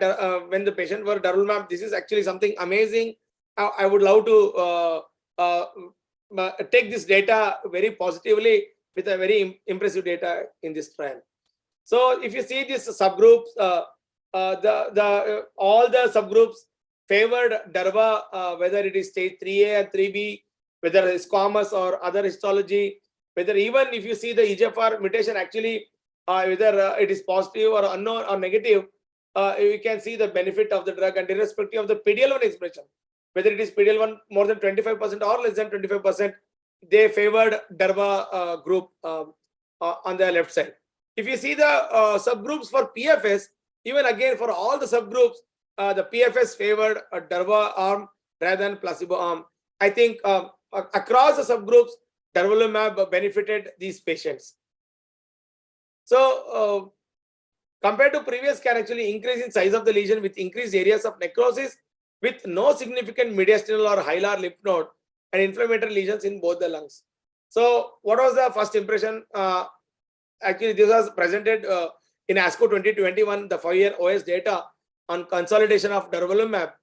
when the patient were durvalumab. This is actually something amazing. I would love to take this data very positively with a very impressive data in this trial. So if you see these subgroups, all the subgroups favored durva, whether it is stage 3A and 3B, whether it's squamous or other histology, whether even if you see the EGFR mutation actually, whether it is positive or unknown or negative, you can see the benefit of the drug, and irrespective of the PD-L1 expression, whether it is PD-L1 more than 25% or less than 25%, they favored durva group on the left side. If you see the subgroups for PFS, even again for all the subgroups, the PFS favored a durva arm rather than placebo arm. I think across the subgroups, durvalumab benefited these patients. So compared to previous can actually increase in size of the lesion with increased areas of necrosis with no significant mediastinal or hilar lymph node and inflammatory lesions in both the lungs. So what was the first impression? Actually, this was presented in ASCO 2021, the 5-year OS data on consolidation of durvalumab.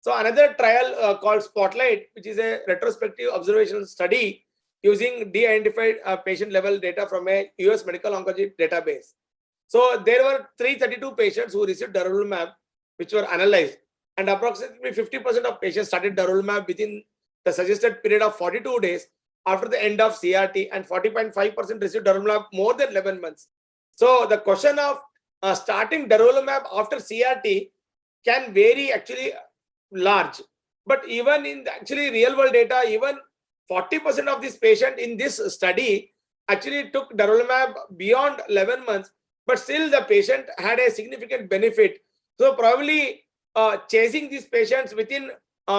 So another trial called Spotlight, which is a retrospective observational study using de-identified patient level data from a US medical oncology database. So there were 332 patients who received durvalumab which were analyzed, and approximately 50% of patients started darolutamab within the suggested period of 42 days after the end of CRT, and 40.5% received darolutamab more than 11 months. So the question of starting darolutamab after CRT can vary actually large, but even in the actually real world data, even 40% of this patient in this study actually took darolutamab beyond 11 months, but still the patient had a significant benefit. So probably chasing these patients within 2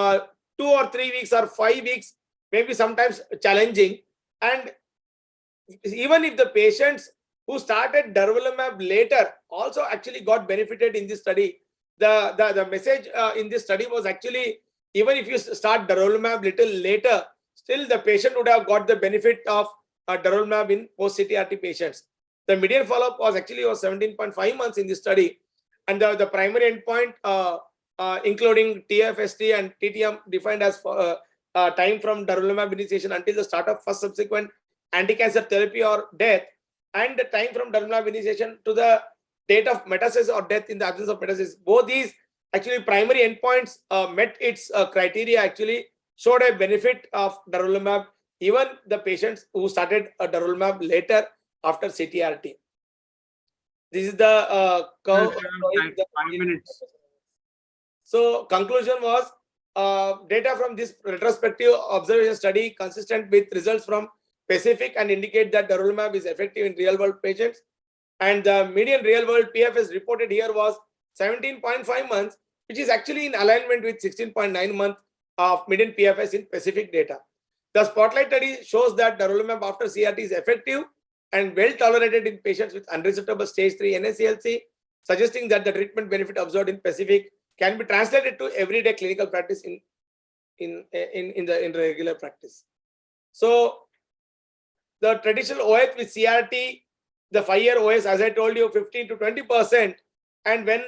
or 3 weeks or 5 weeks may be sometimes challenging. And even if the patients who started darolutamab later also actually got benefited in this study, the message in this study was actually, even if you start darolutamab little later, still the patient would have got the benefit of darolutamab in post-CTRT patients. The median follow-up was actually 17.5 months in this study, and the primary endpoint, including TFST and TTM, defined as time from darolutamab initiation until the start of first subsequent anti-cancer therapy or death, and the time from darolutamab initiation to the date of metastasis or death in the absence of metastasis. Both these actually primary endpoints met its criteria, actually showed a benefit of darolutamab, even the patients who started darolutamab later after CTRT. This is the curve. 5 minutes. So conclusion was data from this retrospective observation study consistent with results from PACIFIC and indicate that darolutamab is effective in real world patients. And the median real world PFS reported here was 17.5 months, which is actually in alignment with 16.9 months of median PFS in PACIFIC data. The spotlight study shows that darolutamab after CRT is effective and well tolerated in patients with unresectable stage 3 NSCLC, suggesting that the treatment benefit observed in PACIFIC can be translated to everyday clinical practice in regular practice. So the traditional OS with CRT, the 5-year OS, as I told you, 15 to 20%, and when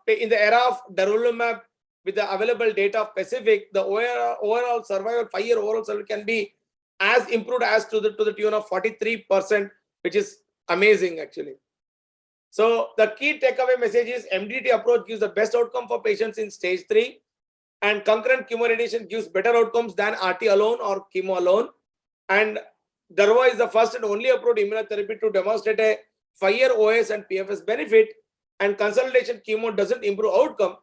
in the era of darolutamab with the available data of PACIFIC, the overall survival, 5-year overall survival can be as improved as to the tune of 43%, which is amazing actually. So the key takeaway message is MDT approach gives the best outcome for patients in stage 3, and concurrent chemo radiation gives better outcomes than RT alone or chemo alone. And Darva is the first and only approved immunotherapy to demonstrate a 5-year OS and PFS benefit, and consolidation chemo doesn't improve outcome.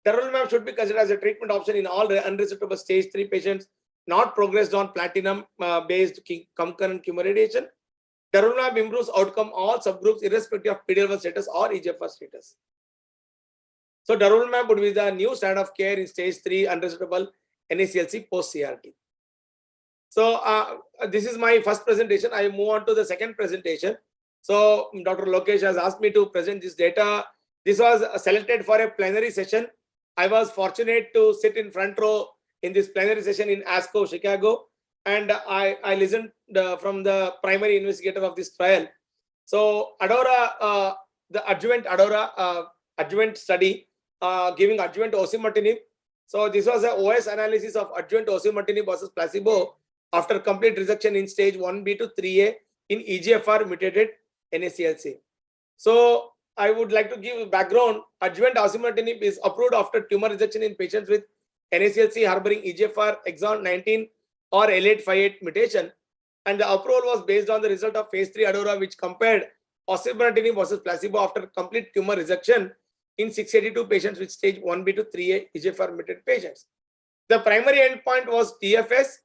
Darolutamab should be considered as a treatment option in all unresectable stage 3 patients not progressed on platinum-based concurrent chemo radiation. Darolutamab improves outcome all subgroups irrespective of PD-L1 status or EGFR status. So darolutamab would be the new standard of care in stage 3 unresectable NSCLC post-CRT. So this is my first presentation. I move on to the second presentation. So Dr. Lokesh has asked me to present this data. This was selected for a plenary session. I was fortunate to sit in front row in this plenary session in ASCO, Chicago, and I listened from the primary investigator of this trial. So ADAURA, the adjuvant ADAURA adjuvant study giving adjuvant osimertinib. So this was a OS analysis of adjuvant osimertinib versus placebo after complete resection in stage 1B to 3A in EGFR mutated NSCLC. So I would like to give background. Adjuvant osimertinib is approved after tumor resection in patients with NSCLC harboring EGFR exon 19 or L858 mutation, and the approval was based on the result of phase 3 ADAURA, which compared osimertinib versus placebo after complete tumor resection in 682 patients with stage 1B to 3A EGFR mutated patients. The primary endpoint was TFS,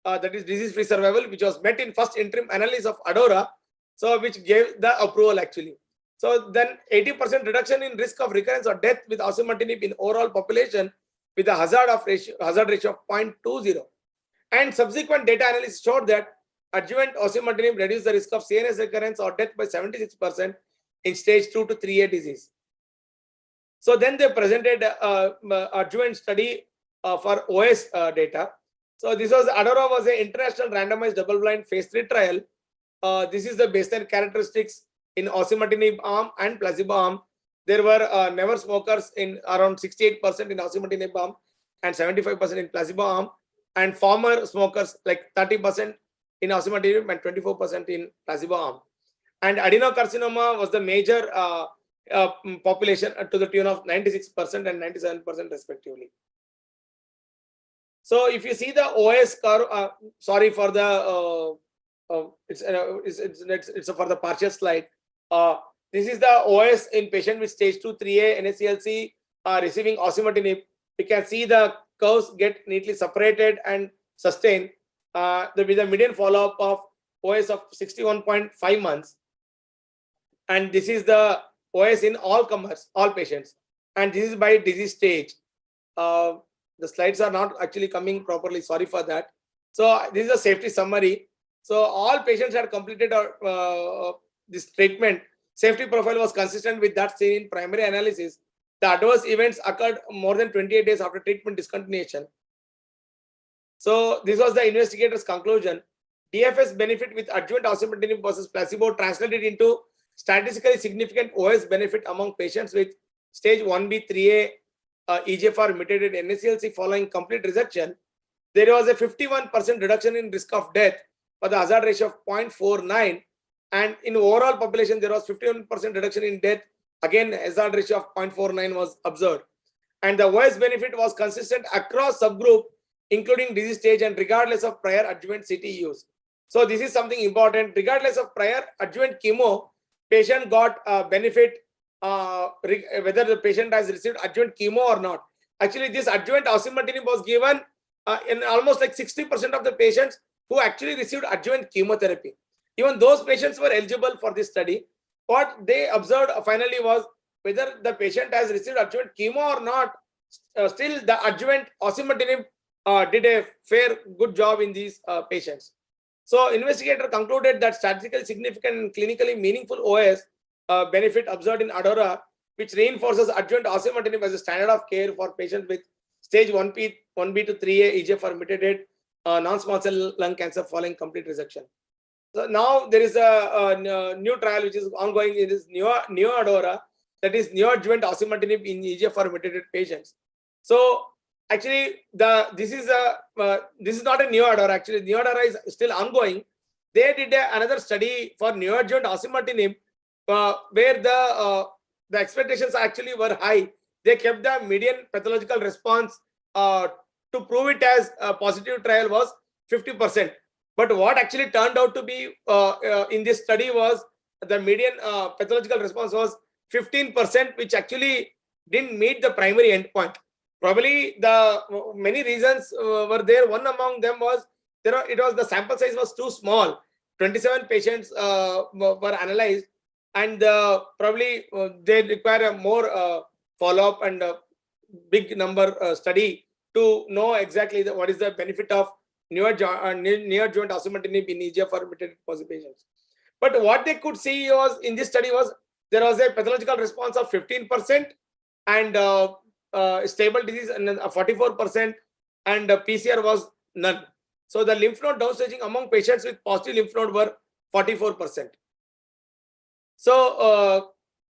that is disease-free survival, which was met in first interim analysis of ADAURA, so which gave the approval actually. So then 80% reduction in risk of recurrence or death with osimertinib in overall population with a hazard ratio of 0.20. And subsequent data analysis showed that adjuvant osimertinib reduced the risk of CNS recurrence or death by 76% in stage 2 to 3A disease. So then they presented adjuvant study for OS data. So this was ADAURA was an international randomized double-blind phase 3 trial. This is the baseline characteristics in osimertinib arm and placebo arm. There were never smokers in around 68% in osimertinib arm and 75% in placebo arm, and former smokers like 30% in osimertinib and 24% in placebo arm. And adenocarcinoma was the major population to the tune of 96% and 97% respectively. So if you see the OS curve, sorry for the it's for the partial slide. This is the OS in patient with stage 2, 3A NSCLC receiving osimertinib. You can see the curves get neatly separated and sustained with a median follow-up of OS of 61.5 months. And this is the OS in all comers, all patients. And this is by disease stage. The slides are not actually coming properly. Sorry for that. So this is a safety summary. So all patients had completed this treatment. Safety profile was consistent with that seen in primary analysis. The adverse events occurred more than 28 days after treatment discontinuation. So this was the investigator's conclusion. DFS benefit with adjuvant osimertinib versus placebo translated into statistically significant OS benefit among patients with stage 1B, 3A EGFR mutated NSCLC following complete resection. There was a 51% reduction in risk of death for the hazard ratio of 0.49, and in overall population there was 51% reduction in death. Again, hazard ratio of 0.49 was observed, and the OS benefit was consistent across subgroup, including disease stage and regardless of prior adjuvant CT use. So this is something important. Regardless of prior adjuvant chemo, patient got benefit whether the patient has received adjuvant chemo or not. Actually, this adjuvant osimertinib was given in almost like 60% of the patients who actually received adjuvant chemotherapy. Even those patients were eligible for this study. What they observed finally was whether the patient has received adjuvant chemo or not, still the adjuvant osimertinib did a fair good job in these patients. So investigator concluded that statistically significant and clinically meaningful OS benefit observed in ADAURA, which reinforces adjuvant osimertinib as a standard of care for patients with stage 1B to 3A EGFR mutated non-small cell lung cancer following complete resection. So now there is a new trial which is ongoing. It is neo ADAURA, that is neoadjuvant osimertinib in EGFR mutated patients. So actually, this is not a neo ADAURA. Actually, neo ADAURA is still ongoing. They did another study for neoadjuvant osimertinib where the expectations actually were high. They kept the median pathological response to prove it as a positive trial was 50%. But what actually turned out to be in this study was the median pathological response was 15%, which actually didn't meet the primary endpoint. Probably the many reasons were there. One among them was the sample size was too small. 27 patients were analyzed, and probably they require a more follow-up and a big number study to know exactly what is the benefit of neoadjuvant osimertinib in EGFR mutated patients. But what they could see was in this study was there was a pathological response of 15% and stable disease and 44%, and PCR was none. So the lymph node downstaging among patients with positive lymph node were 44%. So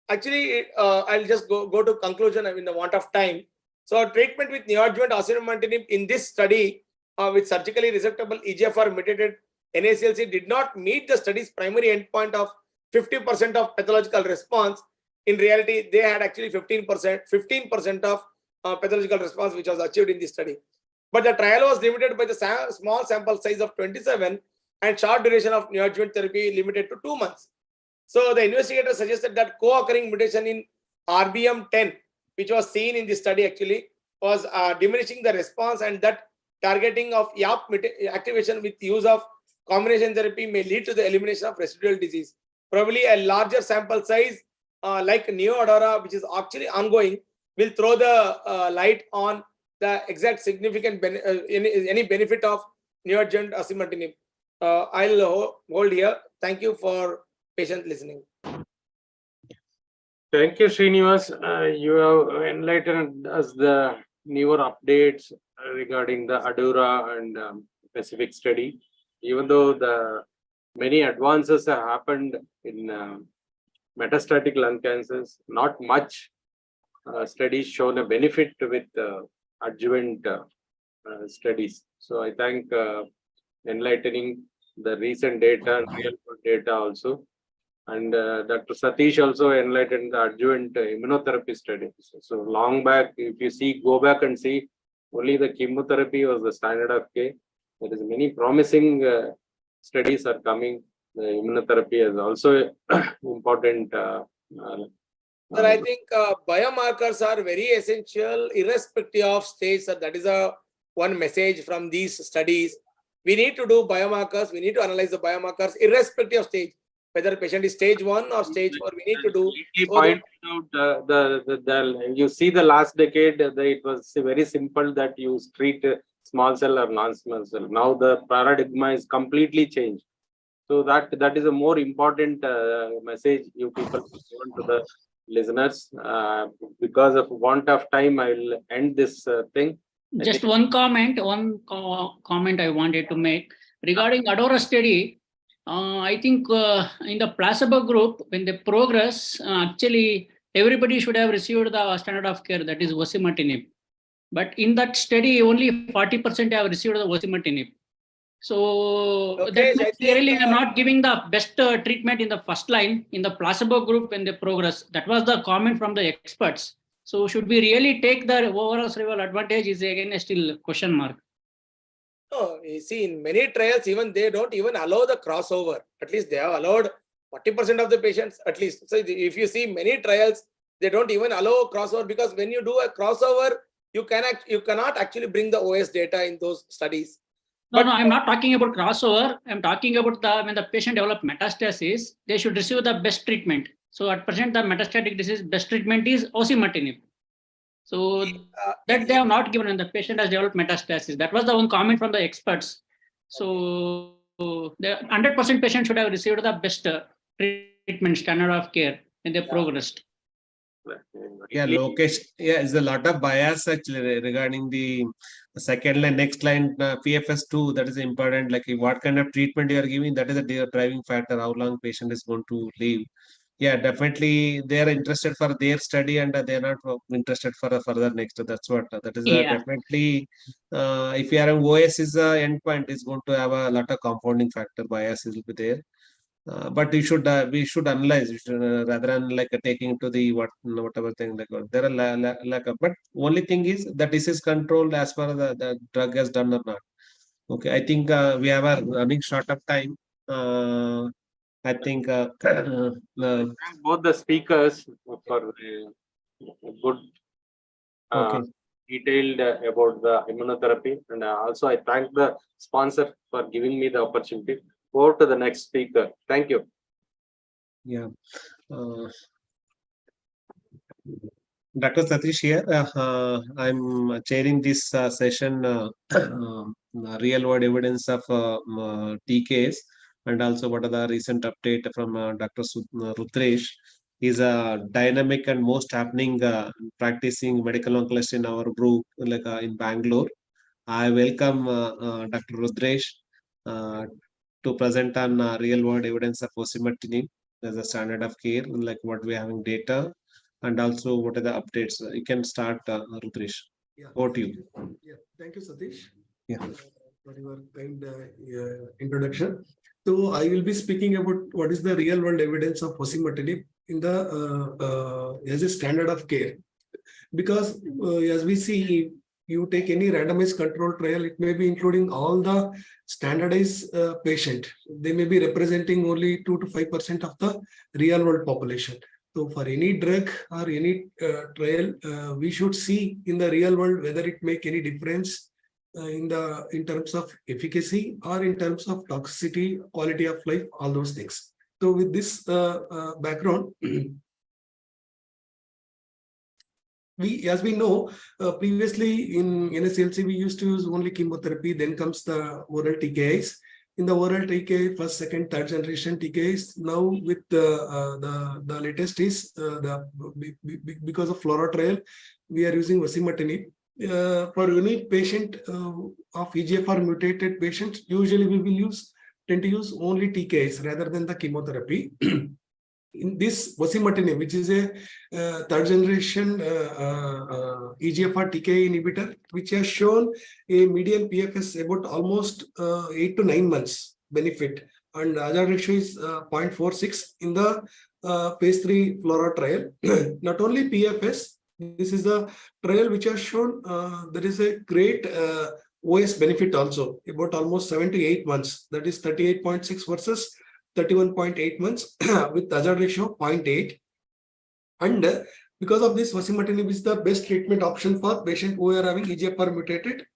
actually, I'll just go to conclusion in the want of time. So treatment with neoadjuvant osimertinib in this study with surgically resectable EGFR mutated NSCLC did not meet the study's primary endpoint of 50% of pathological response. In reality, they had actually 15% of pathological response which was achieved in this study. But the trial was limited by the small sample size of 27 and short duration of neoadjuvant therapy limited to 2 months. So the investigator suggested that co-occurring mutation in RBM10, which was seen in this study actually, was diminishing the response, and that targeting of YAP activation with use of combination therapy may lead to the elimination of residual disease. Probably a larger sample size like neo ADAURA, which is actually ongoing, will throw the light on the exact significant any benefit of neoadjuvant osimertinib. I'll hold here. Thank you for patient listening. Thank you, Srinivas. You have enlightened us the newer updates regarding the ADAURA and Pacific study. Even though the many advances have happened in metastatic lung cancers, not much studies shown a benefit with adjuvant studies. So I thank enlightening the recent data and real world data also. And Dr. Satish also enlightened the adjuvant immunotherapy study. So long back, if you see, go back and see, only the chemotherapy was the standard of care. There is many promising studies are coming. The immunotherapy is also important. Sir, I think biomarkers are very essential, irrespective of stage. Sir, that is one message from these studies. We need to do biomarkers. We need to analyze the biomarkers, irrespective of stage. Whether the patient is stage 1 or stage 4, we need to do. Point out you see the last decade, it was very simple that you treat small cell or non-small cell. Now the paradigm is completely changed. So that is a more important message you people want to the listeners. Because of want of time, I will end this thing. Just one comment I wanted to make regarding ADAURA study. I think in the placebo group, when they progress, actually everybody should have received the standard of care, that is osimertinib. But in that study, only 40% have received the osimertinib. So Okay, that clearly are not giving the best treatment in the first line in the placebo group when they progress. That was the comment from the experts. So should we really take the overall survival advantage is again a still question mark. No, you see, in many trials, even they don't even allow the crossover. At least they have allowed 40% of the patients, at least. So if you see many trials, they don't even allow crossover, because when you do a crossover, you cannot actually bring the OS data in those studies. No, I'm not talking about crossover. I'm talking about when the patient develops metastasis, they should receive the best treatment. So at present, the metastatic disease best treatment is osimertinib. So that they have not given, and the patient has developed metastasis. That was the one comment from the experts. So the 100% patient should have received the best treatment, standard of care, and they progressed. Yeah, Lokesh, yeah, there's a lot of bias actually regarding the second line, next line, PFS2, that is important. Like what kind of treatment you are giving, that is a driving factor, how long patient is going to live. Yeah, definitely they are interested for their study and they are not interested for a further next. That's what, that is definitely, if you are an OS is a endpoint, is going to have a lot of compounding factor bias will be there. But we should analyze rather than like taking to the whatever thing like there are lack of. But only thing is that this is controlled as far as the drug has done or not. Okay, I think we have a running short of time. I think both the speakers for good detailed about the immunotherapy, and also I thank the sponsor for giving me the opportunity. Over to the next speaker. Thank you. Yeah. Dr. Satish here. I'm chairing this session, real world evidence of TKs, and also what are the recent update from Dr. Rudresh. He's a dynamic and most happening practicing medical oncologist in our group, like in Bangalore. I welcome Dr. Rudresh to present on real world evidence of osimertinib as a standard of care, like what we are having data, and also what are the updates. You can start, Rudresh. Yeah. Over to you. Yeah, thank you, Satish. Yeah. For your kind introduction. So I will be speaking about what is the real world evidence of osimertinib in the as a standard of care. Because as we see, you take any randomized control trial, it may be including all the standardized patient. They may be representing only 2 to 5% of the real world population. So for any drug or any trial, we should see in the real world whether it make any difference in terms of efficacy or in terms of toxicity, quality of life, all those things. So with this background, as we know, previously in NSCLC, we used to use only chemotherapy, then comes the oral TKIs. In the oral TKI, first, second, third generation TKIs, now with the latest is, because of FLORA trial, we are using osimertinib. For any patient of EGFR mutated patients, usually we will tend to use only TKIs rather than the chemotherapy. In this osimertinib, which is a third generation EGFR TKI inhibitor, which has shown a median PFS about almost 8 to 9 months benefit and hazard ratio is 0.46 in the phase 3 FLORA trial. Not only PFS, this is the trial which has shown there is a great OS benefit also, about almost 7 to 8 months. That is 38.6 versus 31.8 months with hazard ratio 0.8. And because of this, osimertinib is the best treatment option for patients who are having EGFR mutated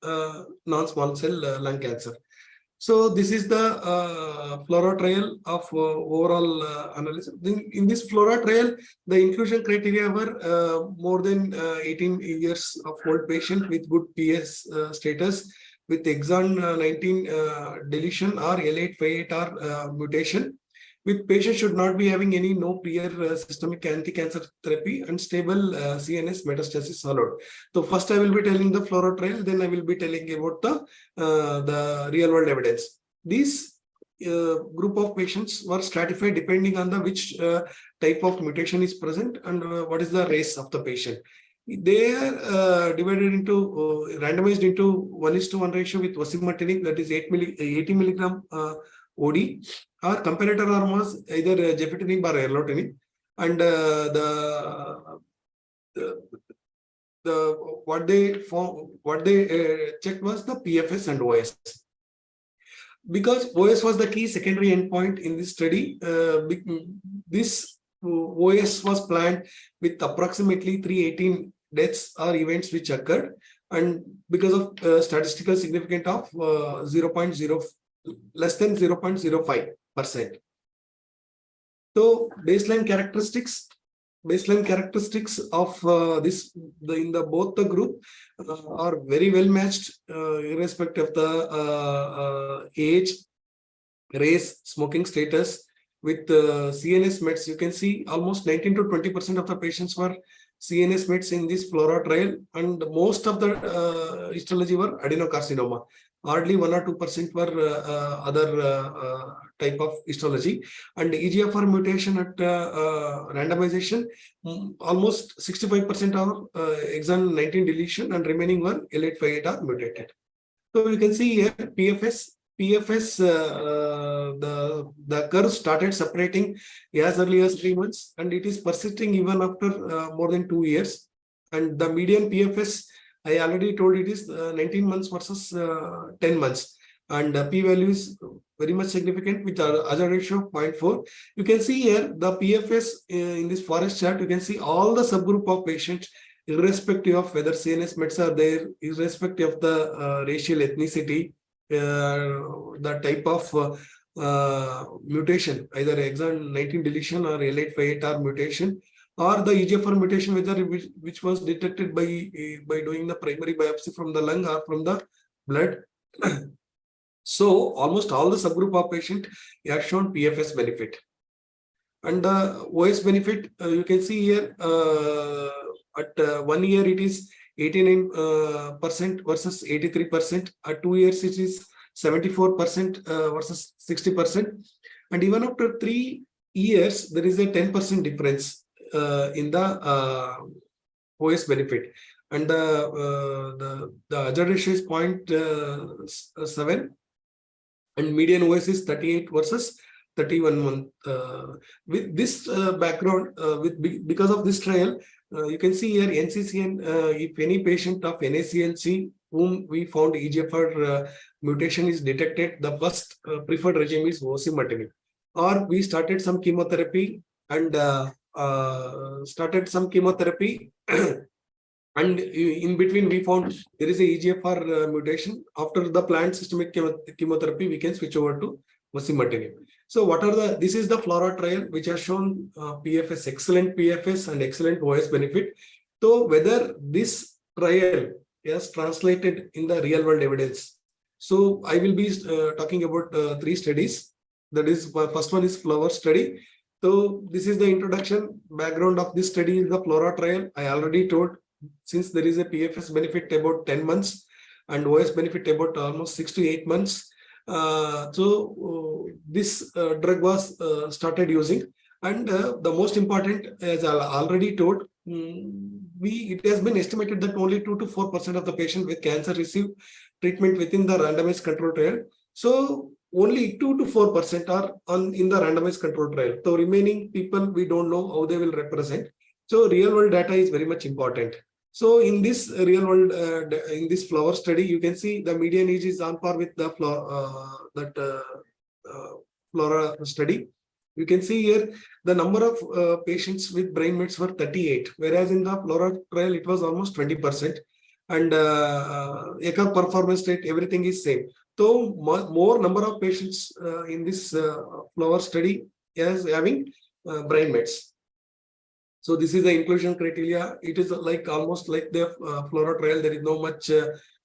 non-small cell lung cancer. So this is the FLORA trial of overall analysis. In this FLORA trial, the inclusion criteria were more than 18 years of old patient with good PS status with exon 19 deletion or L858R mutation. With patients should not be having any no prior systemic anti-cancer therapy and stable CNS metastasis followed. So first I will be telling the FLORA trial, then I will be telling about the real world evidence. These group of patients were stratified depending on the which type of mutation is present and what is the race of the patient. They are divided into randomized into 1:1 ratio with osimertinib, that is 80 milligram OD. Our comparator arm was either gefitinib or erlotinib, and what they checked was the PFS and OS. Because OS was the key secondary endpoint in this study, this OS was planned with approximately 318 deaths or events which occurred, and because of statistical significance of less than 0.05%. So baseline characteristics of in the both the group are very well matched, irrespective of the age, race, smoking status. With CNS mets, you can see almost 19 to 20% of the patients were CNS mets in this FLORA trial, and most of the histology were adenocarcinoma. Hardly 1 or 2% were other type of histology. And EGFR mutation at randomization, almost 65% are exon 19 deletion, and remaining were L858R mutated. So you can see here PFS, the curve started separating as early as 3 months, and it is persisting even after more than 2 years. And the median PFS, I already told, it is 19 months versus 10 months. And p-value is very much significant with hazard ratio of 0.4. You can see here the PFS in this forest chart. You can see all the subgroup of patients, irrespective of whether CNS mets are there, irrespective of the racial ethnicity, the type of mutation, either exon 19 deletion or L858R mutation, or the EGFR mutation, whether which was detected by doing the primary biopsy from the lung or from the blood. So almost all the subgroup of patient have shown PFS benefit. And the OS benefit, you can see here at 1 year it is 89% versus 83%. At 2 years it is 74% versus 60%. And even after 3 years, there is a 10% difference in the OS benefit. And the hazard ratio is 0.7, and median OS is 38 versus 31 month. With this background, because of this trial, you can see here NCCN, if any patient of NACLC whom we found EGFR mutation is detected, the first preferred regime is osimertinib. Or we started some chemotherapy and and in between we found there is a EGFR mutation. After the planned systemic chemotherapy, we can switch over to osimertinib. So what are this is the FLORA trial which has shown PFS, excellent PFS and excellent OS benefit. So whether this trial is translated in the real world evidence. So I will be talking about 3 studies. That is, first one is FLOWER study. So this is the introduction. Background of this study is the FLORA trial. I already told, since there is a PFS benefit about 10 months and OS benefit about almost 6 to 8 months. So this drug was started using, and the most important, as I already told, it has been estimated that only 2 to 4% of the patients with cancer receive treatment within the randomized control trial. So only 2 to 4% are in the randomized control trial. So remaining people, we don't know how they will represent. So real world data is very much important. So in this real world, in this flower study, you can see the median age is on par with the flora study. You can see here the number of patients with brain mets were 38, whereas in the flora trial it was almost 20%. And ECA performance rate, everything is same. So more number of patients in this flower study is having brain mets. So this is the inclusion criteria. It is like almost like the flora trial. There is no much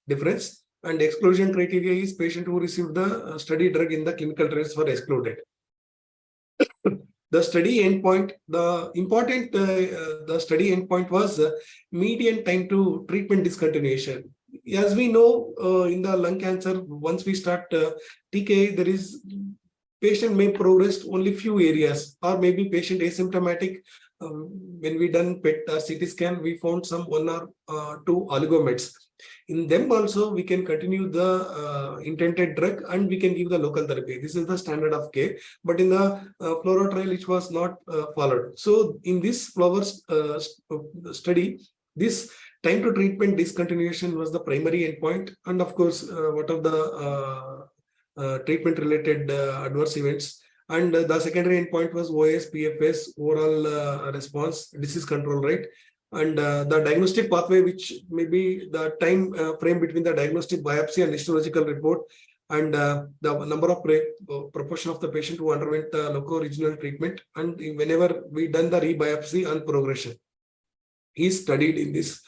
difference. And exclusion criteria is patient who received the study drug in the clinical trials were excluded. The study endpoint, the important the study endpoint was median time to treatment discontinuation. As we know, in the lung cancer, once we start TKI, there is patient may progress only few areas, or maybe patient asymptomatic. When we done PET or CT scan, we found some 1 or 2 oligomets. In them also, we can continue the intended drug and we can give the local therapy. This is the standard of care. But in the flora trial, it was not followed. So in this flower study, this time to treatment discontinuation was the primary endpoint. And of course, what are the treatment related adverse events. And the secondary endpoint was OS, PFS, overall response, disease control rate. And the diagnostic pathway, which may be the time frame between the diagnostic biopsy and histological report, and the number of proportion of the patient who underwent the loco-regional treatment, and whenever we done the rebiopsy and progression, he studied in this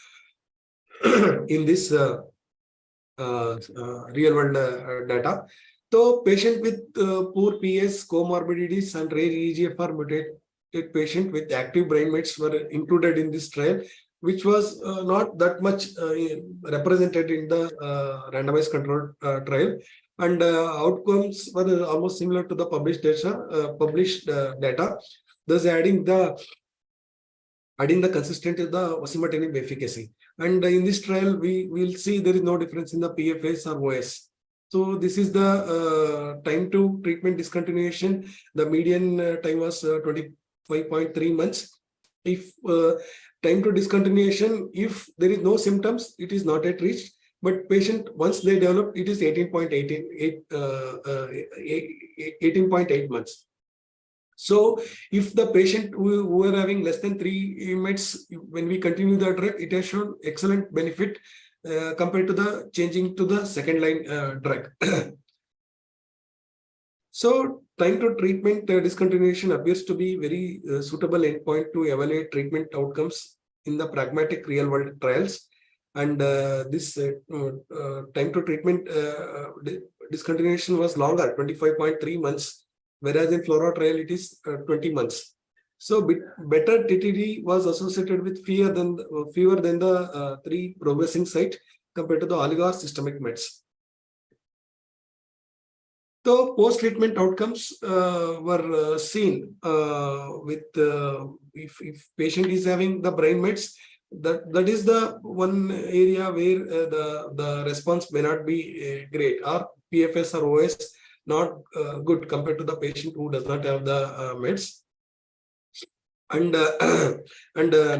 in this real world data. So patient with poor PS, comorbidities, and rare EGFR mutated patient with active brain mets were included in this trial, which was not that much represented in the randomized controlled trial. And outcomes were almost similar to the published data, thus adding the consistent to the osimertinib efficacy. And in this trial, we will see there is no difference in the PFS or OS. So this is the time to treatment discontinuation. The median time was 25.3 months. If time to discontinuation, if there is no symptoms, it is not yet reached. But patient, once they develop, it is 18.8 months. So if the patient who are having less than 3 meds, when we continue the drug, it has shown excellent benefit compared to the changing to the second line drug. So time to treatment discontinuation appears to be very suitable endpoint to evaluate treatment outcomes in the pragmatic real world trials. And this time to treatment discontinuation was longer, 25.3 months, whereas in flora trial it is 20 months. So better TTD was associated with fewer than the 3 progressing site compared to the oligo systemic meds. So post-treatment outcomes were seen with if patient is having the brain mets, that is the one area where the response may not be great, or PFS or OS not good compared to the patient who does not have the meds. And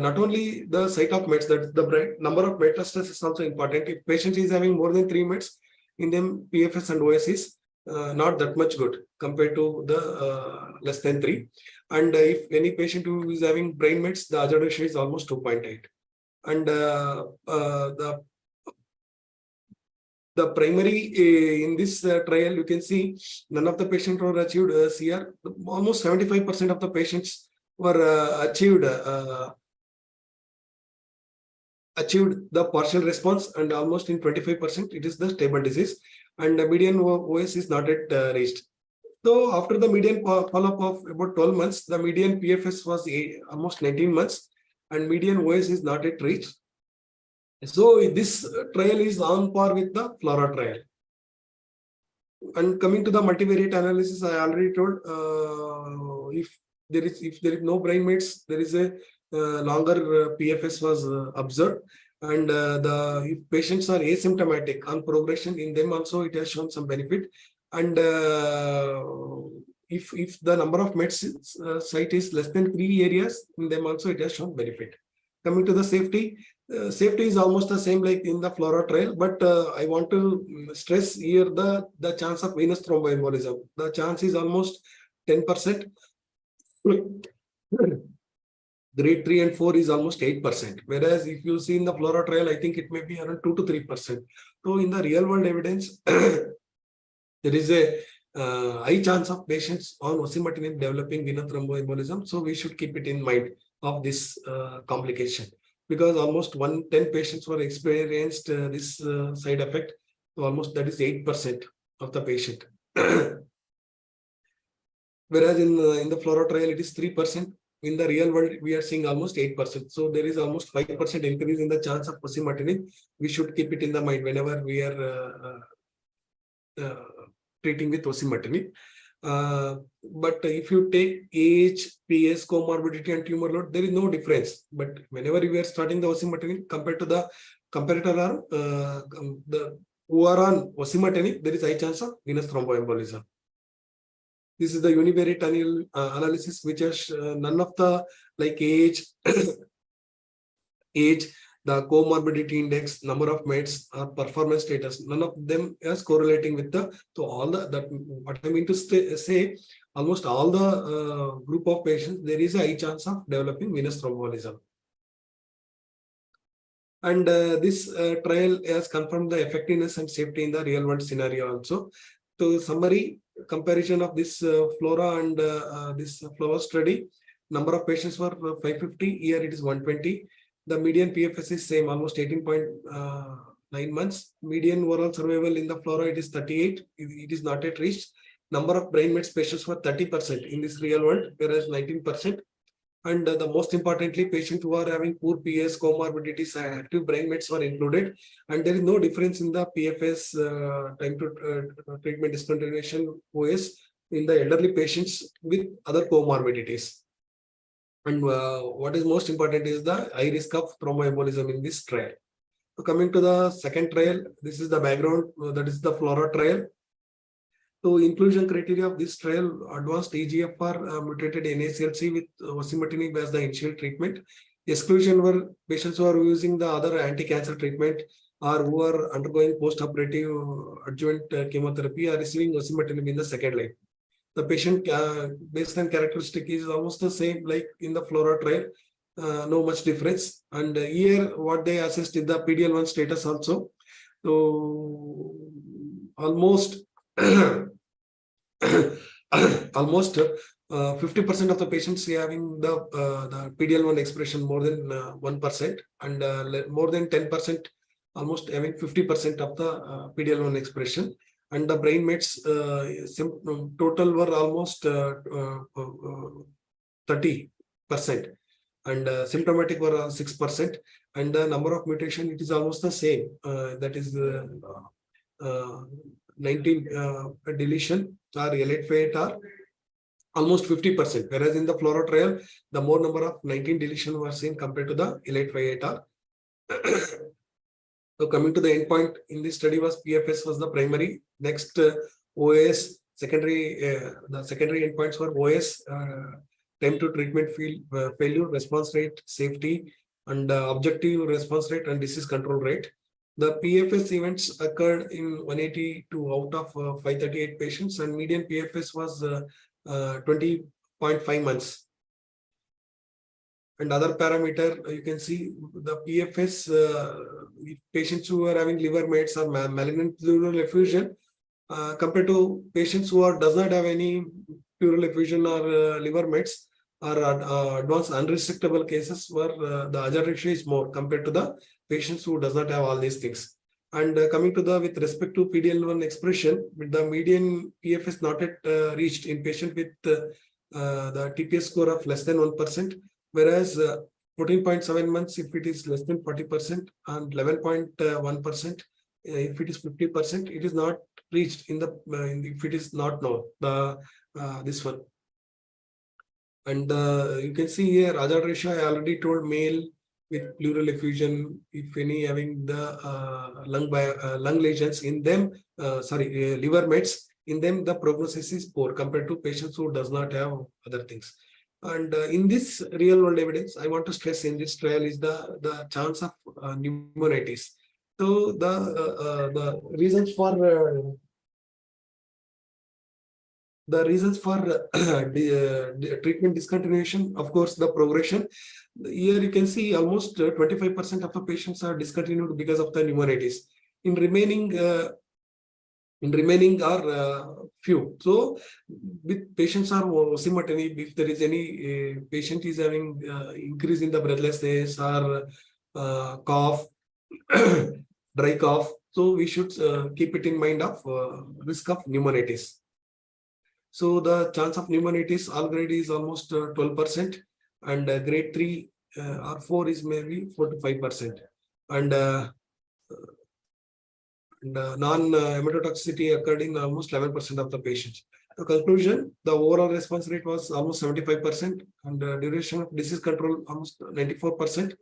not only the site of meds, that the number of metastasis is also important. If patient is having more than 3 meds, in them PFS and OS is not that much good compared to the less than 3. And if any patient who is having brain mets, the hazard ratio is almost 2.8. And the primary in this trial, you can see none of the patients were achieved CR. Almost 75% of the patients were achieved the partial response, and almost in 25% it is the stable disease, and the median OS is not yet reached. So after the median follow-up of about 12 months, the median PFS was almost 19 months, and median OS is not yet reached. So this trial is on par with the flora trial. And coming to the multivariate analysis, I already told if there is no brain mets, there is a longer PFS was observed, and if patients are asymptomatic on progression, in them also it has shown some benefit. And if the number of Mets site is less than 3 areas, in them also it has shown benefit. Coming to the safety, safety is almost the same like in the FLORA trial, but I want to stress here the chance of venous thromboembolism. The chance is almost 10%. Grade 3 and 4 is almost 8%. Whereas if you see in the FLORA trial, I think it may be around 2 to 3%. So in the real world evidence, there is a high chance of patients on osimertinib developing venous thromboembolism. So we should keep it in mind of this complication, because almost 10 patients were experienced this side effect. So almost that is 8% of the patient. Whereas in the FLORA trial, it is 3%. In the real world, we are seeing almost 8%. So there is almost 5% increase in the chance of osimertinib. We should keep it in the mind whenever we are treating with osimertinib. But if you take age, PS, comorbidity, and tumor load, there is no difference. But whenever we are starting the osimertinib compared to the comparator arm, the who are on osimertinib, there is high chance of venous thromboembolism. This is the univariate analysis, which has none of the like age, age, the comorbidity index, number of meds, or performance status. None of them is correlating with the. So all that what I mean to say, almost all the group of patients, there is a high chance of developing venous thromboembolism. And this trial has confirmed the effectiveness and safety in the real world scenario also. So summary comparison of this FLORA and this FLORA study, number of patients were 550, here it is 120. The median PFS is same, almost 18.9 months. Median overall survival in the FLORA, it is 38. It is not yet reached. Number of brain mets patients were 30% in this real world, whereas 19%. And the most importantly, patients who are having poor PS, comorbidities, active brain mets were included. And there is no difference in the PFS time to treatment discontinuation OS in the elderly patients with other comorbidities. And what is most important is the high risk of thromboembolism in this trial. So coming to the second trial, this is the background, that is the FLORA trial. So inclusion criteria of this trial, advanced EGFR mutated NACLC with osimertinib as the initial treatment. Exclusion were patients who are using the other anti-cancer treatment or who are undergoing post-operative adjuvant chemotherapy are receiving osimertinib in the second line. The patient baseline characteristic is almost the same like in the FLORA trial, no much difference. And here what they assessed is the PD-L1 status also. So almost almost 50% of the patients having the PD-L1 expression more than 1%, and more than 10%, almost having 50% of the PD-L1 expression. And the brain mets total were almost 30%, and symptomatic were 6%, and the number of mutation, it is almost the same, that is 19 deletion or L858R, almost 50%, whereas in the FLORA trial, the more number of 19 deletion were seen compared to the L858R. So coming to the endpoint in this study was PFS was the primary. Next OS, secondary, the secondary endpoints were OS, time to treatment failure, response rate, safety, and objective response rate and disease control rate. The PFS events occurred in 182 out of 538 patients, and median PFS was 20.5 months. And other parameter, you can see the PFS, patients who are having liver mets or malignant pleural effusion, compared to patients who does not have any pleural effusion or liver mets or advanced unresectable cases, where the hazard ratio is more compared to the patients who does not have all these things. And coming to the with respect to PD-L1 expression, with the median PFS not yet reached in patient with the TPS score of less than 1%, whereas 14.7 months if it is less than 40%, and 11.1% if it is 50%, it is not reached in the if it is not known the this one. And you can see here hazard ratio, I already told, male with pleural effusion, if any having the lung lesions in them, liver mets, in them the prognosis is poor compared to patients who does not have other things. And in this real world evidence, I want to stress in this trial is the chance of pneumonitis. So the reasons for the treatment discontinuation, of course, the progression. Here you can see almost 25% of the patients are discontinued because of the pneumonitis. In remaining are few. So with patients are osimertinib, if there is any patient is having increase in the breathlessness or cough, dry cough, so we should keep it in mind of risk of pneumonitis. So the chance of pneumonitis already is almost 12%, and grade 3 or 4 is maybe 4 to 5%, and non-hematotoxicity occurred in almost 11% of the patients. The conclusion, the overall response rate was almost 75%, and duration of disease control almost 94%,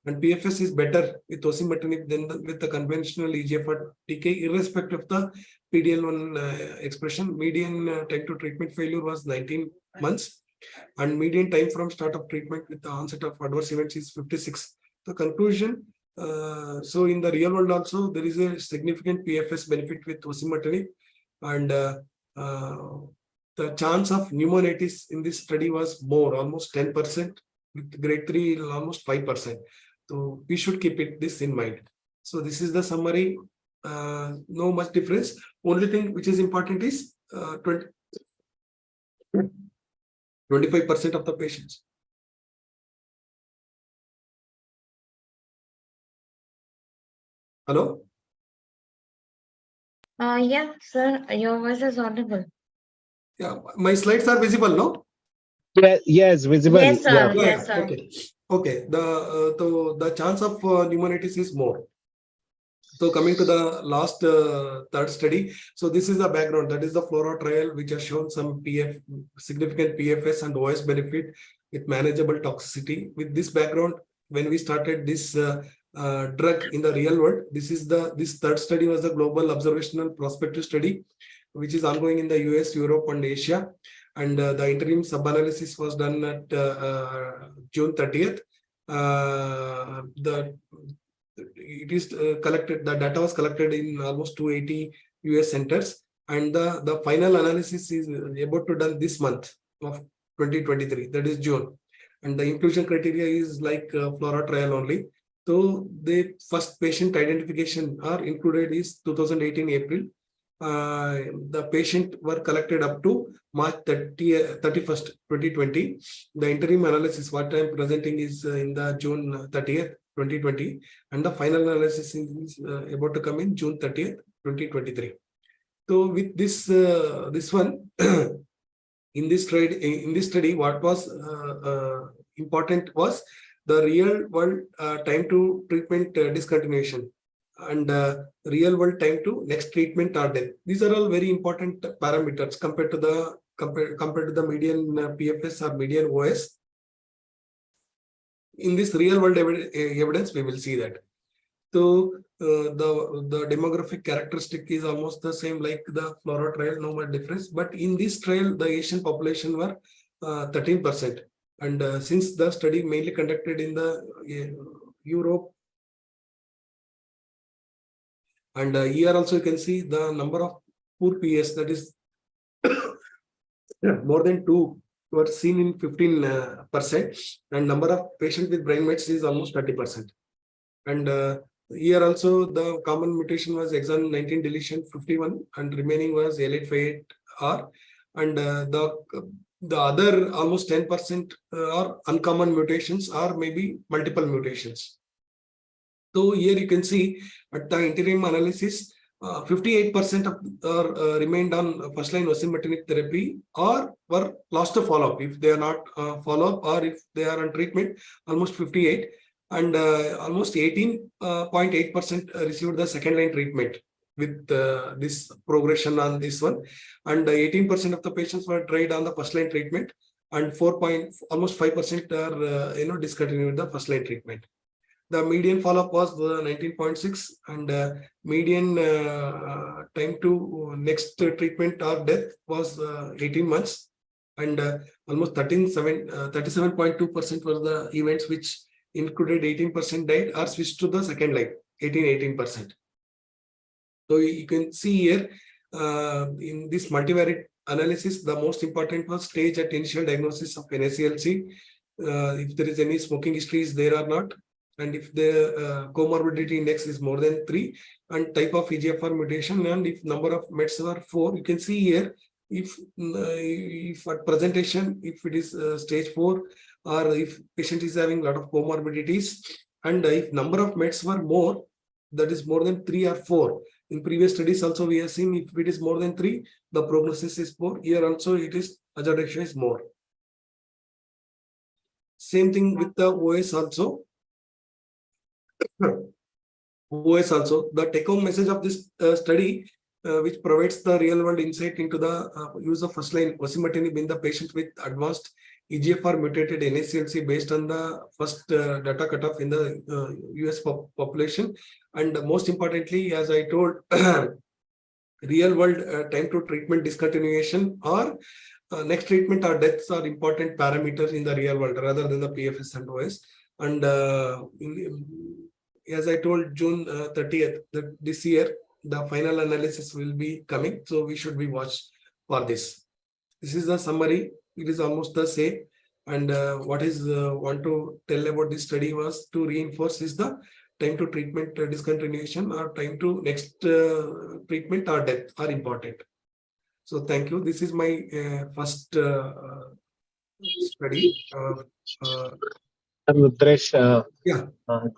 and PFS is better with osimertinib than with the conventional EGFR TK, irrespective of the PD-L1 expression. Median time to treatment failure was 19 months, and median time from start of treatment with the onset of adverse events is 56. The conclusion, so in the real world also there is a significant PFS benefit with osimertinib, and the chance of pneumonitis in this study was more, almost 10%, with grade 3 almost 5%. So we should keep this in mind. So this is the summary. No much difference. Only thing which is important is 25% of the patients. Hello? Yeah, sir, your voice is audible. Yeah, my slides are visible, no? Yeah, yes, visible. Yes, sir. Yeah. Yes, sir. Okay. Okay. The chance of pneumonitis is more. So coming to the last third study, so this is the background. That is the FLORA trial, which has shown some significant PFS and OS benefit with manageable toxicity. With this background, when we started this drug in the real world, this third study was the global observational prospective study, which is ongoing in the US, Europe, and Asia. And the interim sub-analysis was done at June 30th. It is collected, the data was collected in almost 280 US centers, and the final analysis is about to done this month of 2023, that is June. And the inclusion criteria is like FLORA trial only. So the first patient identification are included is 2018 April. The patient were collected up to March 31st, 2020. The interim analysis, what I am presenting, is in the June 30th, 2020, and the final analysis is about to come in June 30th, 2023. So with this one, in this study, what was important was the real world time to treatment discontinuation, and real world time to next treatment or death. These are all very important parameters compared to the median PFS or median OS. In this real world evidence, we will see that. So the demographic characteristic is almost the same like the FLORA trial, no much difference. But in this trial, the Asian population were 13%. And since the study mainly conducted in the Europe, and here also you can see the number of poor PS, that is more than 2 were seen in 15%, and number of patients with brain mets is almost 30%. And here also the common mutation was exon 19 deletion 51, and remaining was L858R, and the other almost 10% are uncommon mutations or maybe multiple mutations. So here you can see at the interim analysis, 58% of remained on first-line osimertinib therapy or were lost to follow-up. If they are not follow-up or if they are on treatment, almost 58, and almost 18.8% received the second-line treatment with this progression on this one, and 18% of the patients were tried on the first-line treatment, and almost 5% are discontinued the first-line treatment. The median follow-up was 19.6, and median time to next treatment or death was 18 months, and almost 37.2% were the events which included 18% died or switched to the second line, 18%. So you can see here in this multivariate analysis, the most important was stage at initial diagnosis of NSCLC, if there is any smoking history is there or not, and if the comorbidity index is more than 3, and type of EGFR mutation, and if number of METs are 4. You can see here if at presentation, if it is stage 4, or if patient is having a lot of comorbidities, and if number of METs were more, that is more than 3 or 4. In previous studies also we have seen if it is more than 3, the prognosis is poor. Here also it is hazard ratio is more. Same thing with the OS also. OS also, the take-home message of this study, which provides the real-world insight into the use of first-line osimertinib in the patient with advanced EGFR mutated NSCLC based on the first data cutoff in the US population. And most importantly, as I told, real-world time to treatment discontinuation or next treatment or deaths are important parameters in the real world rather than the PFS and OS. And as I told, June 30th, this year, the final analysis will be coming. So we should be watched for this. This is the summary. It is almost the same. And what is want to tell about this study was to reinforce is the time to treatment discontinuation or time to next treatment or death are important. So thank you. This is my first study. Rudresh, Yeah.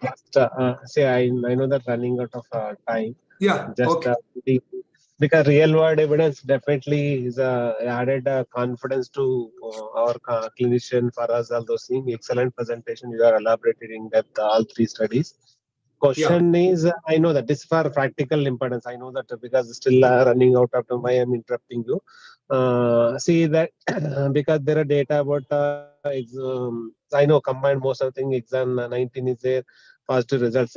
just say I know that running out of time. Yeah. Just Okay. because real world evidence definitely is added confidence to our clinician for us. All those things. Excellent presentation. You are elaborating in depth all 3 studies. Question is, I know that this for practical importance. I know that because still running out of time, I am interrupting you. See that because there are data about I know combined most of the thing exam 19 is there, positive results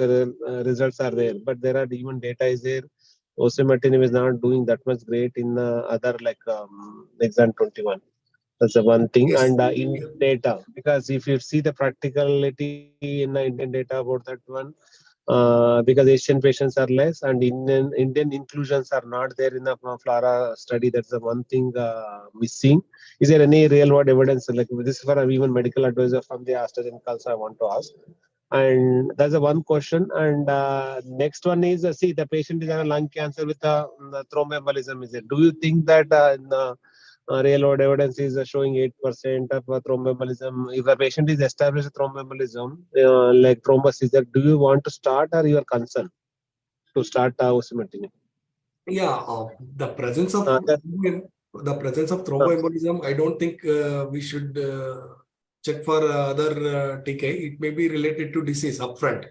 are there, but there are even data is there. Osimertinib is not doing that much great in other like exam 21. That's the one thing. Yes. And in data, because if you see the practicality in the Indian data about that one, because Asian patients are less and Indian inclusions are not there in the FLARA study. That's the one thing missing. Is there any real world evidence like this for even medical advisor from the AstraZeneca also I want to ask? And that's the one question. And next one is, see, the patient is having lung cancer with the thromboembolism. Is it? Do you think that in the real world evidence is showing 8% of thromboembolism? If a patient is established thromboembolism, like thrombus, do you want to start or you are concerned to start osimertinib? Yeah, the presence of thromboembolism, I don't think we should check for other TK. It may be related to disease upfront.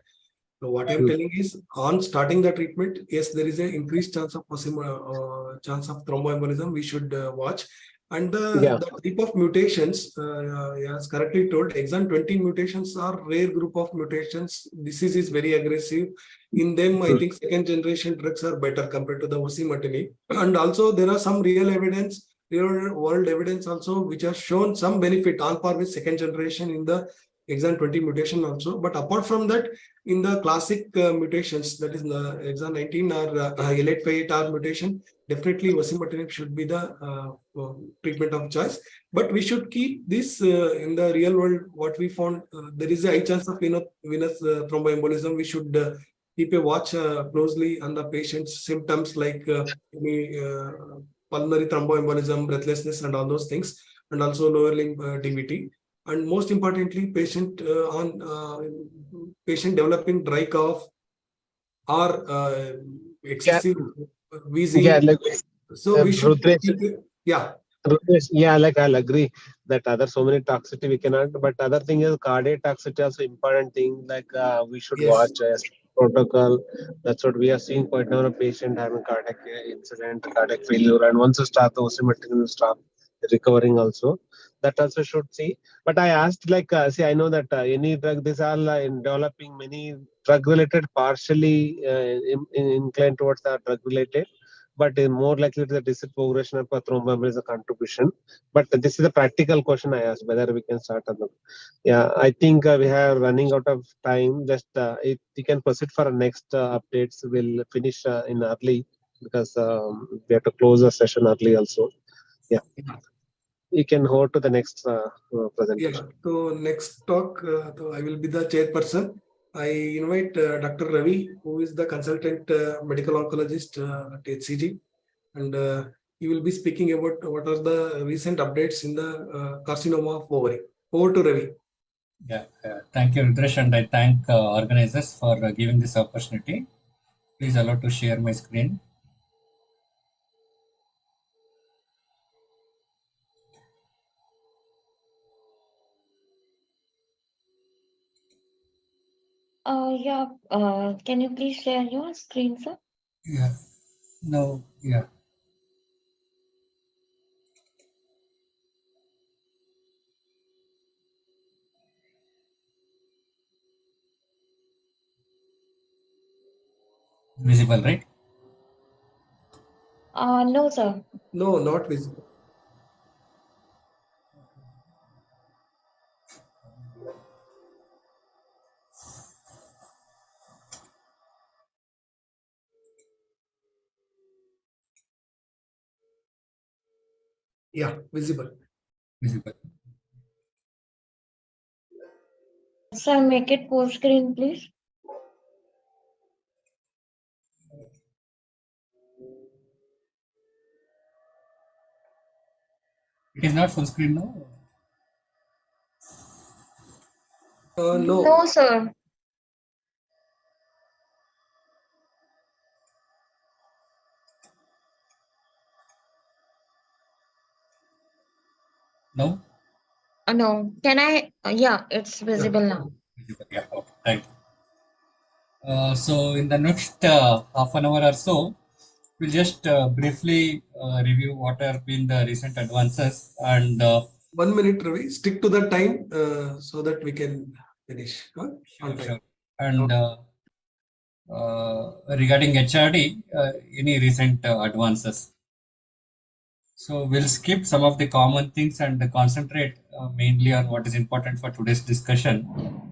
So what I'm telling is, on starting the treatment, yes, there is an increased chance of thromboembolism. We should watch. And the type of mutations, as correctly told, exon 20 mutations are rare group of mutations. Disease is very aggressive. In them, I think second generation drugs are better compared to the osimertinib. And also there are some real world evidence also, which has shown some benefit on par with second generation in the exon 20 mutation also. But apart from that, in the classic mutations, that is the exon 19 or L858R mutation, definitely osimertinib should be the treatment of choice. But we should keep this in the real world. What we found, there is a high chance of venous thromboembolism. We should keep a watch closely on the patient's symptoms like pulmonary thromboembolism, breathlessness, and all those things, and also lower limb DVT. And most importantly, patient developing dry cough or excessive wheezing. So we should like I'll agree that other so many toxicity we cannot, but other thing is cardiac toxicity also important thing. Like we should watch protocol. That's what we are seeing quite a number of patients having cardiac incident, cardiac failure, and once you start the osimertinib, stop recovering also. That also should see. But I asked see, I know that any drug, these are in developing many drug related, partially inclined towards the drug related, but more likely to the disease progression of thromboemboli is a contribution. But this is a practical question I asked, whether we can start on them. Yeah, I think we are running out of time. Just if we can proceed for our next updates, we'll finish in early, because we have to close the session early also. Yeah, you can hold to the next presentation. Yeah, so next talk, so I will be the chairperson. I invite Dr. Ravi, who is the consultant medical oncologist at HCG, and he will be speaking about what are the recent updates in the carcinoma of ovary. Over to Ravi. Yeah, thank you, Rudresh, and I thank organizers for giving this opportunity. Please allow to share my screen. Yeah, can you please share your screen, sir? Yeah, no, yeah. Visible, right? No, sir. No, not visible. Yeah, visible. Visible. Sir, make it full screen, please. It is not full screen now. No. No, sir. No. No. Can I? Yeah, it's visible now. Visible. Yeah. Okay. Thank you. So in the next half an hour or so, we'll just briefly review what have been the recent advances and. 1 minute, Ravi. Stick to the time so that we can finish on time. Sure. And regarding HRD, any recent advances? So we'll skip some of the common things and concentrate mainly on what is important for today's discussion.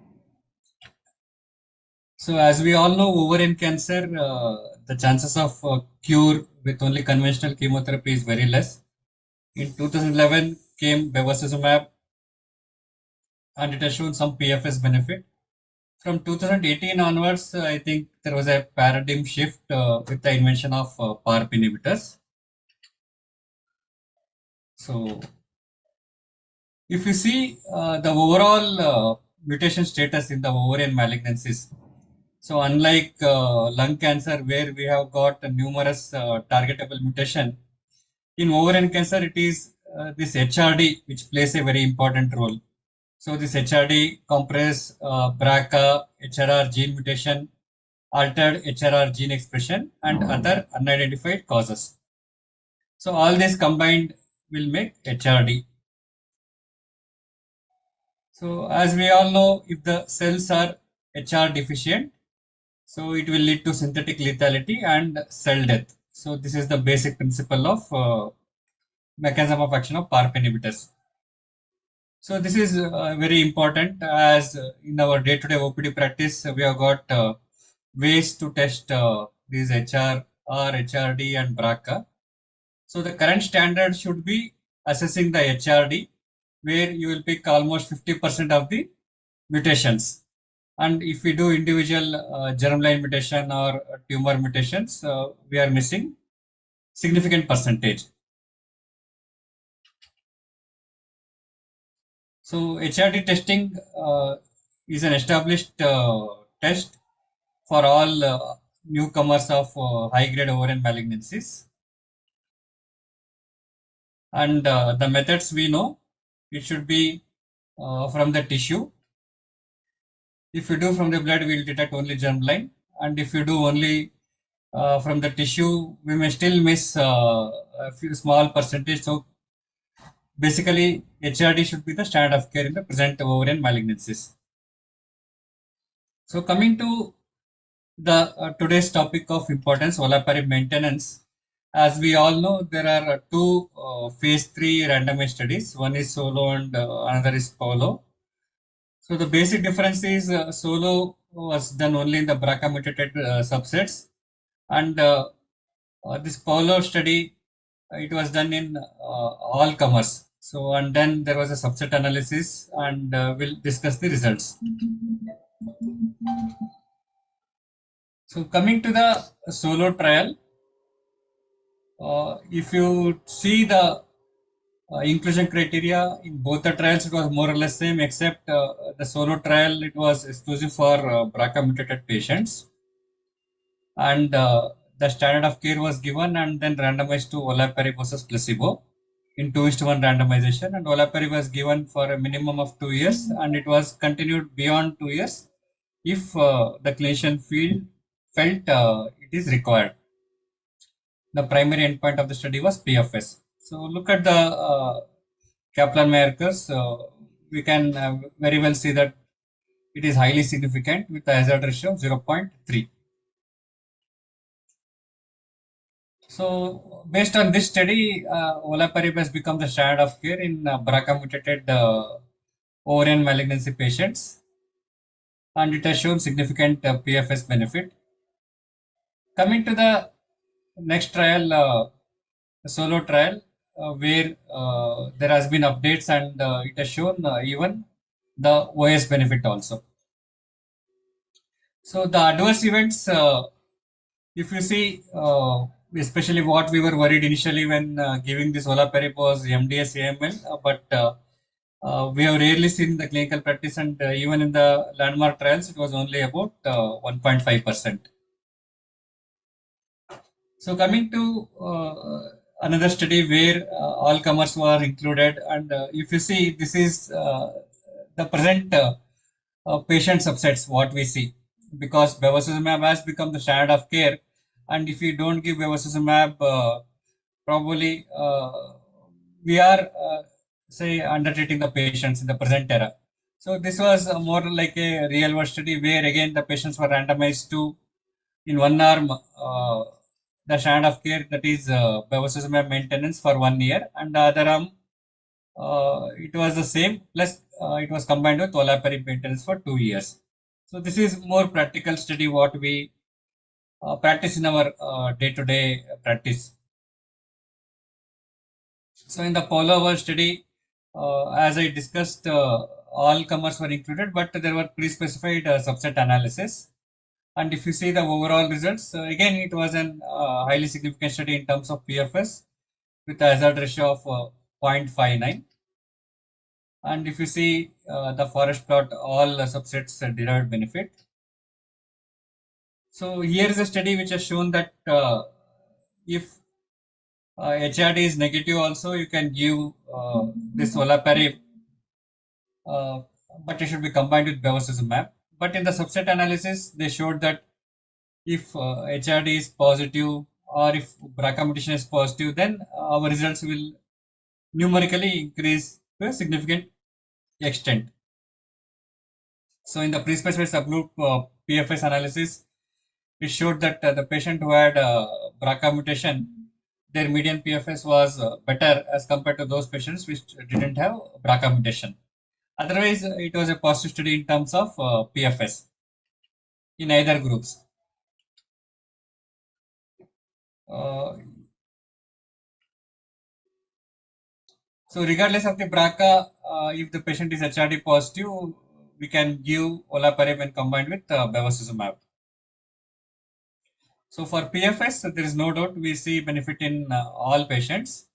So as we all know, ovarian cancer, the chances of cure with only conventional chemotherapy is very less. In 2011 came bevacizumab, and it has shown some PFS benefit. From 2018 onwards, I think there was a paradigm shift with the invention of PARP inhibitors. So if you see the overall mutation status in the ovarian malignancies, so unlike lung cancer where we have got numerous targetable mutation, in ovarian cancer it is this HRD which plays a very important role. So this HRD comprises BRCA, HRR gene mutation, altered HRR gene expression, and other unidentified causes. So all this combined will make HRD. So as we all know, if the cells are HR deficient, so it will lead to synthetic lethality and cell death. So this is the basic principle of mechanism of action of PARP inhibitors. So this is very important as in our day-to-day OPD practice, we have got ways to test these HR, HRD and BRCA. So the current standard should be assessing the HRD, where you will pick almost 50% of the mutations. And if we do individual germline mutation or tumor mutations, we are missing significant percentage. So HRD testing is an established test for all newcomers of high-grade ovarian malignancies. And the methods we know, it should be from the tissue. If you do from the blood, we will detect only germline. And if you do only from the tissue, we may still miss a few small percentage. So basically HRD should be the standard of care in the present ovarian malignancies. So coming to the today's topic of importance, olaparib maintenance. As we all know, there are two phase 3 randomized studies. One is solo and another is polo. So the basic difference is solo was done only in the BRCA mutated subsets, and this polo study it was done in all comers. So and then there was a subset analysis, and we'll discuss the results. So coming to the solo trial, if you see the inclusion criteria in both the trials, it was more or less same, except the solo trial, it was exclusive for BRCA mutated patients. And the standard of care was given and then randomized to olaparib versus placebo in 2:1 randomization. And olaparib was given for a minimum of 2 years, and it was continued beyond 2 years if the clinician felt it is required. The primary endpoint of the study was PFS. So look at the Kaplan-Meier curves. We can very well see that it is highly significant with a hazard ratio of 0.3. So based on this study, olaparib has become the standard of care in BRCA mutated ovarian malignancy patients, and it has shown significant PFS benefit. Coming to the next trial, solo trial, where there has been updates, and it has shown even the OS benefit also. So the adverse events, if you see, especially what we were worried initially when giving this olaparib was MDS AML, but we have rarely seen the clinical practice, and even in the landmark trials, it was only about 1.5%. So coming to another study where all comers were included, and if you see, this is the present patient subsets what we see, because bevacizumab has become the standard of care, and if you don't give bevacizumab, probably we are say undertreating the patients in the present era. So this was more like a real world study where again the patients were randomized to, in one arm, the standard of care, that is bevacizumab maintenance for 1 year, and the other arm it was the same, plus it was combined with olaparib maintenance for 2 years. So this is more practical study what we practice in our day-to-day practice. So in the Polo study, as I discussed, all comers were included, but there were pre-specified subset analysis. And if you see the overall results, again, it was an highly significant study in terms of PFS with a hazard ratio of 0.59. And if you see the forest plot, all subsets derived benefit. So here is a study which has shown that if HRD is negative also, you can give this olaparib, but it should be combined with bevacizumab. But in the subset analysis, they showed that if HRD is positive or if BRCA mutation is positive, then our results will numerically increase to a significant extent. So in the pre-specified subgroup PFS analysis, it showed that the patient who had BRCA mutation, their median PFS was better as compared to those patients which didn't have BRCA mutation. Otherwise, it was a positive study in terms of PFS in either groups. So regardless of the BRCA, if the patient is HRD positive, we can give olaparib and combined with bevacizumab. So for PFS, there is no doubt we see benefit in all patients.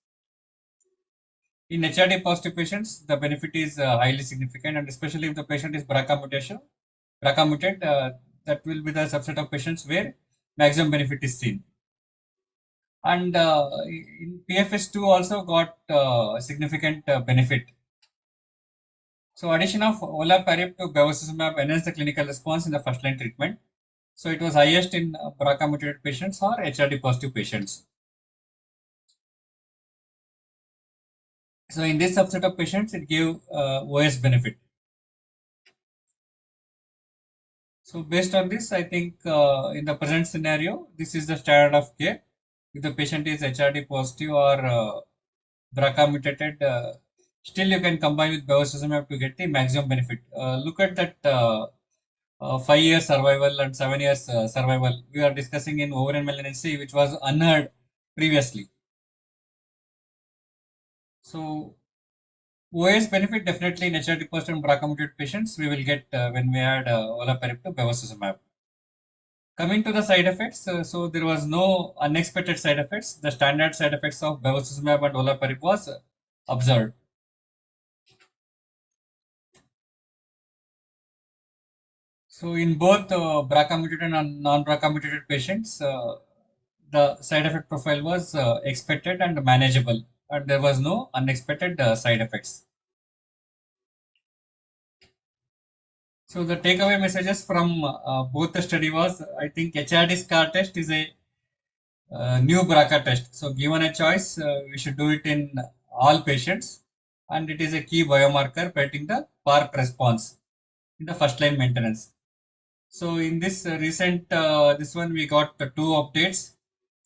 In HRD positive patients, the benefit is highly significant, and especially if the patient is BRCA mutant, that will be the subset of patients where maximum benefit is seen. And in PFS2 also got significant benefit. So addition of olaparib to bevacizumab enhanced the clinical response in the first line treatment. So it was highest in BRCA mutated patients or HRD positive patients. So in this subset of patients, it gave OS benefit. So based on this, I think in the present scenario, this is the standard of care. If the patient is HRD positive or BRCA mutated, still you can combine with bevacizumab to get the maximum benefit. Look at that 5 year survival and 7 years survival. We are discussing in ovarian malignancy, which was unheard previously. So OS benefit definitely in HRD positive and BRCA mutated patients we will get when we add olaparib to bevacizumab. Coming to the side effects, so there was no unexpected side effects. The standard side effects of bevacizumab and olaparib was observed. So in both BRCA mutated and non-BRCA mutated patients, the side effect profile was expected and manageable, and there was no unexpected side effects. So the takeaway messages from both the study was, I think HRD scar test is a new BRCA test. So given a choice, we should do it in all patients, and it is a key biomarker predicting the PARP response in the first line maintenance. So in this recent, this one we got the 2 updates.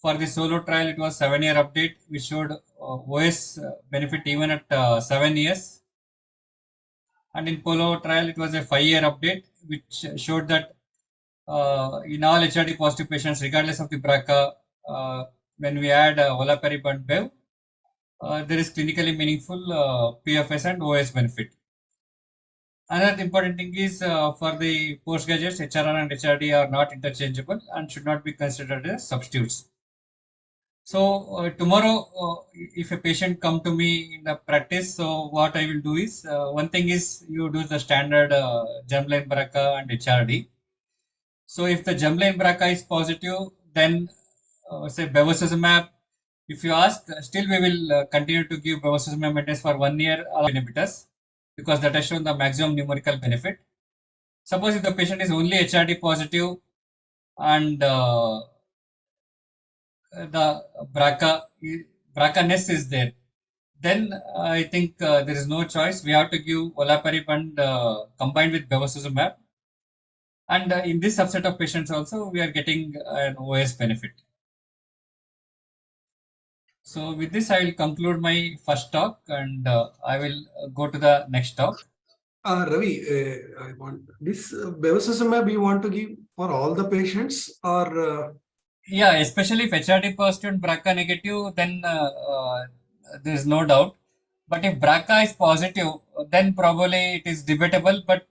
For the solo trial, it was 7 year update, which showed OS benefit even at 7 years. And in Polo trial, it was a 5 year update, which showed that in all HRD positive patients, regardless of the BRCA, when we add olaparib and bev, there is clinically meaningful PFS and OS benefit. Another important thing is for the postgraduates, HRR and HRD are not interchangeable and should not be considered as substitutes. So tomorrow, if a patient come to me in the practice, so what I will do is, one thing is you do the standard germline BRCA and HRD. So if the germline BRCA is positive, then say bevacizumab. If you ask, still we will continue to give bevacizumab maintenance for 1 year inhibitors because that has shown the maximum numerical benefit. Suppose if the patient is only HRD positive and the BRCA nest is there, then I think there is no choice. We have to give olaparib and combined with bevacizumab. And in this subset of patients also, we are getting an OS benefit. So with this, I will conclude my first talk and I will go to the next talk. Ravi, I want this bevacizumab you want to give for all the patients or? Yeah, especially if HRD positive and BRCA negative, then there is no doubt. But if BRCA is positive, then probably it is debatable. But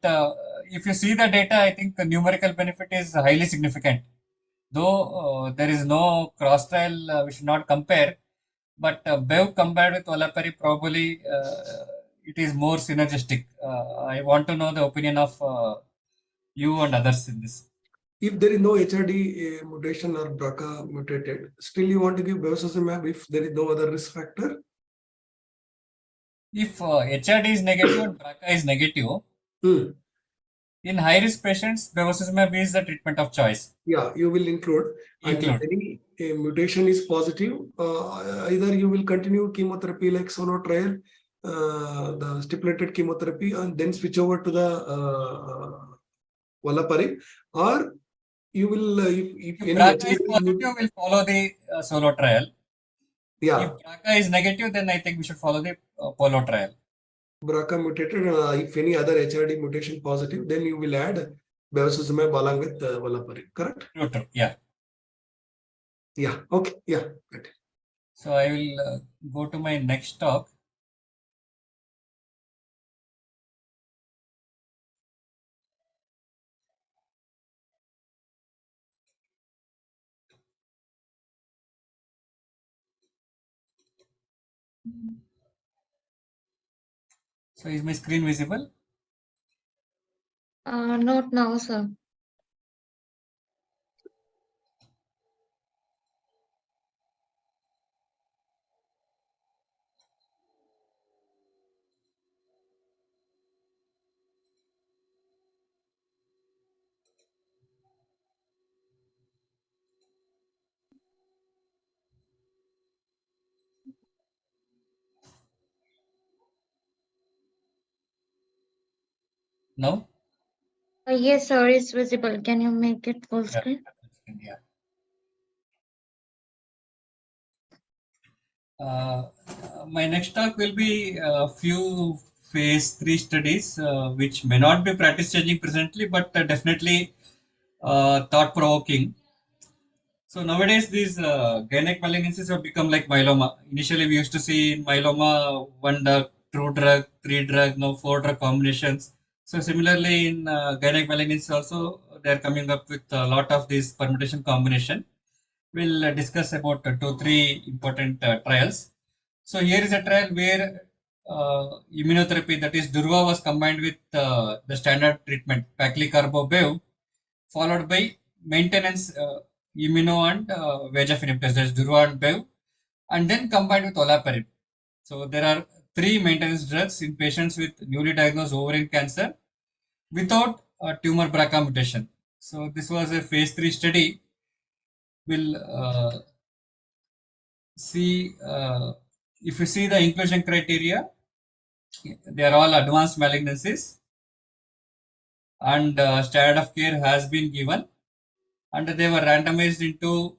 if you see the data, I think the numerical benefit is highly significant. Though there is no cross trial, we should not compare. But BEV compared with olaparib, probably it is more synergistic. I want to know the opinion of you and others in this. If there is no HRD mutation or BRCA mutated, still you want to give bevacizumab if there is no other risk factor? If HRD is negative and BRCA is negative, in high risk patients, bevacizumab is the treatment of choice. Yeah, you will include. And if any mutation is positive, either you will continue chemotherapy like solo trial, the stipulated chemotherapy, and then switch over to the olaparib, or you will if any BRCA is positive, we'll follow the solo trial. Yeah. If BRCA is negative, then I think we should follow the polo trial. BRCA mutated, if any other HRD mutation positive, then you will add bevacizumab along with olaparib, correct? True, yeah. Yeah, okay, yeah. Good. So I will go to my next talk. So is my screen visible? Not now, sir. Now? Yes, sir, it's visible. Can you make it full Yeah. screen? Yeah. My next talk will be a few phase 3 studies, which may not be practice changing presently, but definitely thought provoking. So nowadays, these gynec malignancies have become like myeloma. Initially, we used to see in myeloma one drug, two drug, three drug, now four drug combinations. So similarly, in gynec malignancies also, they are coming up with a lot of these permutation combination. We'll discuss about two, three important trials. So here is a trial where immunotherapy, that is Durva, was combined with the standard treatment, paclitaxel, followed by maintenance immuno and VEGF inhibitors, that's Durva and Bev, and then combined with olaparib. So there are three maintenance drugs in patients with newly diagnosed ovarian cancer without tumor BRCA mutation. So this was a phase 3 study. We'll see, if you see the inclusion criteria, they are all advanced malignancies, and standard of care has been given, and they were randomized into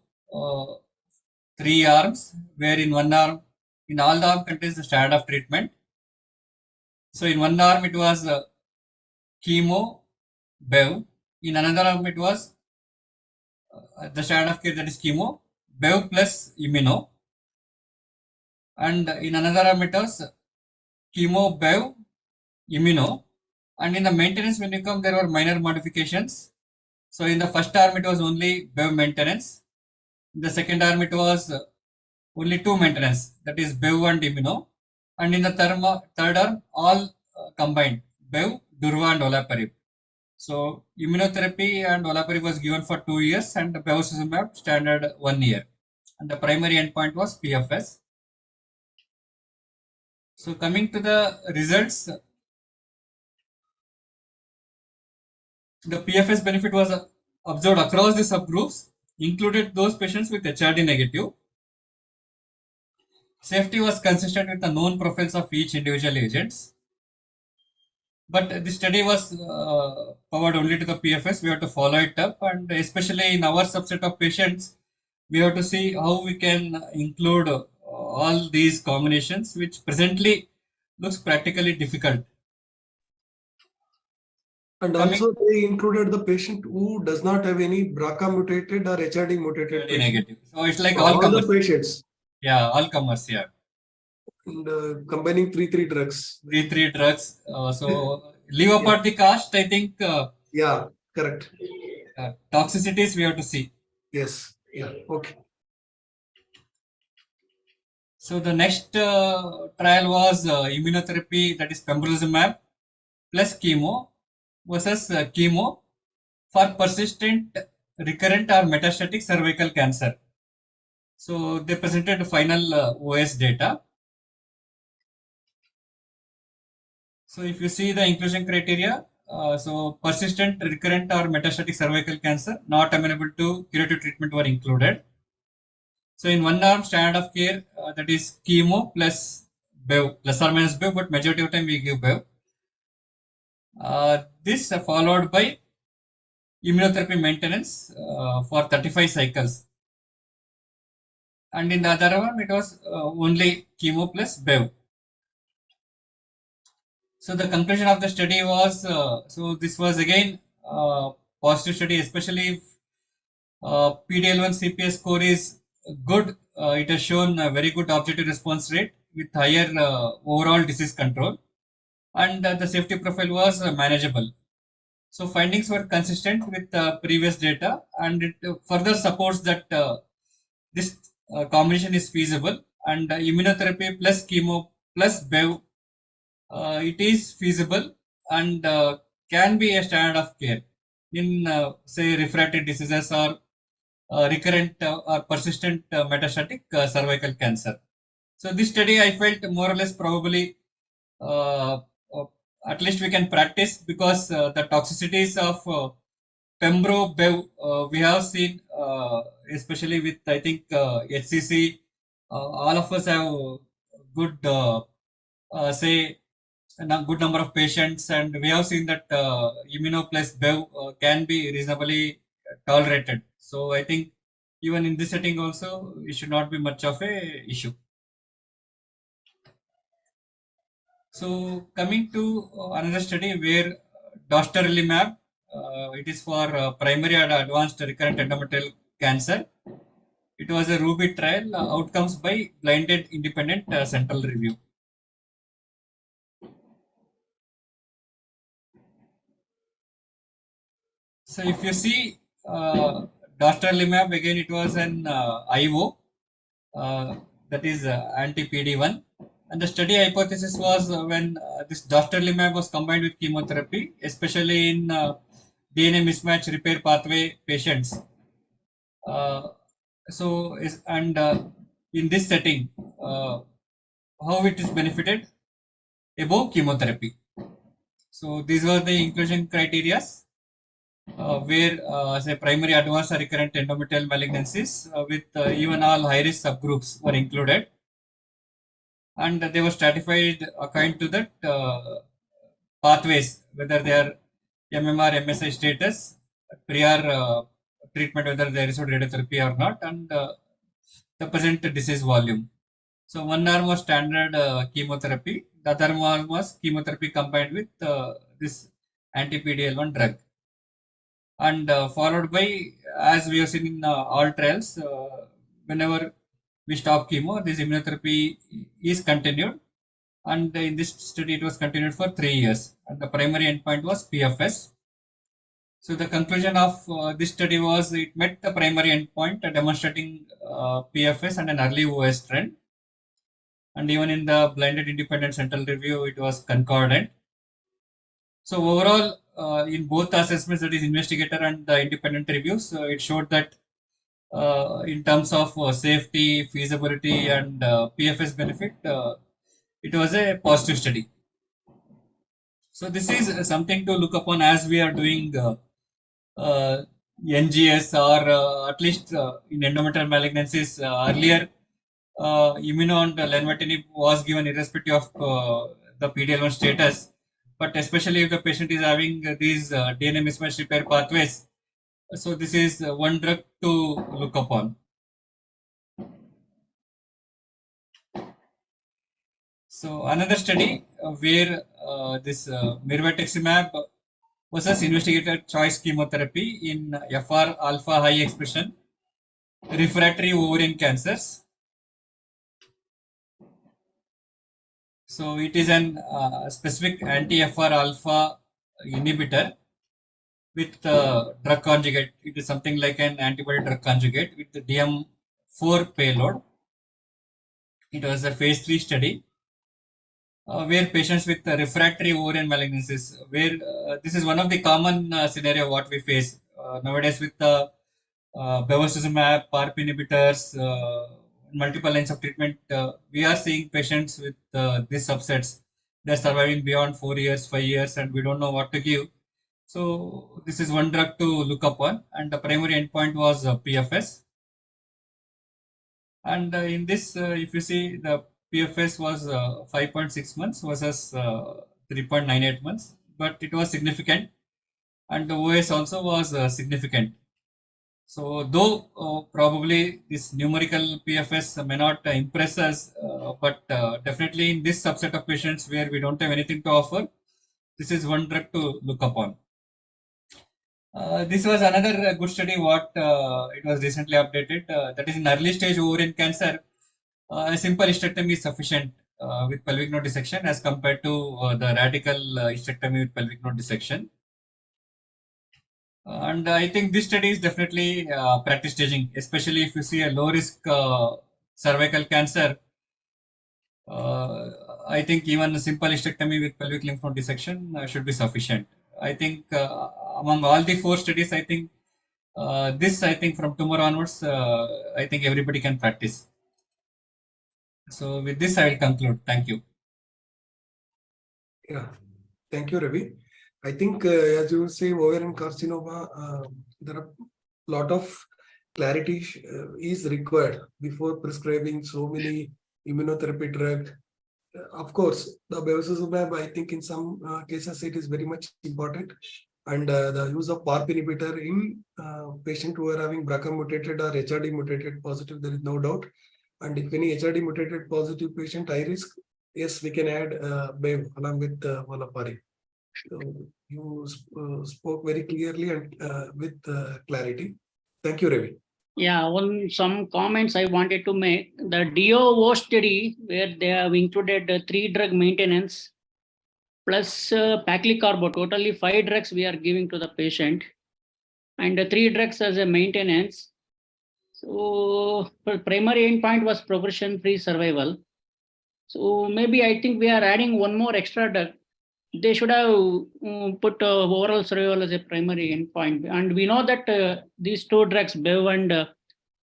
three arms, where in one arm, in all the arm contains the standard of treatment. So in one arm it was chemo, Bev. In another arm it was the standard of care, that is chemo, Bev plus immuno. And in another arm it was chemo, Bev, immuno. And in the maintenance, when you come, there were minor modifications. So in the first arm it was only Bev maintenance. In the second arm it was only two maintenance, that is Bev and immuno. And in the third arm, all combined, Bev, Durva and olaparib. So immunotherapy and olaparib was given for 2 years, and bevacizumab standard 1 year. And the primary endpoint was PFS. So coming to the results, the PFS benefit was observed across the subgroups, included those patients with HRD negative. Safety was consistent with the known profiles of each individual agents. But the study was powered only to the PFS. We have to follow it up, and especially in our subset of patients, we have to see how we can include all these combinations, which presently looks practically difficult. And also they included the patient who does not have any BRCA mutated or HRD mutated HRD negative. So it's like So all all comers. the patients. Yeah, all comers. Yeah. And combining three drugs. Three drugs. So leave apart the cost, I think. Yeah, correct. Toxicities we have to see. Yes. Yeah. Okay. So the next trial was immunotherapy, that is pembrolizumab plus chemo versus chemo for persistent, recurrent or metastatic cervical cancer. So they presented final OS data. So if you see the inclusion criteria, so persistent, recurrent or metastatic cervical cancer not amenable to curative treatment were included. So in one arm, standard of care, that is chemo plus Bev, plus or minus Bev, but majority of time we give Bev. This followed by immunotherapy maintenance for 35 cycles. And in the other one, it was only chemo plus Bev. So the conclusion of the study was, so this was again positive study, especially if PDL1 CPS score is good. It has shown a very good objective response rate with higher overall disease control, and the safety profile was manageable. So findings were consistent with previous data, and it further supports that this combination is feasible, and immunotherapy plus chemo plus Bev, it is feasible and can be a standard of care in say refractory diseases or recurrent or persistent metastatic cervical cancer. So this study I felt more or less probably uh, uh, at least we can practice, because the toxicities of Pembro Bev we have seen, especially with I think HCC, all of us have good say a good number of patients, and we have seen that immuno plus bev can be reasonably tolerated. So I think even in this setting also, it should not be much of a issue. So coming to another study where dostarlimab, it is for primary and advanced recurrent endometrial cancer. It was a RUBY trial, outcomes by blinded independent central review. So if you see dostarlimab, again it was an IO, that is anti-PD-1. And the study hypothesis was when this dostarlimab was combined with chemotherapy, especially in DNA mismatch repair pathway patients. In this setting, how it is benefited above chemotherapy. So these were the inclusion criteria where say primary advanced or recurrent endometrial malignancies with even all high-risk subgroups were included, and they were stratified according to that pathways, whether they are MMR, MSI status, prior treatment, whether they received radiotherapy or not, and the present disease volume. So one arm was standard chemotherapy, the other arm was chemotherapy combined with this anti-PD-L1 drug, and followed by, as we have seen in all trials, whenever we stop chemo, this immunotherapy is continued, and in this study it was continued for 3 years, and the primary endpoint was PFS. So the conclusion of this study was it met the primary endpoint, demonstrating PFS and an early OS trend, and even in the blinded independent central review it was concordant. So overall, in both assessments, that is investigator and the independent reviews, it showed that in terms of safety, feasibility, and PFS benefit, it was a positive study. So this is something to look upon as we are doing NGS, or at least in endometrial malignancies. Earlier, immuno and lenvatinib was given irrespective of the PD-L1 status, but especially if the patient is having these DNA mismatch repair pathways. So this is one drug to look upon. So another study where this mirvetuximab versus investigator choice chemotherapy in FR alpha high expression refractory ovarian cancers. So it is an specific anti-FR alpha inhibitor with drug conjugate. It is something like an antibody drug conjugate with the DM4 payload. It was a phase 3 study where patients with refractory ovarian malignancies, where this is one of the common scenario what we face nowadays with the bevacizumab, PARP inhibitors, multiple lines of treatment. We are seeing patients with these subsets. They're surviving beyond 4 years, 5 years, and we don't know what to give. So this is one drug to look upon, and the primary endpoint was PFS. And in this, if you see, the PFS was 5.6 months versus 3.98 months, but it was significant, and the OS also was significant. So though probably this numerical PFS may not impress us, but definitely in this subset of patients where we don't have anything to offer, this is one drug to look upon. This was another good study what it was recently updated, that is in early stage ovarian cancer, a simple hysterectomy is sufficient with pelvic node dissection as compared to the radical hysterectomy with pelvic node dissection. And I think this study is definitely practice staging, especially if you see a low risk cervical cancer. I think even a simple hysterectomy with pelvic lymph node dissection should be sufficient. I think among all the 4 studies, I think I think from tomorrow onwards, I think everybody can practice. So with this, I will conclude. Thank you. Yeah, thank you, Ravi. I think, as you say, ovarian carcinoma, there are a lot of clarity is required before prescribing so many immunotherapy drugs Of course, the bevacizumab, I think in some cases it is very much important. And the use of PARP inhibitor in patients who are having BRCA mutated or HRD mutated positive, there is no doubt. And if any HRD mutated positive patient high risk, yes, we can add BEV along with Volapari. So you spoke very clearly and with clarity. Thank you, Ravi. Yeah, some comments I wanted to make. The DOO study where they have included 3 drug maintenance plus paclicarbo, totally 5 drugs we are giving to the patient, and 3 drugs as a maintenance. So primary endpoint was progression-free survival. So maybe I think we are adding one more extra drug. They should have put overall survival as a primary endpoint. And we know that these 2 drugs, BEV and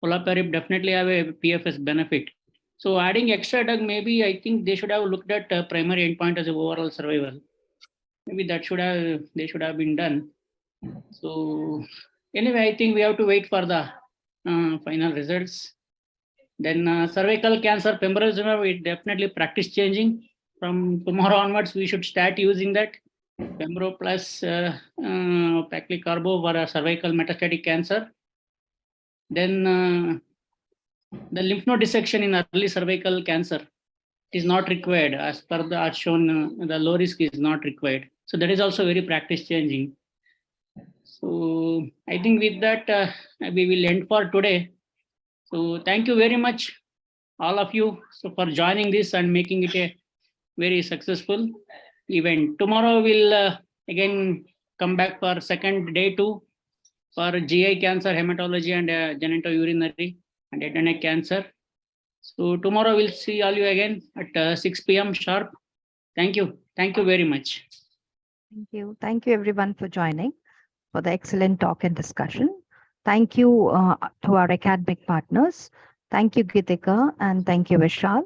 olaparib, definitely have a PFS benefit. So adding extra drug, maybe I think they should have looked at primary endpoint as a overall survival. Maybe they should have been done. So anyway, I think we have to wait for the final results. Then cervical cancer, pembrolizumab, it definitely practice changing. From tomorrow onwards, we should start using that. Pembro plus paclicarbo for a cervical metastatic cancer. Then the lymph node dissection in early cervical cancer is not required as per the as shown. The low risk is not required. So that is also very practice changing. So I think with that we will end for today. So thank you very much, all of you, for joining this and making it a very successful event. Tomorrow we'll again come back for second day 2 for GI cancer, hematology, and genitourinary and head and neck cancer. So tomorrow we'll see all you again at 6 p.m. sharp. Thank you. Thank you very much. Thank you. Thank you everyone for joining for the excellent talk and discussion. Thank you to our academic partners. Thank you, Gitika, and thank you, Vishal.